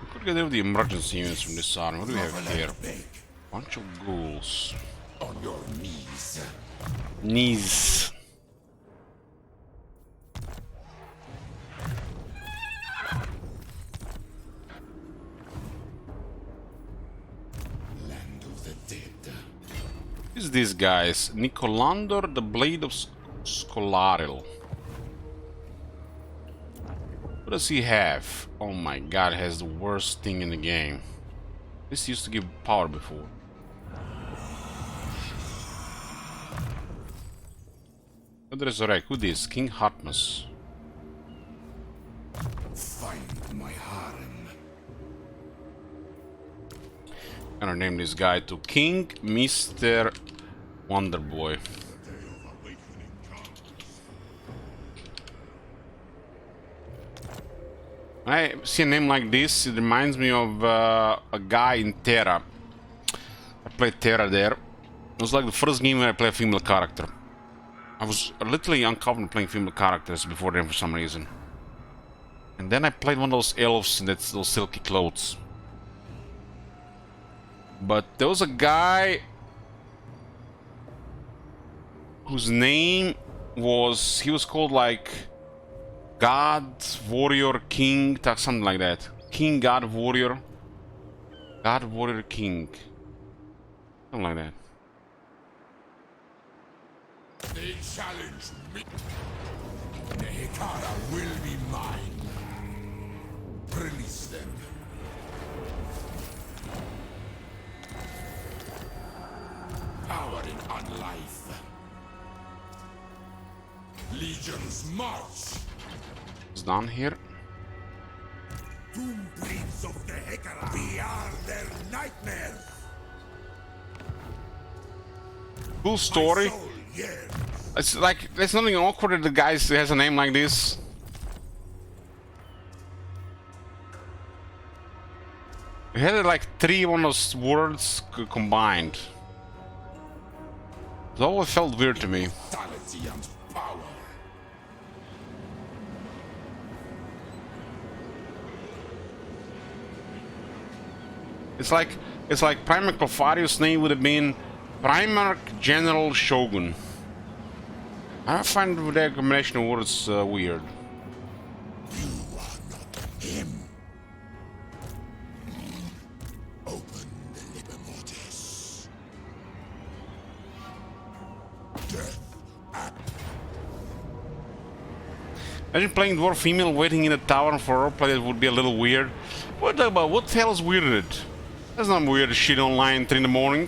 We could get rid of the emergency units from this army. What do we have here? Bunch of ghouls. On your knees. Knees. Land of the dead. Who's these guys? Nicolandor, the Blade of Skolaril. What does he have? Oh my god, he has the worst thing in the game. This used to give power before. What resurrect? Who this? King Hartmus. Find my harem. I'm gonna name this guy to King Mr. Wonderboy. When I see a name like this, it reminds me of a guy in Terra. I played Terra there. It was like the first game where I played a female character. I was literally uncomfortable playing female characters before them for some reason. And then I played one of those elves in those silky clothes. But there was a guy whose name was... he was called like... God, Warrior, King, something like that. King, God, Warrior. God, Warrior, King. Something like that. They challenge me. Nehekara will be mine. Release them. Powering on life. Legions march. It's done here. Doom breeds of Nehekara. We are their nightmares. Cool story. Soul, yes. It's like, there's nothing awkward that the guy has a name like this. It had like 3 one of those words combined. It always felt weird to me. Brutality and power. It's like Primarch Clefarius' name would have been Primarch General Shogun. I find the combination of words weird. You are not him. Open the Liber Mortis. Death. Imagine playing dwarf female waiting in a tower for roleplay. That would be a little weird. What about? What the hell is weird in it? That's not weird as shit online at 3 in the morning.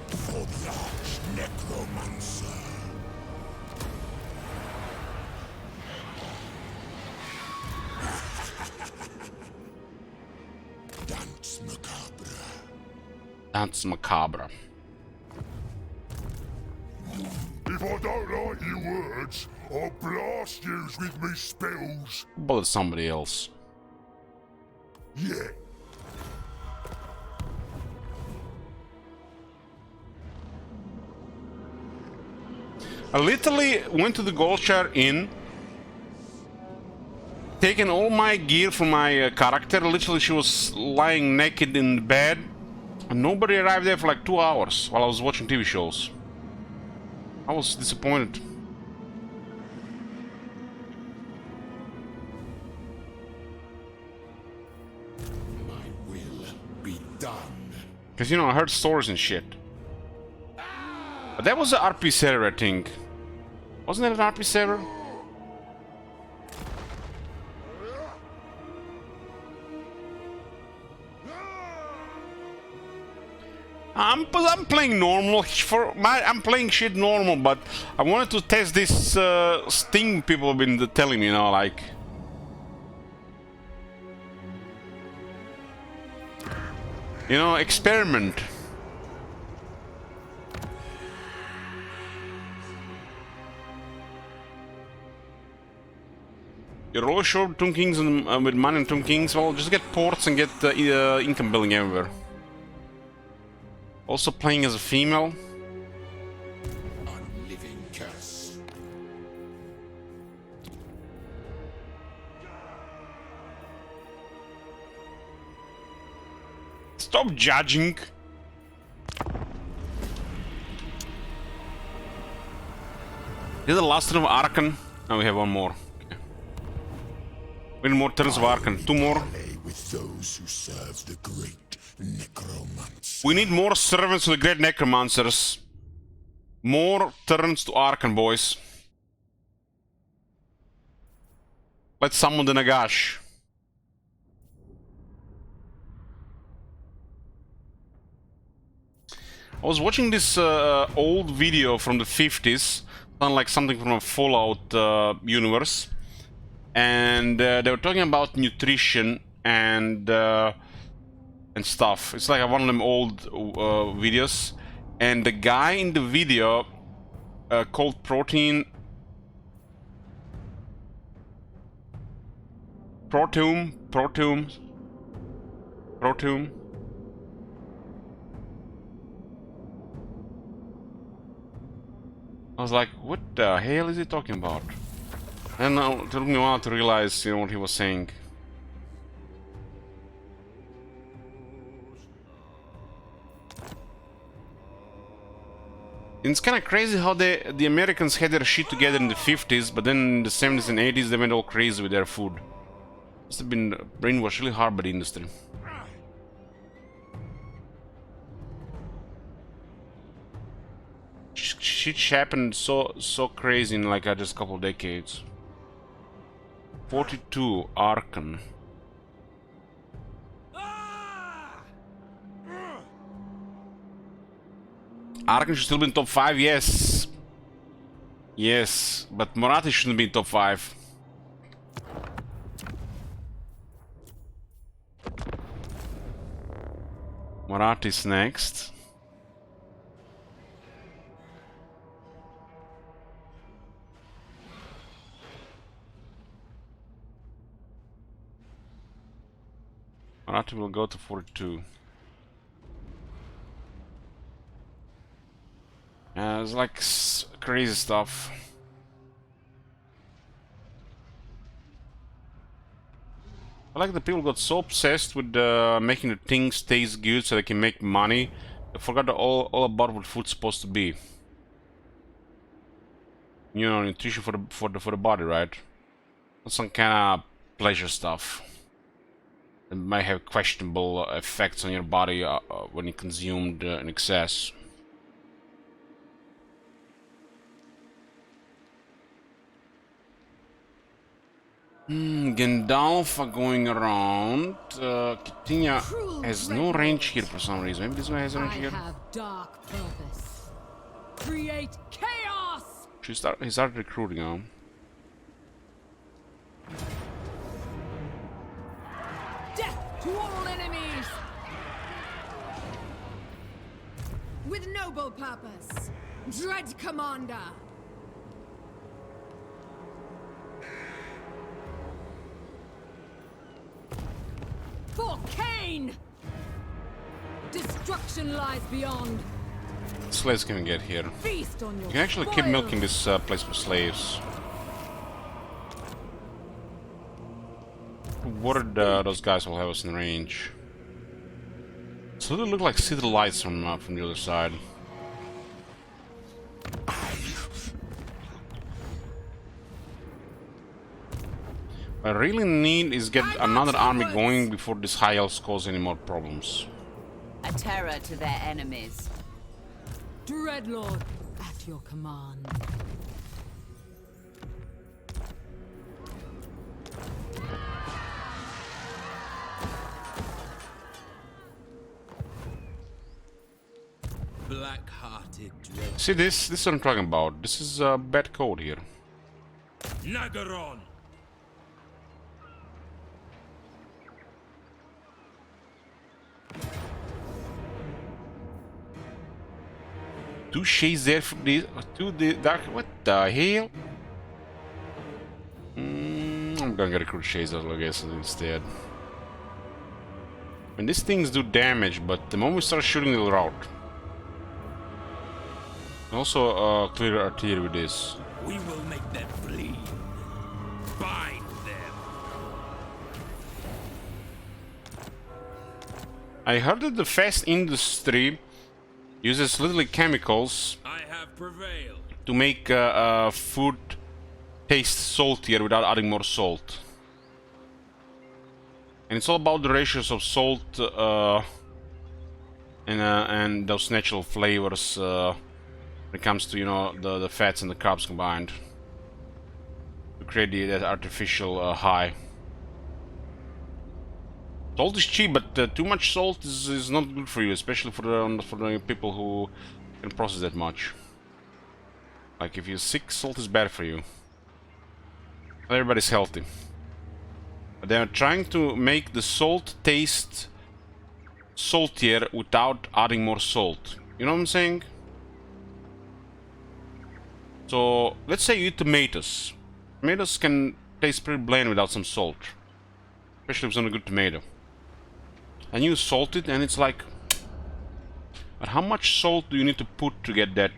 For the Arch Necromancer. Dance Macabre. Dance Macabre. If I don't like your words, I'll blast you with me spells. But it's somebody else. Yeah. I literally went to the Goldshire Inn, taken all my gear from my character. Literally, she was lying naked in bed, and nobody arrived there for like 2 hours while I was watching TV shows. I was disappointed. My will be done. Because, you know, I heard stories and shit. But that was an RP server, I think. Wasn't that an RP server? I'm playing normal I'm playing shit normal, but I wanted to test this thing people have been telling me, you know, like, you know, experiment. You're all sure Tomb Kings and with money and Tomb Kings? Well, just get ports and get income billing everywhere. Also playing as a female. Unliving curse. Stop judging. This is the last turn of Arkan. Now we have one more. Okay. We need more turns of Arkan. Two more. With those who serve the great necromancer. We need more servants to the great necromancers. More turns to Arkan, boys. Let's summon the Nagash. I was watching this old video from the 50s, sound like something from a Fallout universe, and they were talking about nutrition and stuff. It's like one of them old videos, and the guy in the video called Proteum. I was like, what the hell is he talking about? And it took me a while to realize, you know, what he was saying. And it's kind of crazy how the Americans had their shit together in the 50s, but then in the 70s and 80s they went all crazy with their food. Must have been brainwashed really hard by the industry. Shit happened so crazy in like just a couple of decades. 42 Arkan. Arkan should still be in top 5, yes. Yes, but Morathi shouldn't be in top 5. Morathi's next. Morathi will go to 42. It's like crazy stuff. I like the people got so obsessed with making the things taste good so they can make money. They forgot all about what food's supposed to be. You know, nutrition for the body, right? Not some kind of pleasure stuff. It might have questionable effects on your body when you consumed in excess. Gandalf are going around. Kitinya has no range here for some reason. Maybe this guy has a range here. I have dark purpose. Create chaos. He started recruiting now. Death to all enemies. With noble purpose, dread commander. For Cain! Destruction lies beyond. Slaves can get here. Feast on your You can actually keep spoils. milking this place for slaves. What are those guys will have us in range? So they look like city lights from the other side. I I really need is get another army going before this high elves cause any more problems. A terror to their enemies. Dreadlord, at your command. Black-hearted dread. See this? This is what I'm talking about. This is a bad code here. Nagaron. Two shades there for this. Two the dark. What the hell? I'm gonna get a recruit shades, I guess, instead. And these things do damage, but the moment we start shooting, they'll rout. Also, clear artillery with this. We will make them bleed. Bind them. I heard that the fast industry uses literally chemicals I have prevailed. to make food taste saltier without adding more salt. And it's all about the ratios of salt and those natural flavors when it comes to, you know, the fats and the carbs combined to create that artificial high. Salt is cheap, but too much salt is not good for you, especially for the people who can process that much. Like if you're sick, salt is bad for you. Not everybody's healthy. But they're trying to make the salt taste saltier without adding more salt. You know what I'm saying? So let's say you eat tomatoes. Tomatoes can taste pretty bland without some salt, especially if it's not a good tomato. And you salt it, and it's like, but how much salt do you need to put to get that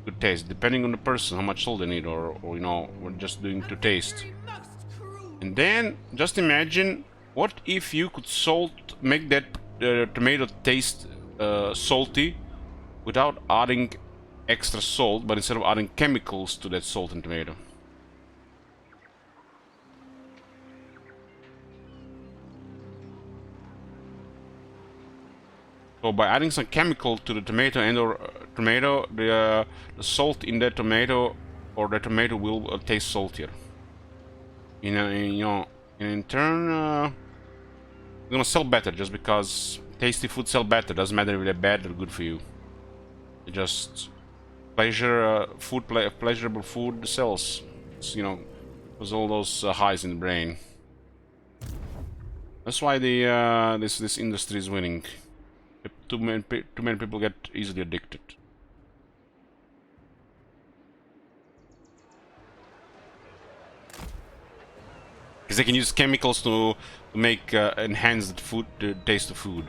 good taste? Depending on the person, how much salt they need, or you know, we're just doing to taste. And then just imagine, what if you could make that tomato taste salty without adding extra salt, but instead of adding chemicals to that salt and tomato. So by adding some chemical to the tomato the salt in that tomato will taste saltier. You know, and in turn, it's gonna sell better just because tasty food sell better. Doesn't matter if they're bad or good for you. It just pleasurable food sells. It's, you know, there's all those highs in the brain. That's why the this industry is winning. Too many people get easily addicted. Because they can use chemicals to make enhance the taste of food.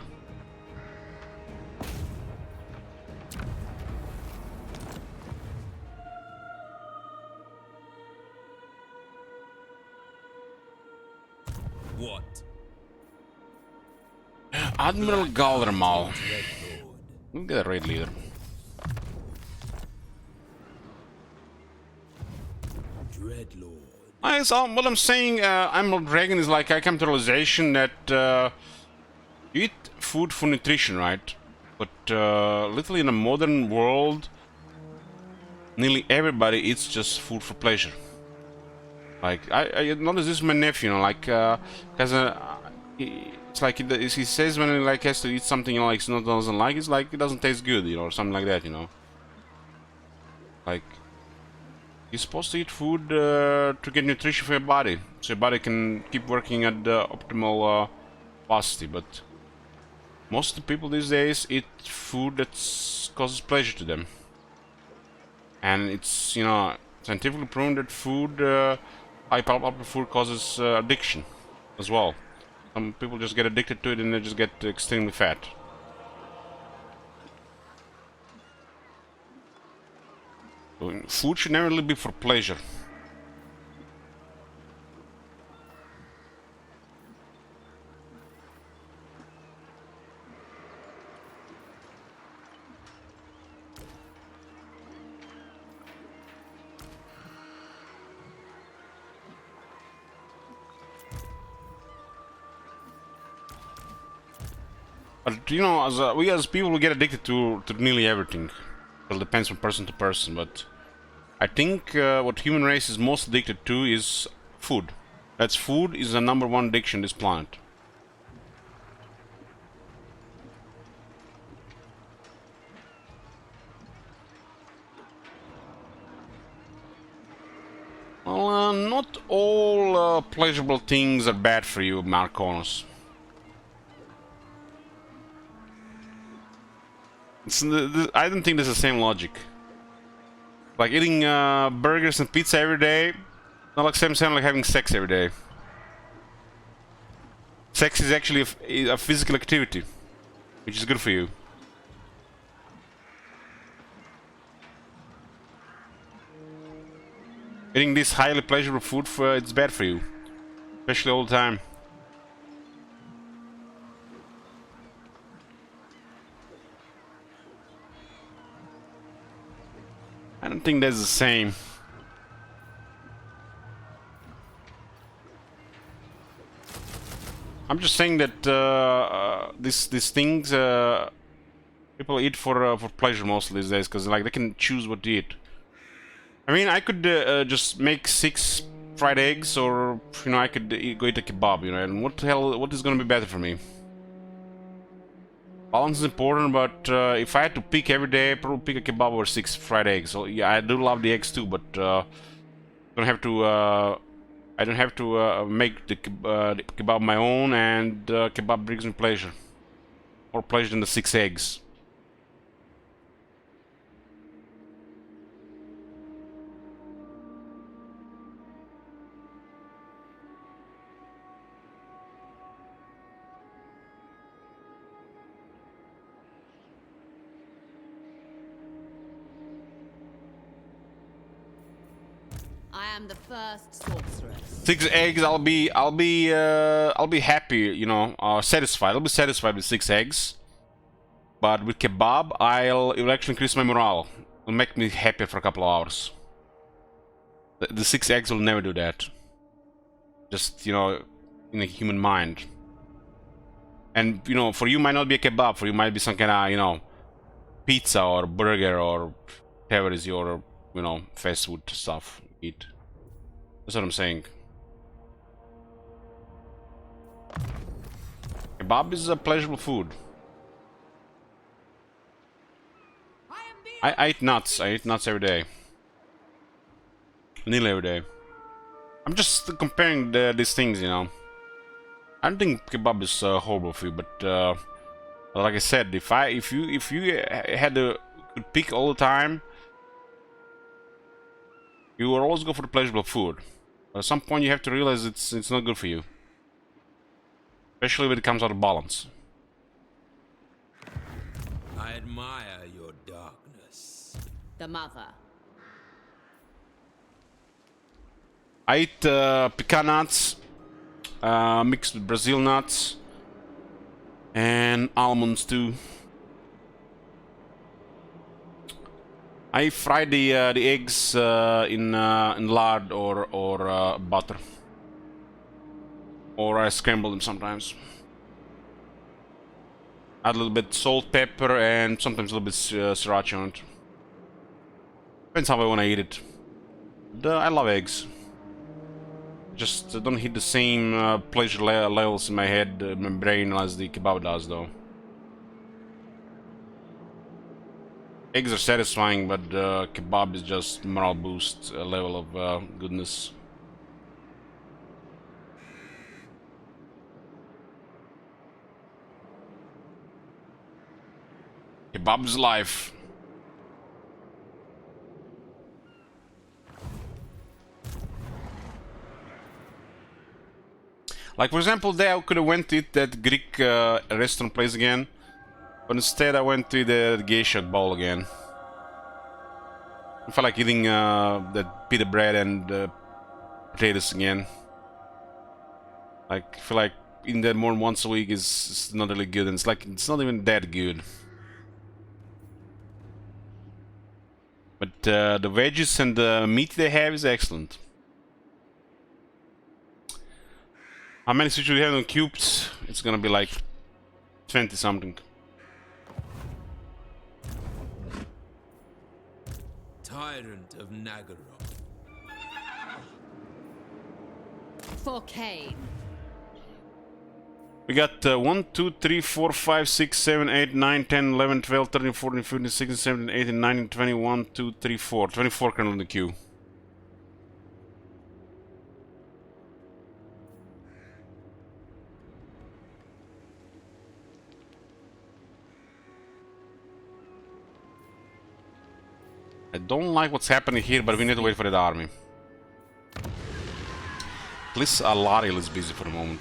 What? Admiral Galdermal. Look at that raid leader. Dreadlord. So what I'm saying, Emerald Dragon, is like I come to the realization that you eat food for nutrition, right? But literally in a modern world, nearly everybody eats just food for pleasure. Like I noticed this with my nephew, you know, like because it's like he says when he like has to eat something, you know, like he doesn't like, it's like it doesn't taste good, you know, or something like that, you know. Like you're supposed to eat food to get nutrition for your body, so your body can keep working at the optimal capacity. But most of the people these days eat food that causes pleasure to them, and it's, you know, scientifically proven that food, high power food, causes addiction as well. Some people just get addicted to it and they just get extremely fat. So food should never really be for pleasure. But you know, we as people, we get addicted to nearly everything. It depends from person to person, but I think what human race is most addicted to is food. That's food is the #1 addiction on this planet. Well, not all pleasurable things are bad for you, Marconis. I don't think there's the same logic. Like eating burgers and pizza every day, not like same like having sex every day. Sex is actually a physical activity, which is good for you. Eating this highly pleasurable food, it's bad for you, especially all the time. I don't think that's the same. I'm just saying that these things people eat for pleasure mostly these days, because like they can choose what to eat. I mean, I could just make 6 fried eggs, or you know, I could go eat a kebab. You know, and what the hell? What is gonna be better for me? Balance is important, but if I had to pick every day, I'd probably pick a kebab or 6 fried eggs. So yeah, I do love the eggs too, but I don't have to make the kebab my own, and kebab brings me pleasure, more pleasure than the 6 eggs. I am the first sorceress. 6 eggs, I'll be happy, you know, satisfied. I'll be satisfied with 6 eggs. But with kebab, it will actually increase my morale. It'll make me happy for a couple of hours. The 6 eggs will never do that. Just, you know, in the human mind. And, you know, for you might not be a kebab. For you might be some kind of, you know, pizza or burger or whatever is your, you know, fast food stuff. Eat. That's what I'm saying. Kebab is a pleasurable food. I eat nuts. I eat nuts every day. Nearly every day. I'm just comparing these things, you know. I don't think kebab is horrible for you, but like I said, if you had to pick all the time, you will always go for the pleasurable food. But at some point you have to realize it's not good for you. Especially when it comes out of balance. I admire your darkness. The mother. I eat pecan nuts mixed with Brazil nuts and almonds too. I fry the eggs in lard or butter, or I scramble them sometimes. Add a little bit salt, pepper, and sometimes a little bit sriracha on it. Depends how I want to eat it. I love eggs. Just don't hit the same pleasure levels in my head, my brain, as the kebab does, though. Eggs are satisfying, but kebab is just morale boost level of goodness. Kebab's life. Like, for example, there I could have went to eat that Greek restaurant place again, but instead I went to the geisha bowl again. I felt like eating that pita bread and potatoes again. Like, I feel like eating that more than once a week is not really good, and it's not even that good. But the veggies and the meat they have is excellent. How many switches do we have on cubes? It's gonna be like 20 something. Tyrant of Naggaroth. For Cain. We got 1, 2, 3, 4, 5, 6, 7, 8, 9, 10, 11, 12, 13, 14, 15, 16, 17, 18, 19, 20, 1, 2, 3, 4. 24 currently in the queue. I don't like what's happening here, but we need to wait for that army. At least Alariel is busy for the moment.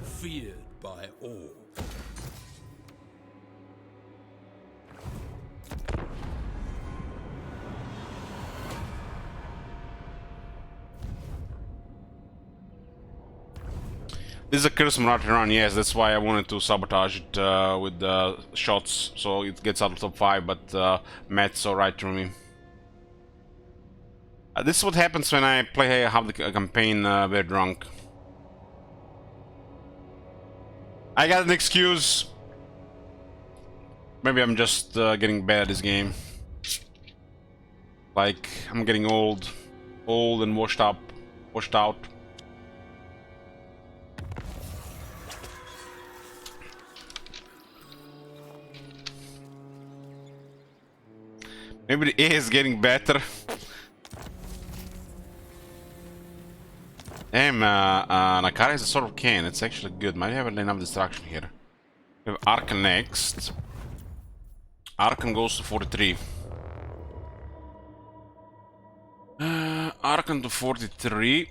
Feared by all. This is a Curse Marauder run, yes, that's why I wanted to sabotage it with shots, so it gets out of top 5, but Matt's alright through me. This is what happens when I play half the campaign very drunk. I got an excuse. Maybe I'm just getting bad at this game. Like, I'm getting old and washed out. Maybe the A is getting better. Damn, Nakara is a sort of Cain. It's actually good. Might have enough distraction here. We have Arkan next. Arkan goes to 43. Arkan to 43.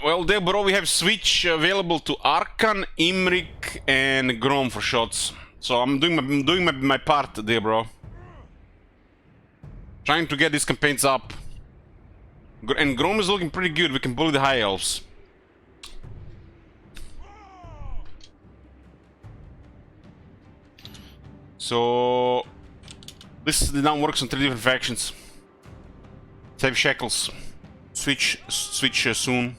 Well, there, bro, we have switch available to Arkan, Imrik, and Grom for shots. So I'm doing my part there, bro. Trying to get these campaigns up. And Grom is looking pretty good. We can bully the High Elves. So this now works on 3 different factions. Save Shekels. Switch soon.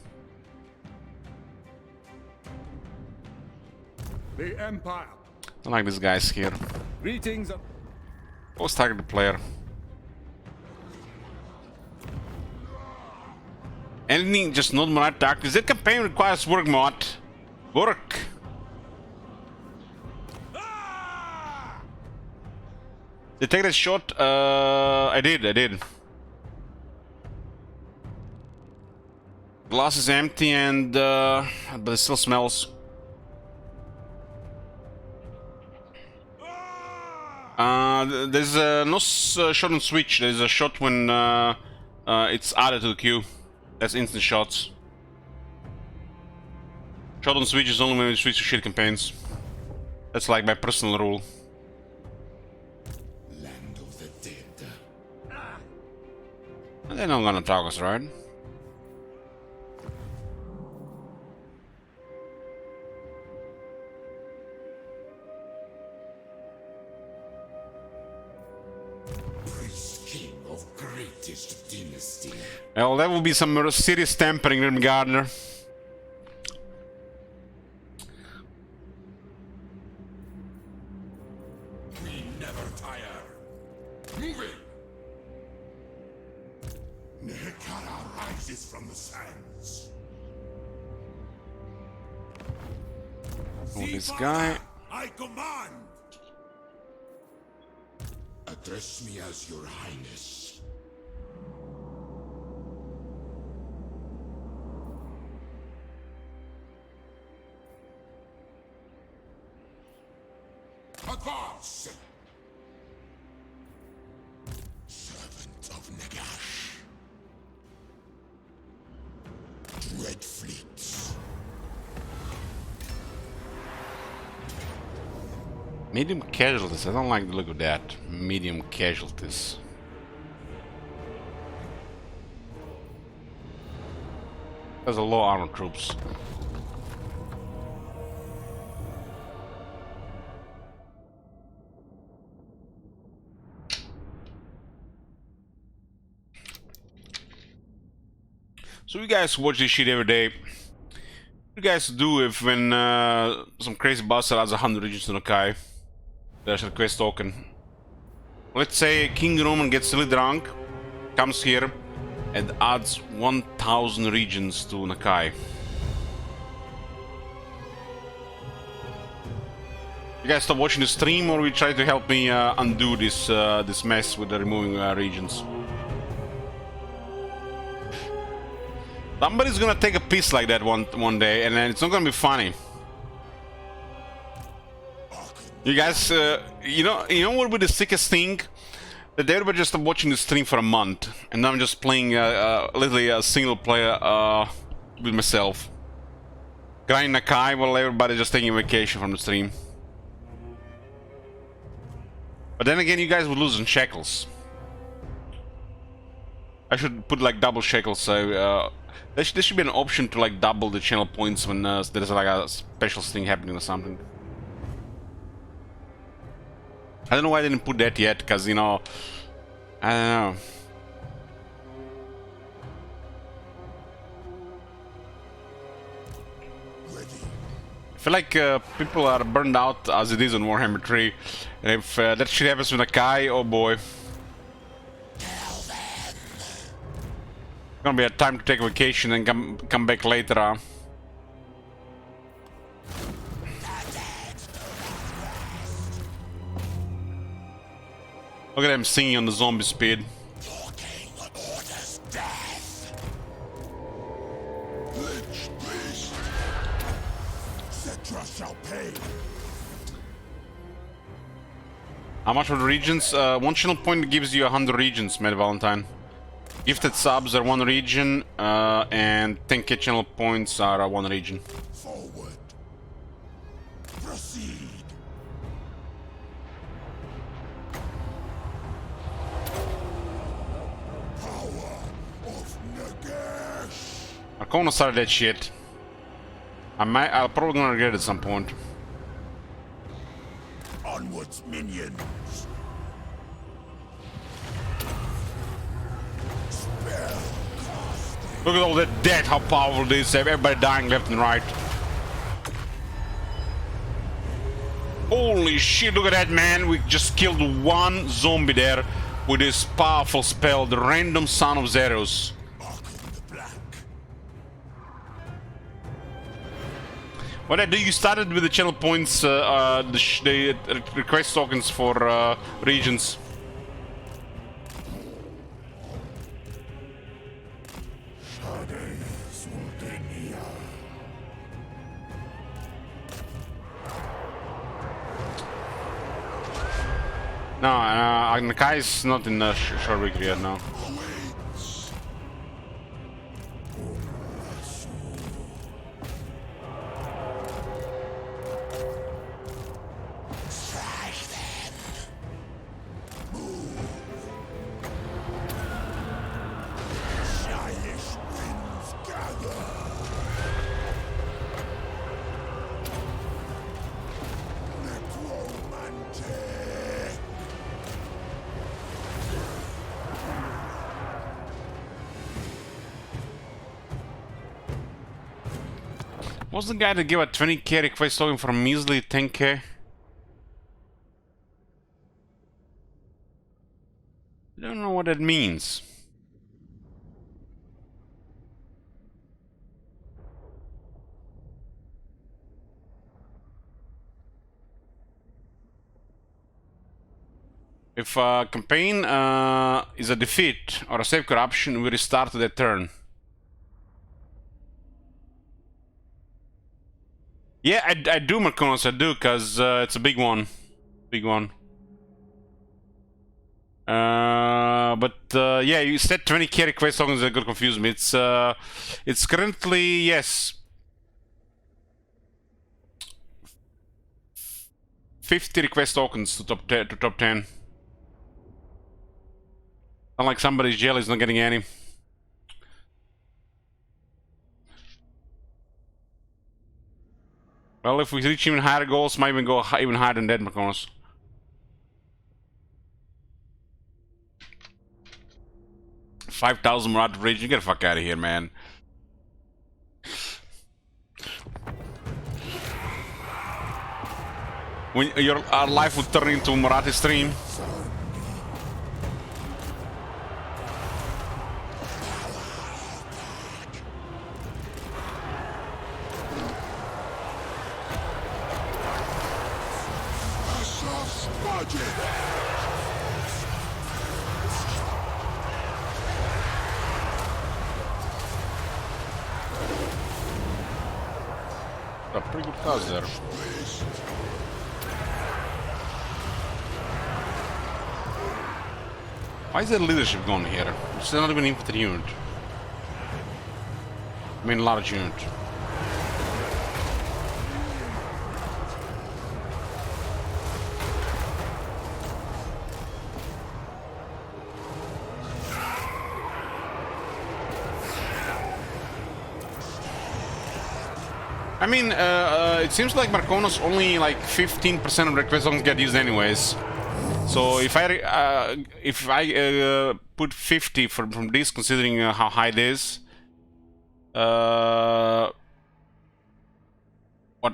The Empire. I like these guys here. Greetings. Post target the player. Anything just not more tactics. That campaign requires work mod. Work. Did you take that shot? I did. Glass is empty and but it still smells. There's no shot on switch. There's a shot when it's added to the queue. That's instant shots. Shot on switch is only when we switch to shit campaigns. That's like my personal rule. Land of the dead. They're not gonna talk us, right? Dynasty. Well, that will be some serious tampering, Grim Gardner. We never tire. Moving. Nekara rises from the sands. Oh, this guy. I command. Address me as your highness. Advance! Servant of Nagash. Red fleets. Medium casualties. I don't like the look of that. Medium casualties. There's a low armor troops. So you guys watch this shit every day. What do you guys do if when some crazy bastard adds 100 regions to Nakai? There's a quest token. Let's say King Roman gets really drunk, comes here, and adds 1000 regions to Nakai. You guys stop watching the stream, or we try to help me undo this this mess with the removing regions? Somebody's gonna take a piece like that one day, and then it's not gonna be funny. You guys, you know what would be the sickest thing? That everybody just stopped watching the stream for a month, and I'm just playing literally a single player with myself, grinding Nakai while everybody's just taking a vacation from the stream. But then again, you guys would lose in shekels. I should put like double shekels. So there should be an option to like double the channel points when there's like a special thing happening or something. I don't know why I didn't put that yet, because, you know, I don't know. I feel like people are burned out as it is on Warhammer 3, and if that shit happens with Nakai, oh boy. It's gonna be a time to take a vacation and come back later. Look at them singing on the zombie speed. How much for the regions? One channel point gives you 100 regions, Mad Valentine. Gifted subs are 1 region, and 10k channel points are 1 region. Forward. Proceed. Arcona started that shit. I'll probably gonna regret it at some point. Onwards, minions. Look at all that death, how powerful it is. Everybody dying left and right. Holy shit, look at that, man. We just killed 1 zombie there with this powerful spell, the Random Son of Zeros. What I do, you started with the channel points, the request tokens for regions. No, Nakai is not in the short week yet, no. What's the guy that gave a 20k request token for a measly 10k? I don't know what that means. If a campaign is a defeat or a save corruption, we restart that turn. Yeah, I do, Marconos, I do, because it's a big one. Big one. But yeah, you said 20k request tokens that got confused me. It's currently, yes, 50 request tokens to top 10. Not like somebody's jail is not getting any. Well, if we reach even higher goals, might even go even higher than that, Marconis. $5,000 Marauder Rage. You get the fuck out of here, man. When your life would turn into a Marathi stream. A pretty good cause there. Why is there leadership going here? It's not even infantry unit. I mean large unit. I mean, it seems like Marconis only like 15% of request songs get used anyways. So if I put 50 from this, considering how high it is, what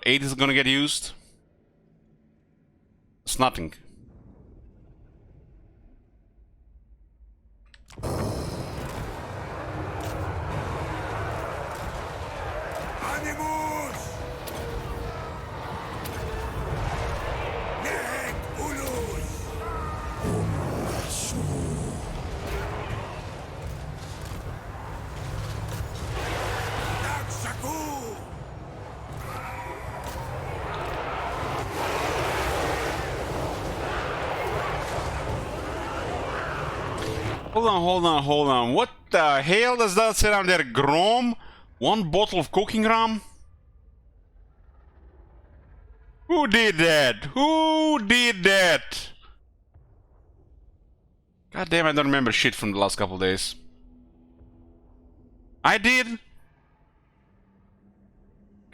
8 is gonna get used? It's nothing. Hold on. What the hell does that say down there? Grom? 1 bottle of cooking rum? Who did that? Who did that? God damn, I don't remember shit from the last couple of days. I did?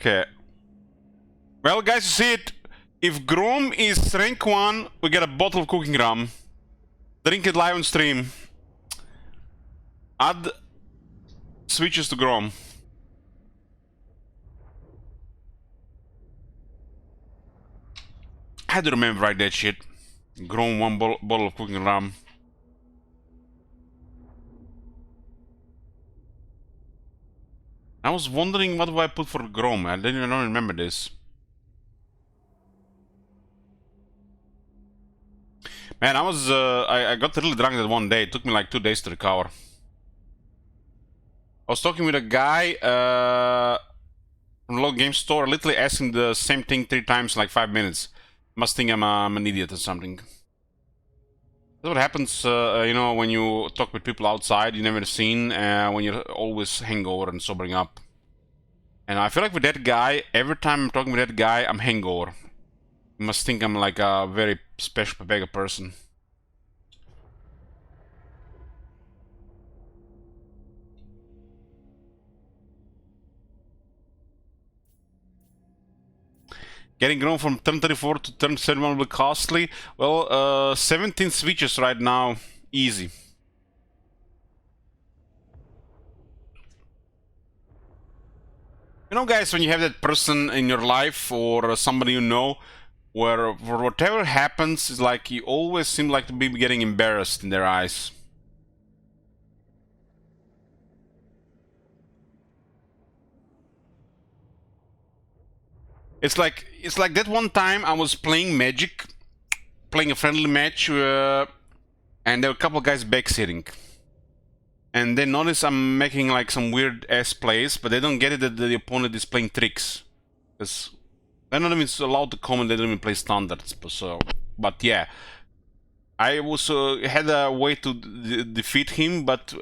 Okay. Well, guys, you see it. If Grom is rank 1, we get a bottle of cooking rum. Drink it live on stream. Add switches to Grom. I had to remember right that shit. Grom 1 bottle of cooking rum. I was wondering what do I put for Grom. I don't remember this. Man, I got really drunk that one day. It took me like 2 days to recover. I was talking with a guy from the local game store, literally asking the same thing 3 times in like 5 minutes. Must think I'm an idiot or something. That's what happens, you know, when you talk with people outside you never seen, when you're always hangover and sobering up. And I feel like with that guy, every time I'm talking with that guy, I'm hangover. You must think I'm like a very special Pepega person. Getting grown from turn 34 to turn 31 will be costly. Well, 17 switches right now, easy. You know, guys, when you have that person in your life or somebody you know, where for whatever happens, it's like you always seem like to be getting embarrassed in their eyes. It's like that one time I was playing Magic, playing a friendly match, and there were a couple of guys backsitting. And they notice I'm making like some weird ass plays, but they don't get it that the opponent is playing tricks. Because they're not even allowed to comment, they don't even play standards. So, but yeah. I also had a way to defeat him, but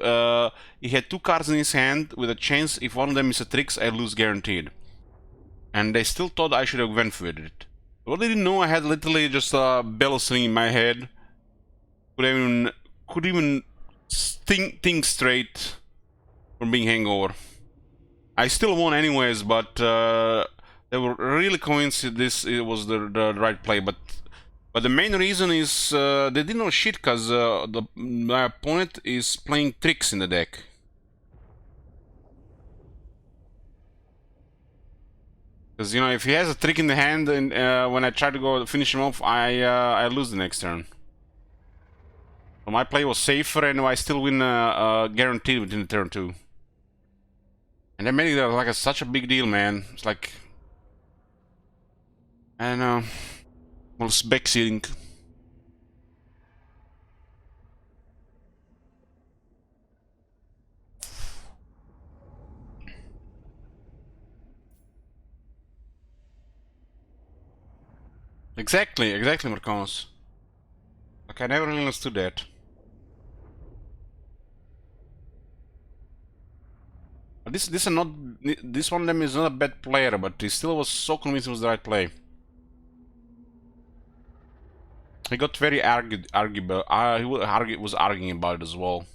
he had 2 cards in his hand with a chance if one of them is a tricks, I lose guaranteed. And they still thought I should have went with it. What they didn't know, I had literally just a bell sling in my head. Could even think straight from being hangover. I still won anyways, but They were really convinced this it was the right play, but the main reason is they didn't know shit because my opponent is playing tricks in the deck. Because, you know, if he has a trick in the hand and when I try to go finish him off, I lose the next turn. So my play was safer and I still win guaranteed within the turn 2. And they made it like such a big deal, man. It's like, I don't know. Well, it's backseating. Exactly, Marcos. Like, I never really understood that. This one of them is not a bad player, but he still was so convinced it was the right play. He got very arguable. He was arguing about it as well.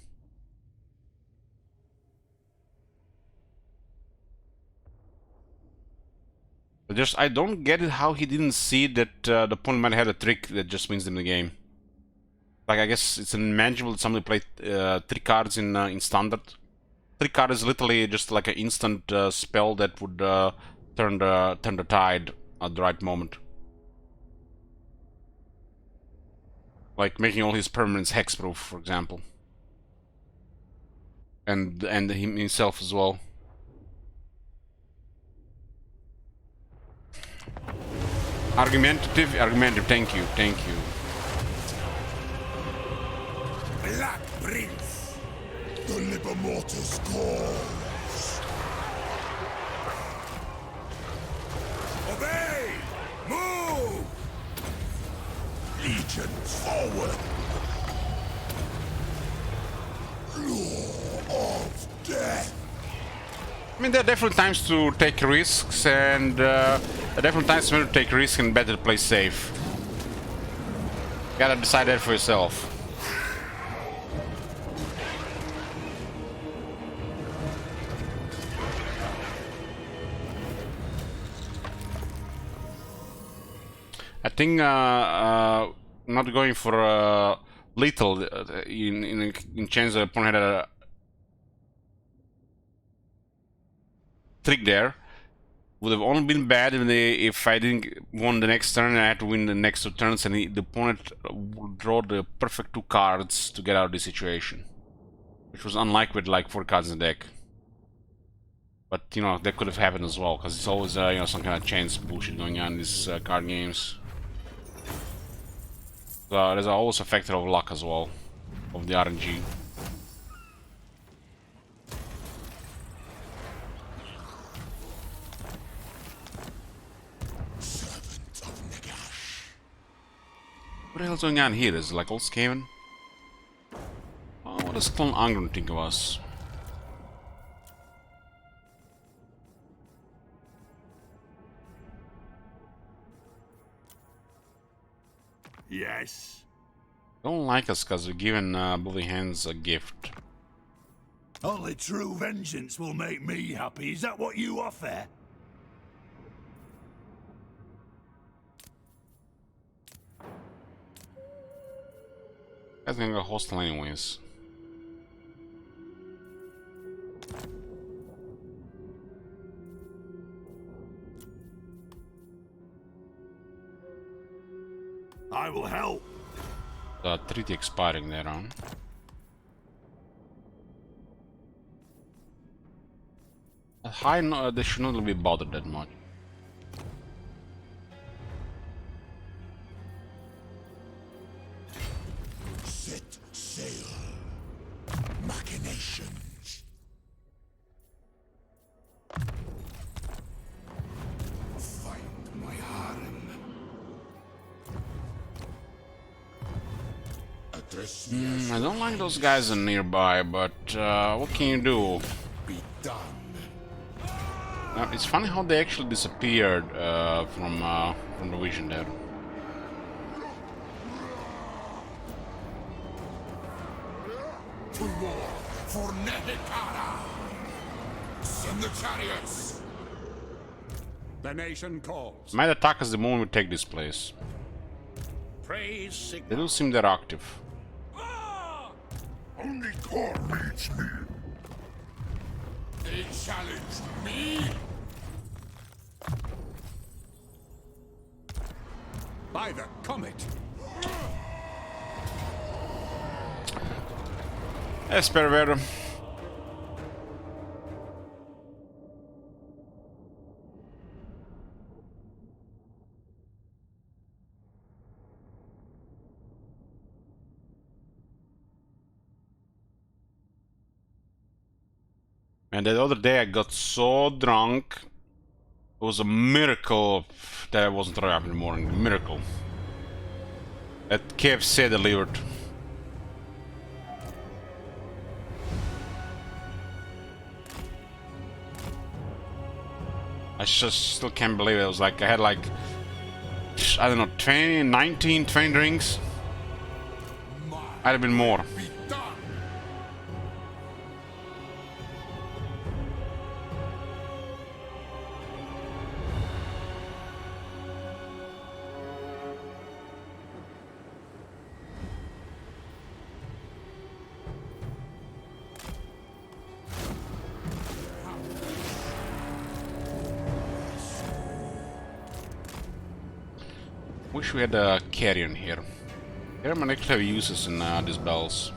But I don't get it how he didn't see that the opponent might have a trick that just wins them the game. Like, I guess it's unmanageable that somebody played 3 cards in standard. 3 cards is literally just like an instant spell that would turn the tide at the right moment. Like making all his permanents hexproof, for example. And himself as well. Argumentative, thank you. Black Prince, the Libermortis calls. Obey! Move! Legions forward! Law of death! I mean, there are definitely times to take risks, and there are definitely times when to take risks and better to play safe. You gotta decide that for yourself. I think not going for lethal in chance the opponent had a trick there would have only been bad if I didn't won the next turn and I had to win the next 2 turns, and the opponent would draw the perfect 2 cards to get out of this situation, which was unlike with like 4 cards in the deck. But you know, that could have happened as well, because it's always you know, some kind of chance bullshit going on in these card games. So there's always a factor of luck as well, of the RNG. What the hell's going on here? Is it like old Skaven? Oh, what does Clone Angron think of us? Yes. Don't like us because we're giving Bully Hands a gift. Only true vengeance will make me happy. Is that what you offer? That's gonna go hostile anyways. I will help. The treaty expiring there on. High, no, they should not be bothered that much. Set sail. Machinations. Find my harem. I don't like those guys nearby, but what can you do? Be done. It's funny how they actually disappeared from the vision there. To war for Nehekhara. Send the chariots. The nation calls. Might attack us the moment we take this place. Praise They Sigmar. don't seem that active. Only Kor leads me. They challenge me. By the comet. Espero. And the other day I got so drunk. It was a miracle that I wasn't thrown up in the morning. A miracle. That KFC delivered. I just still can't believe it. It was like I had like, I don't know, 20, 19, 20 drinks. Might have been more. Wish we had a carrion here. Here might actually have uses in these bells.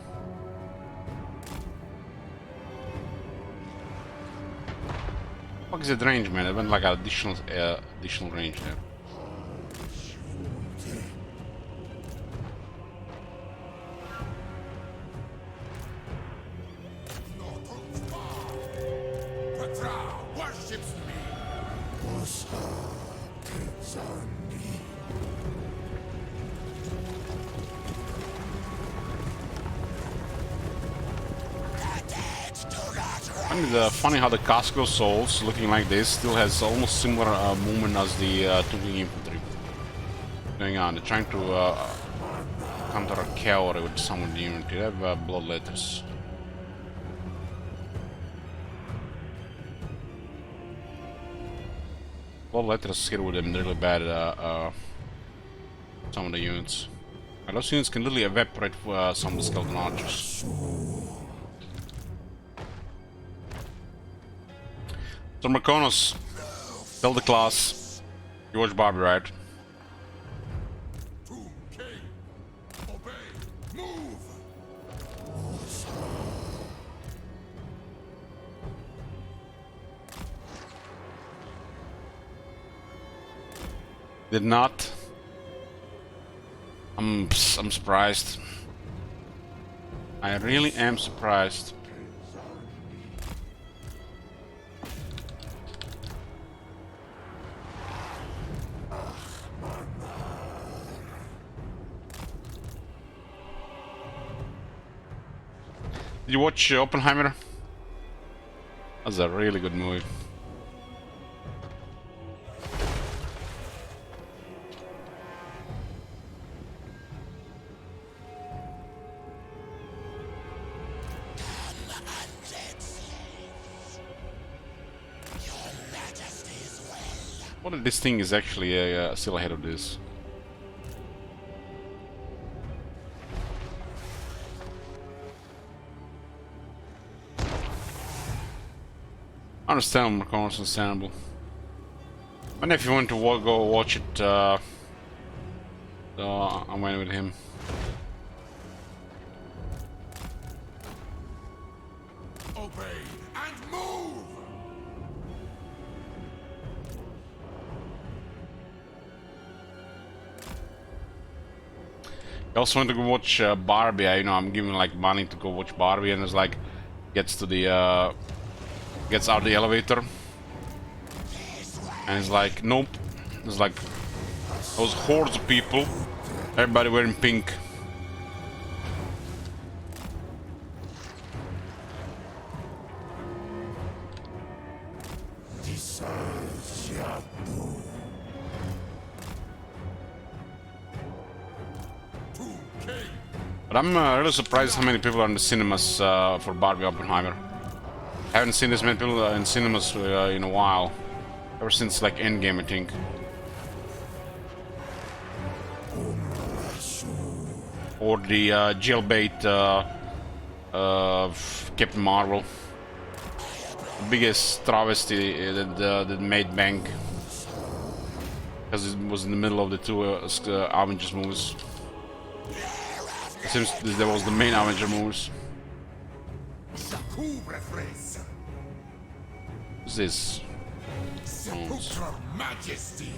What is the range, man? It went like additional range there. Worships me. I mean, funny how the Casco Souls, looking like this, still has almost similar movement as the Tooling Infantry going on. They're trying to counter a cavalry with some of the infantry. They have blood letters. Blood letters here with them really bad. Some of the units. And those units can literally evaporate some of the skeleton archers. So Marconos, build the class. You watch Barbie, right? Did not. I'm surprised. I really am surprised. Did you watch Oppenheimer? That's a really good movie. What if this thing is actually still ahead of this? Understandable, Marconis, understandable. And if you want to go watch it, so I went with him. Obey and move. I also want to go watch Barbie. I'm giving like money to go watch Barbie, and it's like gets to the gets out of the elevator, and it's like nope. It's like those hordes of people, everybody wearing pink. But I'm really surprised how many people are in the cinemas for Barbie Oppenheimer. I haven't seen this many people in cinemas in a while. Ever since like Endgame, I think. Or the jailbait Captain Marvel. The biggest travesty that made bank. Because it was in the middle of the two Avengers movies. It seems that was the main Avenger movies. What's this? Sepulchral Majesty.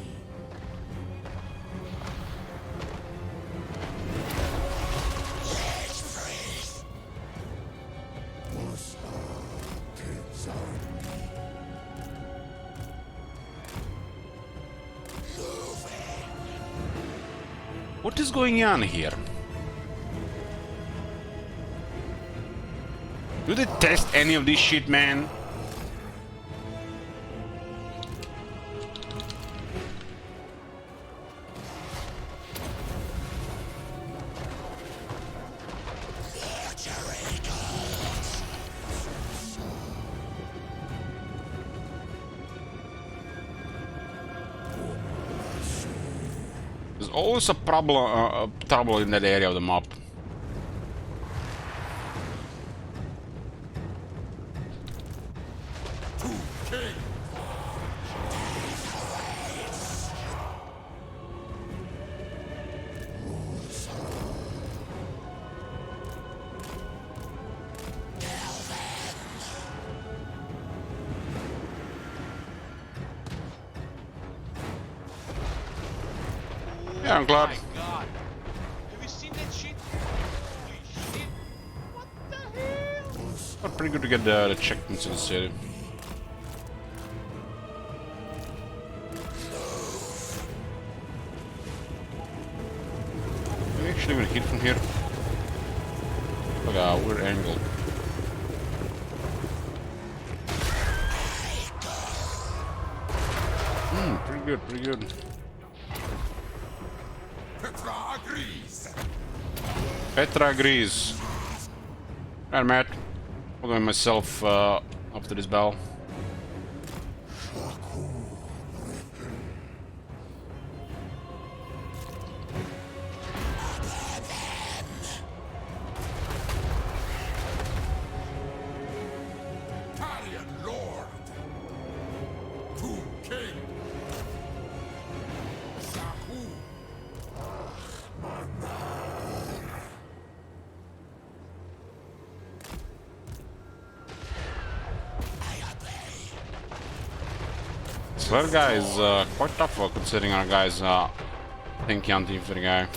What is going on here? Do they test any of this shit, man? There's always a problem, trouble in that area of the map. Yeah, I'm glad. Oh my god. Have you seen that shit? Holy shit. What the hell? But pretty good to get the checkpoints in the city. Can we actually even hit from here? Look at a weird angle. Pretty good, pretty good. Petra agrees. Petra agrees. Alright, Matt. I'm going myself after this battle. Talion Lord. Tomb King. Sahu. So that guy is quite tough considering our guy's tanky anti-infantry guy.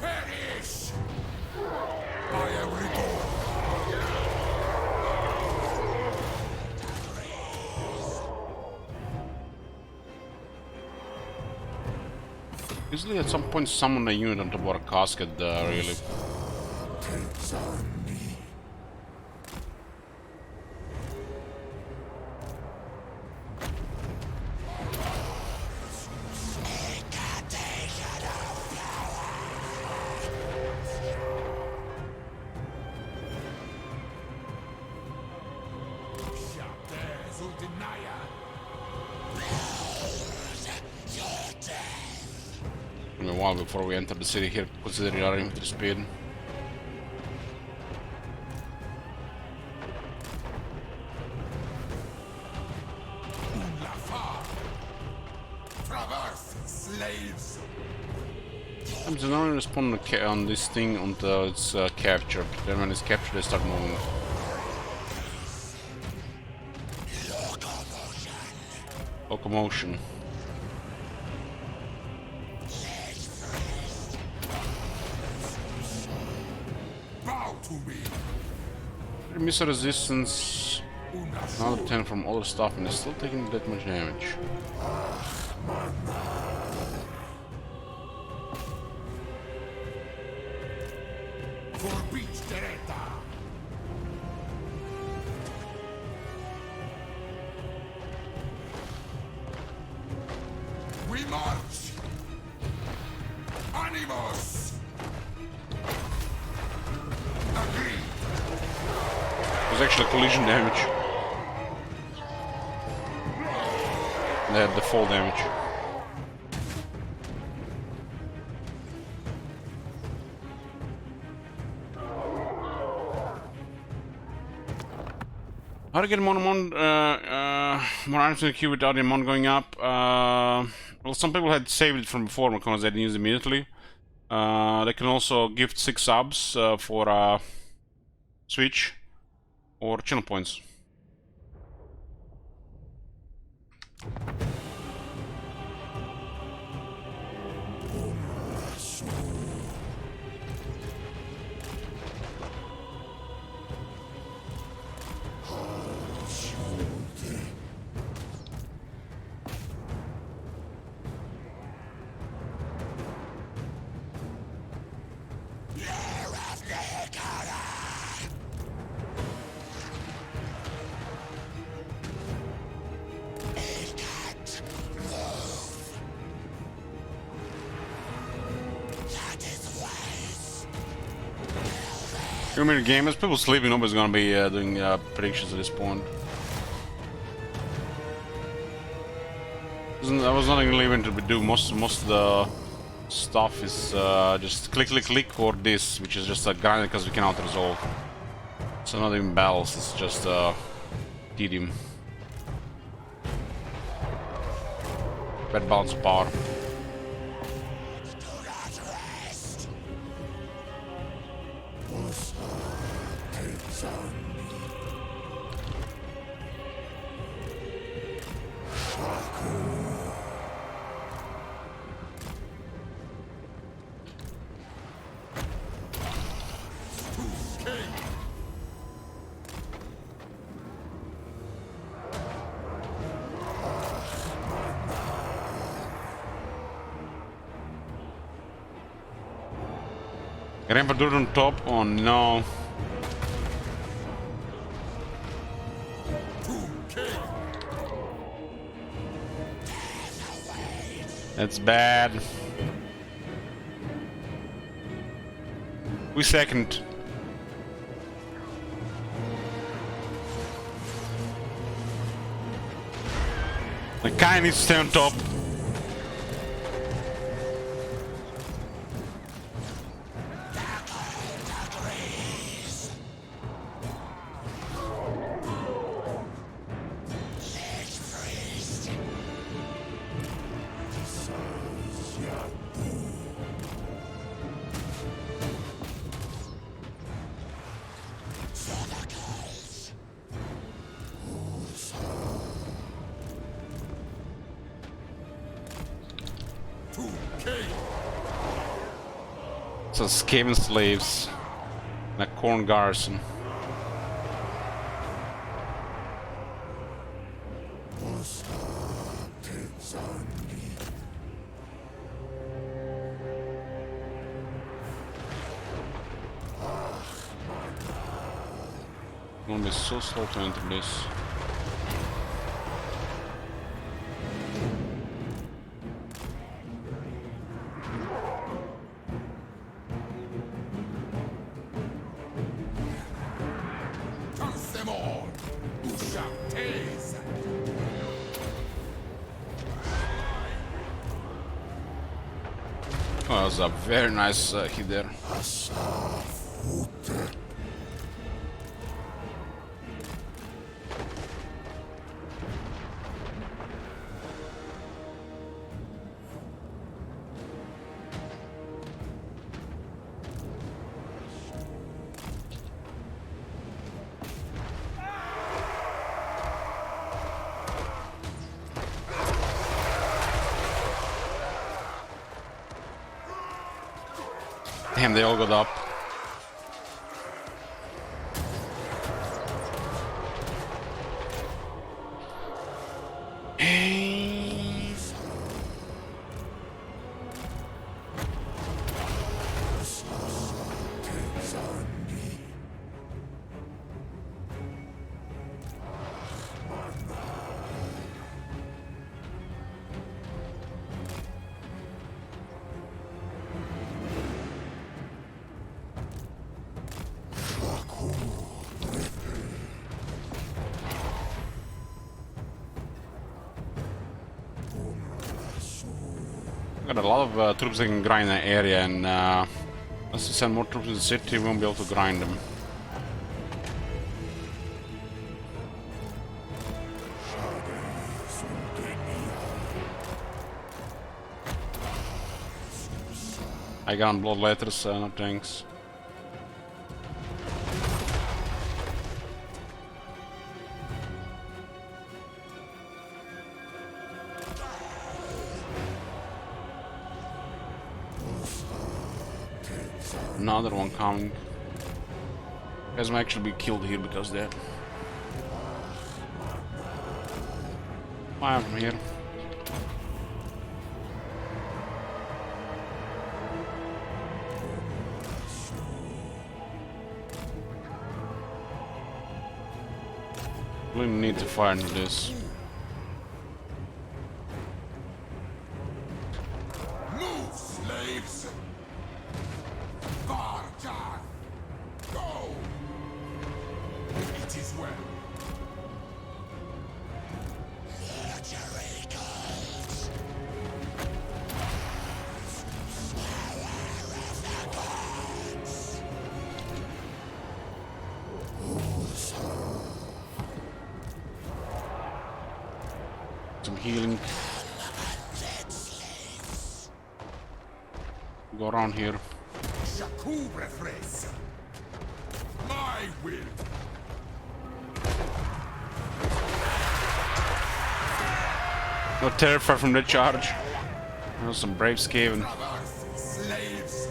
Perish. By every door. Usually at some point summon a unit on top of a casket, really. Takes on me. In a while before we enter the city here, considering our infantry speed. Traverse, slaves. Sometimes they don't even respond on this thing until it's captured. Then when it's captured, they start moving. Locomotion. Bow to me. Missile resistance. Another 10 from other stuff, and it's still taking that much damage. For beach Dereta. We march. Animos. Agreed. It was actually collision damage. They had the fall damage. How to get more items in the queue without the amount going up? Well, some people had saved it from before because they didn't use it immediately. They can also gift 6 subs for Switch or channel points. Remember the game, as people sleeping, nobody's gonna be doing predictions at this point. I was not even to do most of the stuff is just click or this, which is just a grind because we cannot resolve. So not even battles, it's just tedium. Bad balance of power. Grandpa Dude on top? Oh no. That's bad. We second. The guy needs to stay on top. So Skaven slaves, and a corn garrison. I'm gonna be so slow to enter this. Oh, that was a very nice hit there. Damn, they all got up. Got a lot of troops that can grind that area, and unless we send more troops to the city, we won't be able to grind them. I got on blood letters, no thanks. Another one coming. Guys might actually be killed here because of that. Fire from here. We need to fire into this. Move, slaves! Vartan! Go! It is well. Some healing. Go around here. Jakub refresh. My will. Not terrified from the charge. There's some brave Skaven. Slaves.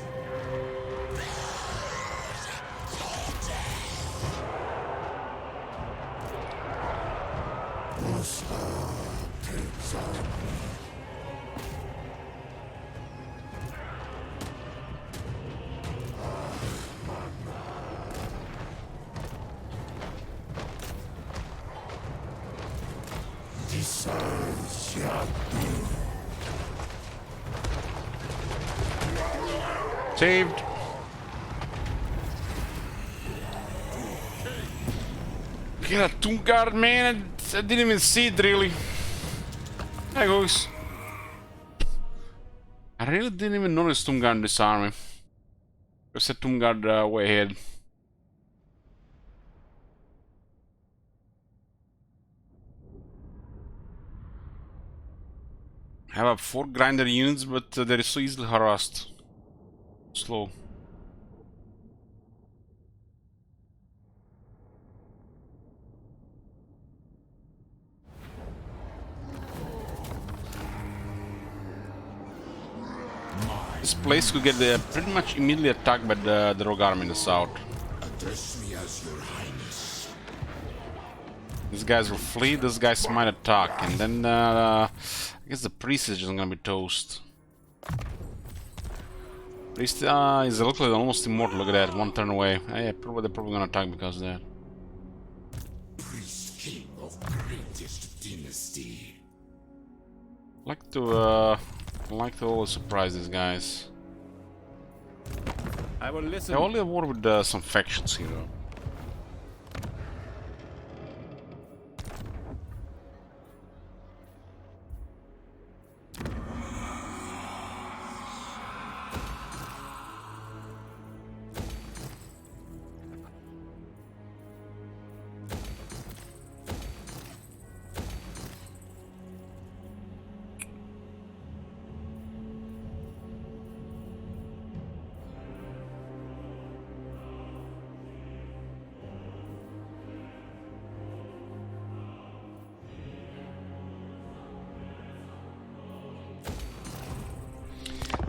Saved. Get a Tomb Guard, man. I didn't even see it really. There goes. I really didn't even notice Tomb Guard in this army. I said Tomb Guard way ahead. I have 4 grinder units, but they're so easily harassed. Slow. This place could get pretty much immediately attacked by the rogue army in the south. Address me as your highness. These guys will flee, these guys might attack, and then I guess the priest is just gonna be toast. Priest is looking almost immortal, look at that, 1 turn away. Yeah, they're probably gonna attack because of that. Priest king of greatest dynasty. Like to always surprise these guys. I will listen. I only have war with some factions here though.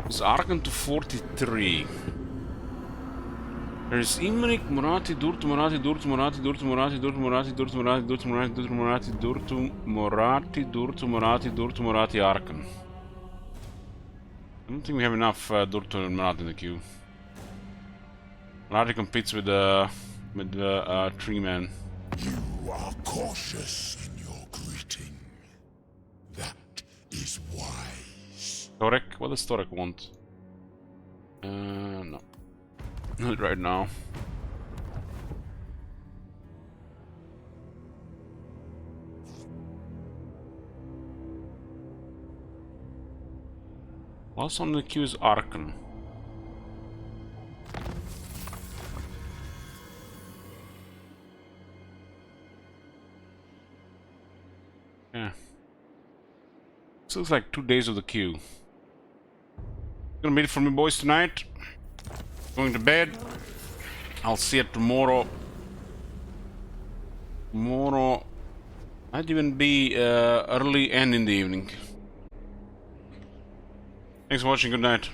It's Arkan to 43. There's Imrik, Murati, Durtu, Murati, Durtu, Murati, Durtu, Murati, Durtu, Murati, Durtu, Murati, Durtu, Murati, Durtu, Murati, Durtu, Murati, Durtu, Murati, Durtu, Murati, Arkan. I don't think we have enough Durtu and Murati in the queue. Murati competes with the 3-man. You are cautious in your greeting. That is wise. Torek? What does Torek want? No. Not right now. Last on the queue is Arkan. Yeah. This looks like 2 days of the queue. Gonna be it for me, boys, tonight. Going to bed. I'll see you tomorrow. Tomorrow might even be early and in the evening. Thanks for watching. Good night.